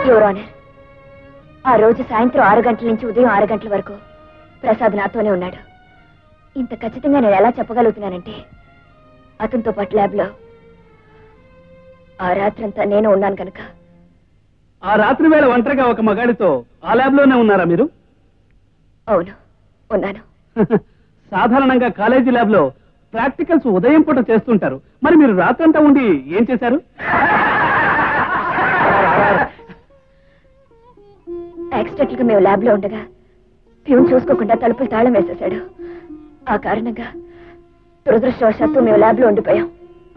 యువర్ ఆనర్, ఆ రోజు సాయంత్రం 6 గంటల నుంచి ఉదయం 6 గంటల వరకు ప్రసాద్ నాతోనే ఉన్నాడు. ఇంత ఖచ్చితంగా నేను ఎలా చెప్పగలుగుతున్నానంటే, అతనితో పాటు ల్యాబ్ లో ఆ రాత్రంతా నేను ఉన్నాను కనుక. ఆ రాత్రి వేళ ఒంటరిగా ఒక మగాడితో ఆ ల్యాబ్ లోనే ఉన్నారా మీరు? అవును, ఉన్నాను. సాధారణంగా కాలేజీ ల్యాబ్ లో ప్రాక్టికల్స్ ఉదయం పూట చేస్తుంటారు. మరి మీరు రాత్రంతా ఉండి ఏం చేశారు? యాక్సిడెంట్ గా మేము ల్యాబ్ లో ఉండగా ప్యూన్ చూసుకోకుండా తలుపులు తాళం వేసేశాడు. ఆ కారణంగా దురదృష్టవశాత్తు మేము ల్యాబ్ లో ఉండిపోయాం.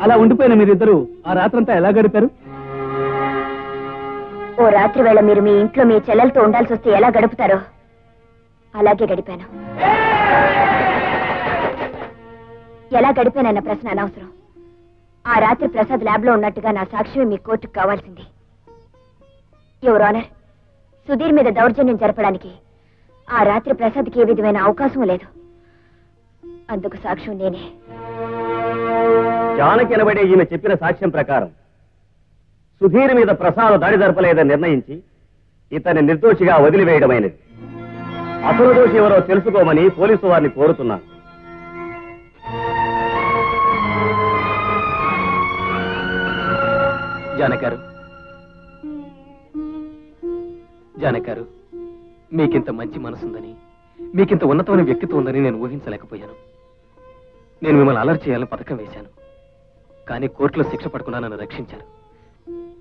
అలా ఉండిపోయిన మీరిద్దరు ఆ రాత్రంతా ఎలా గడిపారు? ఓ రాత్రి వేళ మీరు మీ ఇంట్లో మీ చెల్లెలతో ఉండాల్సి వస్తే ఎలా గడుపుతారో అలాగే గడిపాను. ఎలా గడిపానన్న ప్రశ్న అనవసరం. ఆ రాత్రి ప్రసాద్ ల్యాబ్ లో ఉన్నట్టుగా నా సాక్ష్యమే మీ కోర్టుకు కావాల్సింది. యువర్ ఆనర్, సుధీర్ మీద దౌర్జన్యం జరపడానికి ఆ రాత్రి ప్రసాద్కి ఏ విధమైన అవకాశం లేదు. అందుకు సాక్ష్యం నేనే. జానకి అనబడే ఈమె చెప్పిన సాక్ష్యం ప్రకారం సుధీర్ మీద ప్రసాద్ దాడి జరపలేదని నిర్ణయించి ఇతన్ని నిర్దోషిగా వదిలివేయడమైనది. అసలు దోషి ఎవరో తెలుసుకోమని పోలీసు వారిని కోరుతున్నాను. జానకారు, మీకింత మంచి మనసుందని, మీకింత ఉన్నతమైన వ్యక్తిత్వం ఉందని నేను ఊహించలేకపోయాను. నేను మిమ్మల్ని అలర్ట్ చేయాలని పథకం వేశాను. కానీ కోర్టులో శిక్ష పడకుండా నన్ను రక్షించారు.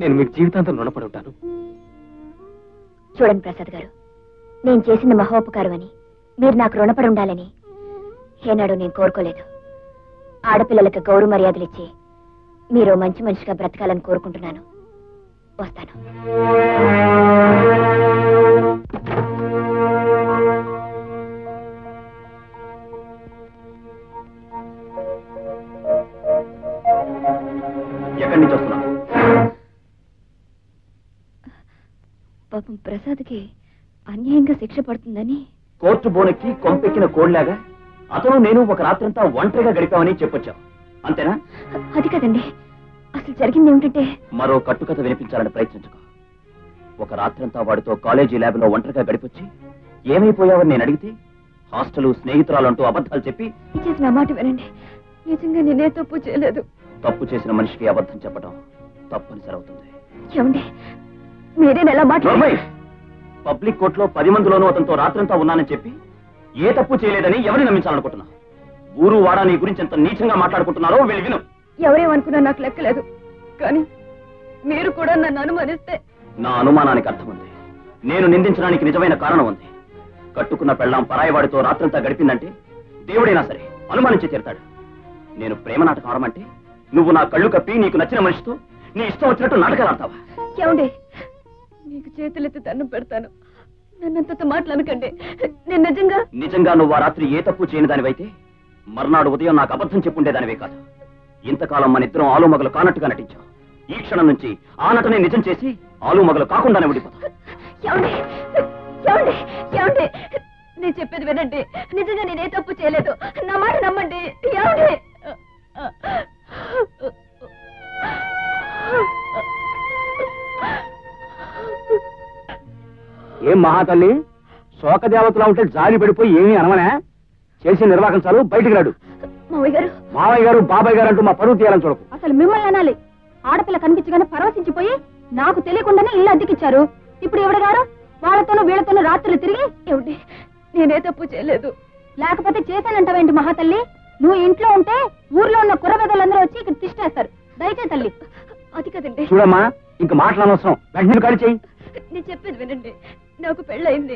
నేను మీకు జీవితాంతం రుణపడి ఉంటాను. చూడండి ప్రసాద్ గారు, నేను చేసిన మహోపకారం అని, మీరు నాకు రుణపడి ఉండాలని ఏనాడు నేను కోరుకోలేదు. ఆడపిల్లలకు గౌరవ మర్యాదలిచ్చి మీరు మంచి మనిషిగా బ్రతకాలని కోరుకుంటున్నాను. వస్తాను. ఎక్కడి నుంచి వస్తున్నావు? పాపం ప్రసాద్కి అన్యాయంగా శిక్ష పడుతుందని కోర్టు బోనెక్కి కొంపెక్కిన కోడ్లాగా అతను నేను ఒక రాత్రంతా ఒంటరిగా గడిపామని చెప్పొచ్చావు, అంతేనా? అది కదండి, అసలు జరిగింది ఏమిటంటే, మరో కట్టుకథ వినిపించాలని ప్రయత్నించుకో. ఒక రాత్రంతా వాడితో కాలేజీ ల్యాబ్లో ఒంటరిగా గడిపొచ్చి ఏమైపోయావని నేను అడిగితే హాస్టల్ స్నేహితురాలంటూ అబద్ధాలు చెప్పి ఇచ్చేసి నా మాట వినండి, నిజంగా నేనే తప్పు చేయలేదు. తప్పు చేసిన మనిషికి అబద్ధం చెప్పడం తప్పనిసరి అవుతుంది. ఏమండి, మీరేనా ఎలా మాట్లాడారు? పబ్లిక్ కోర్టులో 10 మందిలోనూ అతనితో రాత్రంతా ఉన్నానని చెప్పి ఏ తప్పు చేయలేదని ఎవరిని నమ్మించాలనుకుంటున్నా? ఊరు వాడా నీ గురించి ఎంత నీచంగా మాట్లాడుకుంటున్నారో వెళ్ళి విను. ఎవరేమనుకున్నా నాకు లెక్కలేదు, కానీ మీరు కూడా నన్ను అనుమానిస్తే. నా అనుమానానికి అర్థం ఉంది. నేను నిందించడానికి నిజమైన కారణం ఉంది. కట్టుకున్న పెళ్ళాం పరాయవాడితో రాత్రంతా గడిపిందంటే దేవుడైనా సరే అనుమానించి తీరుతాడు. నేను ప్రేమ నాటకం ఆడమంటే నువ్వు నా కళ్ళు కప్పి నీకు నచ్చిన మనిషితో నీ ఇష్టం వచ్చినట్టు నాటకాలు ఆడతావా? ఏమండి, నీకు చేతులెత్తి దండం పెడతాను, నన్నంత మాట్లాడకండి. నేను నిజంగా నువ్వు ఆ రాత్రి ఏ తప్పు చేయని దానివైతే మర్నాడు ఉదయం నాకు అబద్ధం చెప్పుండేదానివే కాదు. ఇంతకాలం మన ఇద్దరం ఆలుమగలు కానట్టుగా నటించాం. ఈ క్షణం నుంచి ఆ నటనే నిజం చేసి ఆలుమగలు కాకుండానే విడిపోతాం. ఏమండి, ఏమండి, ఏమండి, నేను చెప్పేది వినండి. నిజంగా నేనే తప్పు చేయలేదు, నా మాట నమ్మండి. ఏమండి, ఏం మహాతల్లి, శోకదేవతలా ఉంటే జాలి పడిపోయి ఏమీ అనవనా? చేసి నిర్వాహకం చాలు, బయటికి రాడు. మావయ్య గారు బాబాయ్ గారు అంటూ మా పరువు తీయాలని చూడకు. అసలు మిమ్మల్ని అనాలి. ఆడపిల్ల కనిపించగానే పరవశించిపోయి నాకు తెలియకుండానే ఇల్లు అద్దెకిచ్చారు. ఇప్పుడు ఎవడ గారు వాళ్ళతోనూ వీళ్ళతోనూ రాత్రులు తిరిగి. ఏమిటి, నేనే తప్పు చేయలేదు. లేకపోతే చేశానంటావేంటి మహాతల్లి? నువ్వు ఇంట్లో ఉంటే ఊర్లో ఉన్న కుర్రబెదలందరూ వచ్చి ఇక్కడ తిష్టేస్తారు. దయచేసి తల్లి. అది కదండి. చూడమ్మా, ఇంక మాట్లాడనవసరం, వెంటనే ఖాళీ చెయ్యి. నేను చెప్పేది వినండి, నాకు పెళ్ళయింది.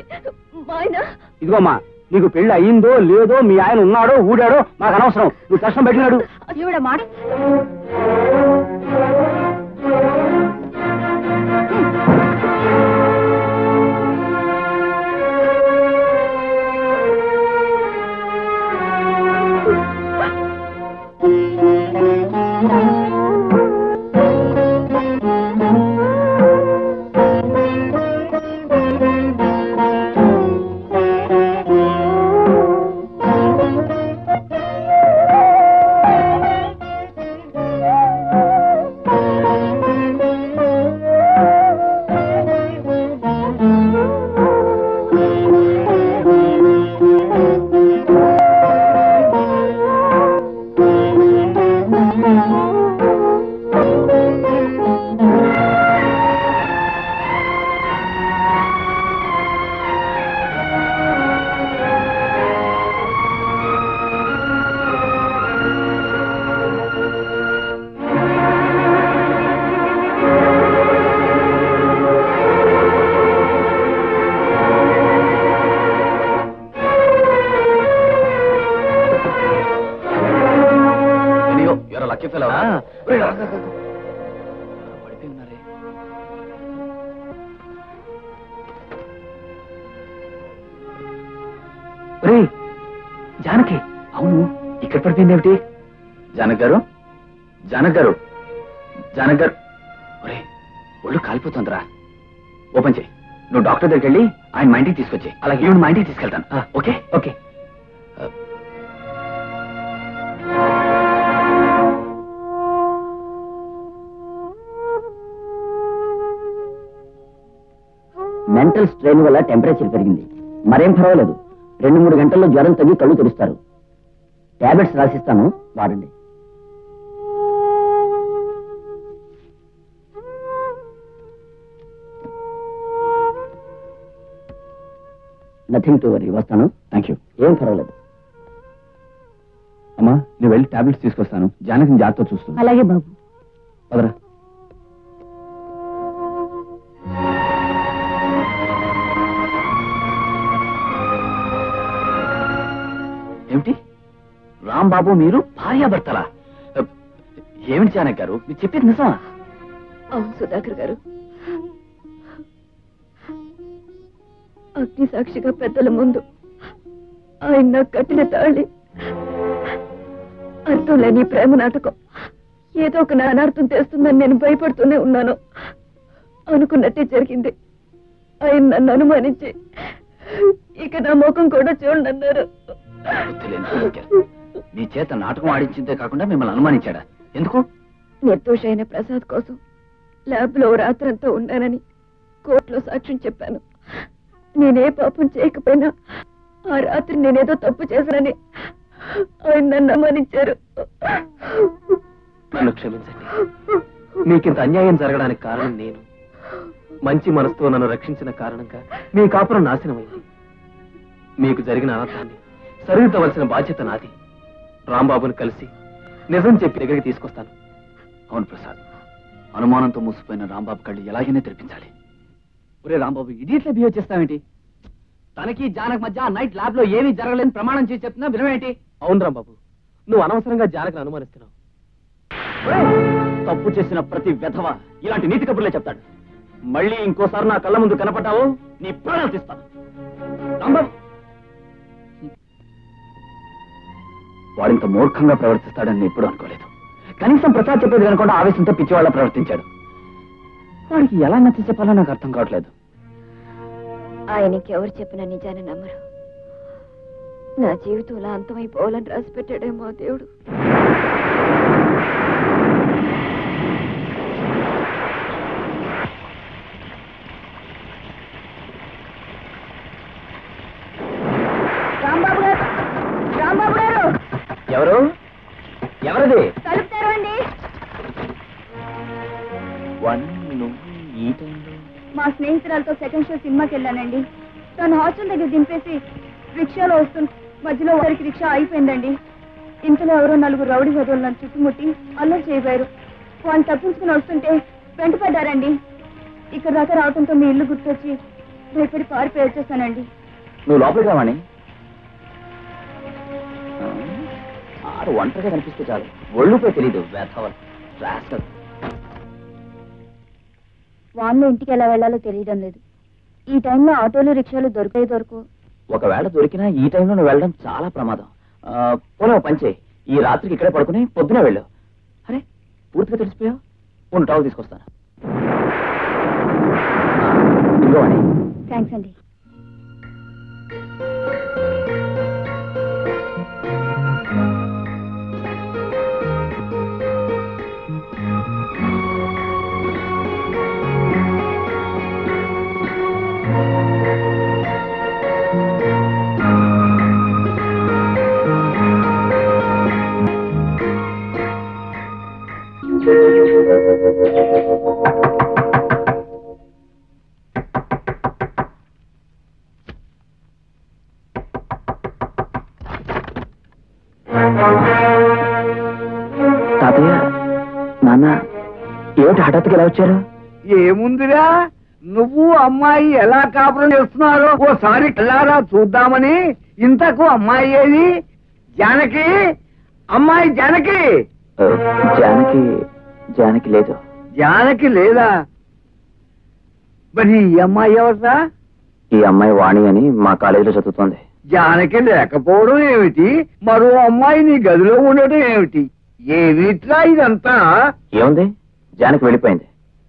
మా ఆయన. ఇదిగోమ్మా, నీకు పెళ్లి అయ్యిందో లేదో, మీ ఆయన ఉన్నాడో ఊడాడో మాకు అనవసరం. నువ్వు కష్టం పెట్టినాడు. ఈవిడ మాట జానకి. అవును, ఇక్కడ పడిపోయింది ఏమిటి? జానక్ గారు, జానక్ గారు, జానక్ గారు. ఒరే, ఒళ్ళు కాలిపోతుందిరా. ఓపెన్ చేయి. నువ్వు డాక్టర్ దగ్గరికి వెళ్ళి ఆయన మా ఇంటికి తీసుకొచ్చి, అలాగే ఈవిడ మా ఇంటికి తీసుకెళ్తాను. Okay okay. మెంటల్ స్ట్రెయిన్ వల్ల టెంపరేచర్ పెరిగింది. మరేం పర్వాలేదు, 2-3 గంటల్లో జ్వరం తగ్గి కళ్ళు తెరుస్తారు. టాబ్లెట్స్ రాసిస్తాను, వాడండి. Nothing to worry. వస్తాను. Thank you. ఏం పర్వాలేదు. అమ్మా, నేను వెళ్ళి టాబ్లెట్స్ తీసుకొస్తాను. జానకిని జాగ్రత్త చూస్తూ. అలాగే బాబు. పదరా. ఏమిటి రాంబాబు, మీరు భార్యాభర్తలా? ఏమిటి జానక్ గారు, మీరు చెప్పేది నిజమా? అవును సుధాకర్ గారు, అగ్ని సాక్షిగా పెద్దల ముందు ఆయన నాకు కట్టిన తాళి అర్థం లేని ప్రేమ నాటకం ఏదో ఒక నానార్థం తెస్తుందని నేను భయపడుతూనే ఉన్నాను. అనుకున్నట్టే జరిగింది. ఆయన నన్ను అనుమానించి ఇక నా ముఖం కూడా చూడండి అన్నారు. మీ చేత నాటకం ఆడించిందే కాకుండా మిమ్మల్ని అనుమానించాడా? ఎందుకు? నిర్దోషైన ప్రసాద్ కోసం ల్యాబ్ లో రాత్రంతా ఉన్నానని కోర్టులో సాక్ష్యం చెప్పాను. నేనే పాపం చేయకపోయినా ఆ రాత్రి నేనేదో తప్పు చేశానని ఆయన నన్ను అనుమానించారు. నన్ను క్షమించండి. మీకింత అన్యాయం జరగడానికి కారణం నేను. మంచి మనసుతో నన్ను రక్షించిన కారణంగా మీ కాపురం నాశనమైంది. మీకు జరిగిన అనర్థాన్ని సరిదిద్దవలసిన బాధ్యత నాది. రాంబాబుని కలిసి నిజం చెప్పి దగ్గరికి తీసుకొస్తాను. అవును ప్రసాద్, అనుమానంతో మూసిపోయిన రాంబాబు కళ్ళు ఎలాగైనా తెరిపించాలి. ఒరే రాంబాబు, ఇడియట్లే బిహేవ్ చేస్తావేంటి? తనకి జానక్ మధ్య నైట్ ల్యాబ్ లో ఏమీ జరగలేని ప్రమాణం చేసి చెప్తున్నా వినవేంటి? అవును రాంబాబు, నువ్వు అనవసరంగా జానకిని అనుమానిస్తున్నావు. తప్పు చేసిన ప్రతి వెధవ ఇలాంటి నీతి కబుర్లే చెప్తాడు. మళ్ళీ ఇంకోసారి నా కళ్ళ ముందు కనపడ్డావు, నీ ప్రాణాలు తీస్తాను. రాంబాబు వాడింత మూర్ఖంగా ప్రవర్తిస్తాడని నేను ఎప్పుడూ అనుకోలేదు. కనీసం ప్రసాద్ చెప్పేది కనుకుండా ఆవేశంతో పిచ్చివాళ్ళ ప్రవర్తించాడు. వాడికి ఎలా నచ్చ చెప్పాలో నాకు అర్థం కావట్లేదు. ఆయనకి ఎవరు చెప్పినా నిజాన్ని నమ్మరు. నా జీవితంలో అంతమైపోవాలని రాసి పెట్టాడేమో దేవుడు. రాంబాబు గారు, రాంబాబు గారు, ఎవరు? ఎవరది? తలుపు తెరవండి. మా స్నేహితురాలతో సెకండ్ షో సినిమాకి వెళ్ళానండి. తను హాస్టల్ దగ్గర దింపేసి రిక్షాలో వస్తుంది. మధ్యలో ఒకరికి రిక్షా అయిపోయిందండి. ఇంతలో ఎవరో 4 రౌడీ హోదోలు నన్ను చుట్టుముట్టి అల్లరి చేయబోయారు. వాళ్ళు తప్పించుకుని వస్తుంటే వెంటపడ్డారండి. ఇక్కడ దాకా రావడంతో మీ ఇల్లు గుర్తొచ్చి భయపడి పారిపోయి వచ్చేసానండి. నువ్వు లోపలికి రావాణి. ఆరు ఒంటరిగా కనిపిస్తే చాలు, ఒళ్ళుపై తెలీదు వేధవల్. వాన్లో ఇంటికి ఎలా వెళ్లాలో తెలియడం లేదు. ఈ టైంలో ఆటోలు రిక్షాలు దొరకవు. ఒకవేళ దొరికినా ఈ టైంలో నువ్వు వెళ్ళడం చాలా ప్రమాదం. పోలే పంచే, ఈ రాత్రికి ఇక్కడే పడుకుని పొద్దునే వెళ్ళు. అరే, పూర్తిగా తెలిసిపోయావు. ఉన్న టవల్ తీసుకొస్తాను. ఇంకో అని. థ్యాంక్స్ అండి. తాతయ్య, నాన్న, ఏమిటి హఠాత్తుగా ఎలా వచ్చారు? ఏముందిరా, నువ్వు అమ్మాయి ఎలా కాపురం చేస్తున్నారో ఓసారి కళ్ళారా చూద్దామని. ఇంతకు అమ్మాయి ఏది? జానకి, అమ్మాయి జానకి. జానకి లేదు. జానకి లేదా? మరి ఈ అమ్మాయి ఎవరా? ఈ అమ్మాయి వాణి అని మా కాలేజీలో చదువుతోంది. జానకి లేకపోవడం ఏమిటి? మరో అమ్మాయి నీ గదిలో ఉండటం ఏమిటి? ఏమిట్రా ఇదంతా? ఏముంది, జానకి వెళ్ళిపోయింది.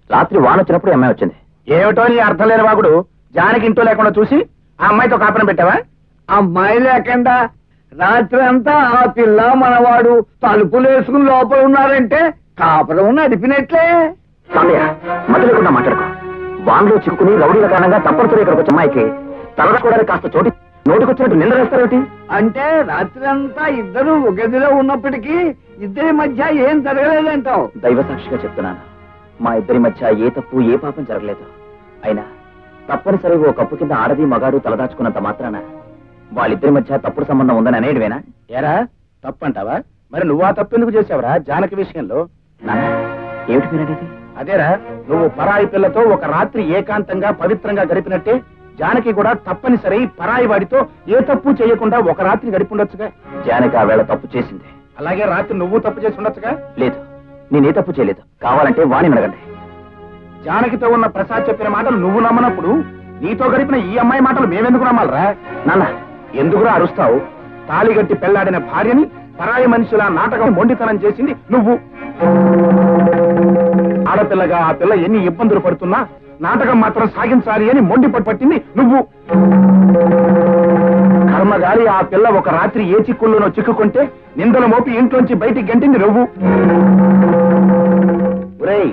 రాత్రి వాన వచ్చినప్పుడు అమ్మాయి వచ్చింది. ఏమిటో నీ అర్థం లేని వాగుడు. జానకి ఇంట్లో లేకుండా చూసి ఆ అమ్మాయితో కాపురం పెట్టావా? అమ్మాయి లేకుండా రాత్రి అంతా ఆ పిల్ల మనవాడు తలుపులు వేసుకుని లోపల ఉన్నారంటే కాపురం నడిపినట్లే. మధ్య లేకుండా మాట్లాడుకో. వాన్లో చిక్కుకుని రౌడీల కారణంగా తప్పనిసరి ఇక్కడికి వచ్చే అమ్మాయికి తలదాచుకోవడానికి కాస్త చోటి నోటికొచ్చినట్టు నింద వేస్తారేమిటి? అంటే రాత్రంతా ఇద్దరు ఒక గదిలో ఉన్నప్పటికీ ఇద్దరి మధ్య ఏం జరగలేదంటావు? దైవ సాక్షిగా చెప్తున్నాను, మా ఇద్దరి మధ్య ఏ తప్పు ఏ పాపం జరగలేదు. అయినా తప్పనిసరి ఓ కప్పు కింద ఆడది మగాడు తలదాచుకున్నంత మాత్రాన వాళ్ళిద్దరి మధ్య తప్పుడు సంబంధం ఉందని అనేటివేనా? ఏరా తప్పంటావా? మరి నువ్వు ఆ తప్పు ఎందుకు చేసావురా జానకి విషయంలో? నాన్న ఏమిటి మీరనేది? అదేరా, నువ్వు పరాయి పిల్లతో ఒక రాత్రి ఏకాంతంగా పవిత్రంగా గడిపినట్టే జానకి కూడా తప్పనిసరి పరాయి వాడితో ఏ తప్పు చేయకుండా ఒక రాత్రి గడిపుండొచ్చుగా. జానకి ఆ వేళ తప్పు చేసింది. అలాగే రాత్రి నువ్వు తప్పు చేసి ఉండొచ్చుగా. లేదు, నేనే తప్పు చేయలేదు. కావాలంటే వాణ్ణి అడగండి. జానకితో ఉన్న ప్రసాద్ చెప్పిన మాటలు నువ్వు నమ్మనప్పుడు నీతో గడిపిన ఈ అమ్మాయి మాటలు మేమెందుకు నమ్మాలరా? నాన్న ఎందుకురా అరుస్తావు? తాళిగట్టి పెళ్లాడిన భార్యని పరాయి మనిషిలా నాటకం మొండితనం చేసింది నువ్వు. ఆడపిల్లగా ఆ పిల్ల ఎన్ని ఇబ్బందులు పడుతున్నా నాటకం మాత్రం సాగించాలి అని మొండి పట్టింది నువ్వు. కర్మగాలి ఆ పిల్ల ఒక రాత్రి ఏ చిక్కుల్లోనో చిక్కుకుంటే నిందల మోపి ఇంట్లోంచి బయటికి గంటింది నువ్వు. ఒరేయ్,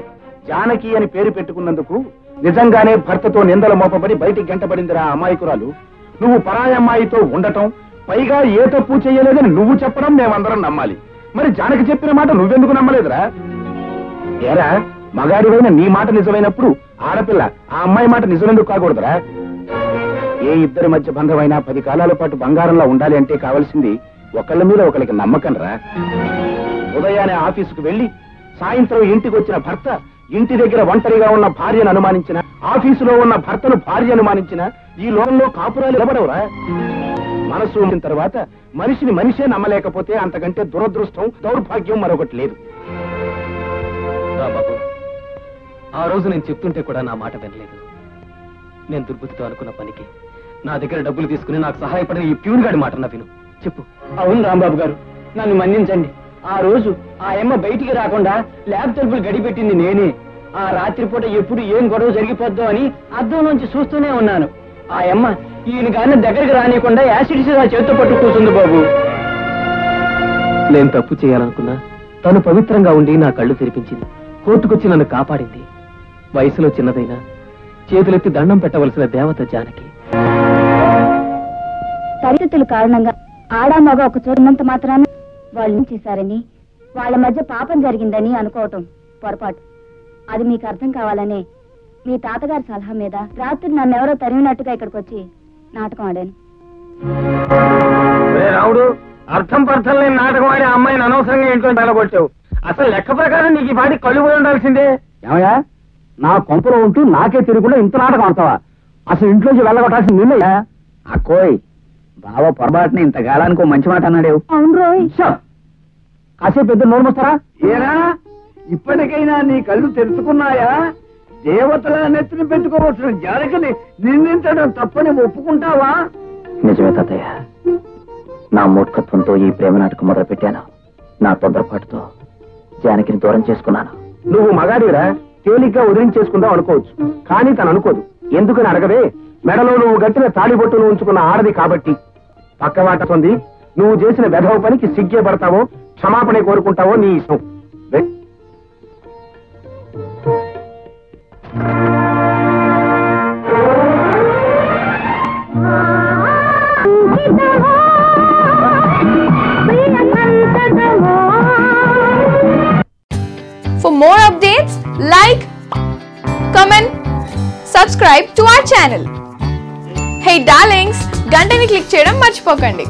జానకి అని పేరు పెట్టుకున్నందుకు నిజంగానే భర్తతో నిందల మోపబడి బయటికి గంటబడిందిరా అమాయకురాలు. నువ్వు పరాయి అమ్మాయితో ఉండటం, పైగా ఏ తప్పు చేయలేదని నువ్వు చెప్పడం మేమందరం నమ్మాలి. మరి జానకి చెప్పిన మాట నువ్వెందుకు నమ్మలేదురా? ఏరా, మగాడివైన నీ మాట నిజమైనప్పుడు ఆడపిల్ల ఆ అమ్మాయి మాట నిజమెందుకు కాకూడదురా? ఏ ఇద్దరి మధ్య బంధమైనా 10 కాలాల పాటు బంగారంలో ఉండాలి అంటే కావాల్సింది ఒకళ్ళ మీద ఒకరికి నమ్మకం రా. ఉదయాన్నే ఆఫీసుకు వెళ్లి సాయంత్రం ఇంటికి వచ్చిన భర్త ఇంటి దగ్గర ఒంటరిగా ఉన్న భార్యను అనుమానించిన, ఆఫీసులో ఉన్న భర్తను భార్య అనుమానించిన ఈ లోకంలో కాపురాలు నిలబడవురా. మనసు ఉన్న తర్వాత మనిషిని మనిషే నమ్మలేకపోతే అంతకంటే దురదృష్టం, దౌర్భాగ్యం మరొకటి లేదు. బాబు, ఆ రోజు నేను చెప్తుంటే కూడా నా మాట వినలేదు. నేను దుర్బుద్ధితో అనుకున్న పనికి నా దగ్గర డబ్బులు తీసుకుని నాకు సహాయపడిన ఈ ప్యూన్ గాడి మాట నా విను. చెప్పు. అవును రాంబాబు గారు, నన్ను మన్నించండి. ఆ రోజు ఆ అమ్మ బయటికి రాకుండా ల్యాబ్ తలుపులు గడిపెట్టింది నేనే. ఆ రాత్రిపూట ఎప్పుడు ఏం గొడవ జరిగిపోద్దో అని అద్దం నుంచి చూస్తూనే ఉన్నాను. ఆ అమ్మ ఈయన గారిని దగ్గరికి రానియకుండా యాసిడ్ సీసా చేత్తో పట్టు కూర్చుంది బాబు. నేను తప్పు చేయాలనుకున్నా తను పవిత్రంగా ఉండి నా కళ్ళు తెరిపించింది. కోర్టుకొచ్చి నన్ను కాపాడింది. వయసులో చిన్నదైనా చేతులెత్తి దండం పెట్టవలసిన దేవత జానకి. పరిస్థితుల కారణంగా ఆడా మగ ఒక చోట ఉన్నంత మాత్రాన వాళ్ళు ఏం చేశారని, వాళ్ళ మధ్య పాపం జరిగిందని అనుకోవటం పొరపాటు. అది మీకు అర్థం కావాలనే మీ తాతగారి సలహా మీద రాత్రి నన్నెవరో తరిమినట్టుగా ఇక్కడికి వచ్చి నాటకం ఆడాను. రావుడు, అర్థం పర్థం లేని నాటకం ఆడి ఆ అమ్మాయిని అనవసరంగా ఇంట్లో నిలబొచ్చావు. అసలు లెక్క ప్రకారం నీకు ఈ పాటి కళ్ళు పోయి ఉండాల్సిందే. ఏమయ్యా, నా కొంపలో ఉంటూ నాకే తిరుగుకుండా ఇంత నాటకం ఆడతావా? అసలు ఇంట్లోంచి వెళ్ళగొట్టాల్సింది నిన్నయ్యా. అక్కోయ్, బావ పొరపాటున ఇంతకాలానికి మంచి మాట అన్నాడు. అవును రోయ్. కాసేపు పెద్ద నోరు మోస్తారా? ఏరా, ఇప్పటికైనా నీ కళ్ళు తెరుచుకున్నాయా? దేవతల నెత్తిని పెట్టుకోవచ్చు జానకిని నిందించడం తప్పని ఒప్పుకుంటావా? నిజమే తాతయ్య, నా మూర్ఖత్వంతో ఈ ప్రేమ నాటకం మొదలు పెట్టాను. నా తొందరపాటుతో జానకిని దూరం చేసుకున్నాను. నువ్వు మగాడిరా, తేలిగ్గా వదిలించేసుకుందాం అనుకోవచ్చు. కానీ తను అనుకోదు. ఎందుకని అడగవే? మెడలో నువ్వు గట్టిన తాళిబొట్టును ఉంచుకున్న ఆడది కాబట్టి. పక్కవాట పొంది నువ్వు చేసిన వెధవ పనికి సిగ్గే పడతావో క్షమాపణ కోరుకుంటావో నీ ఇష్టం. For more updates, like, comment, subscribe to our channel. Hey darlings, గంటని click చేయడం మర్చిపోకండి.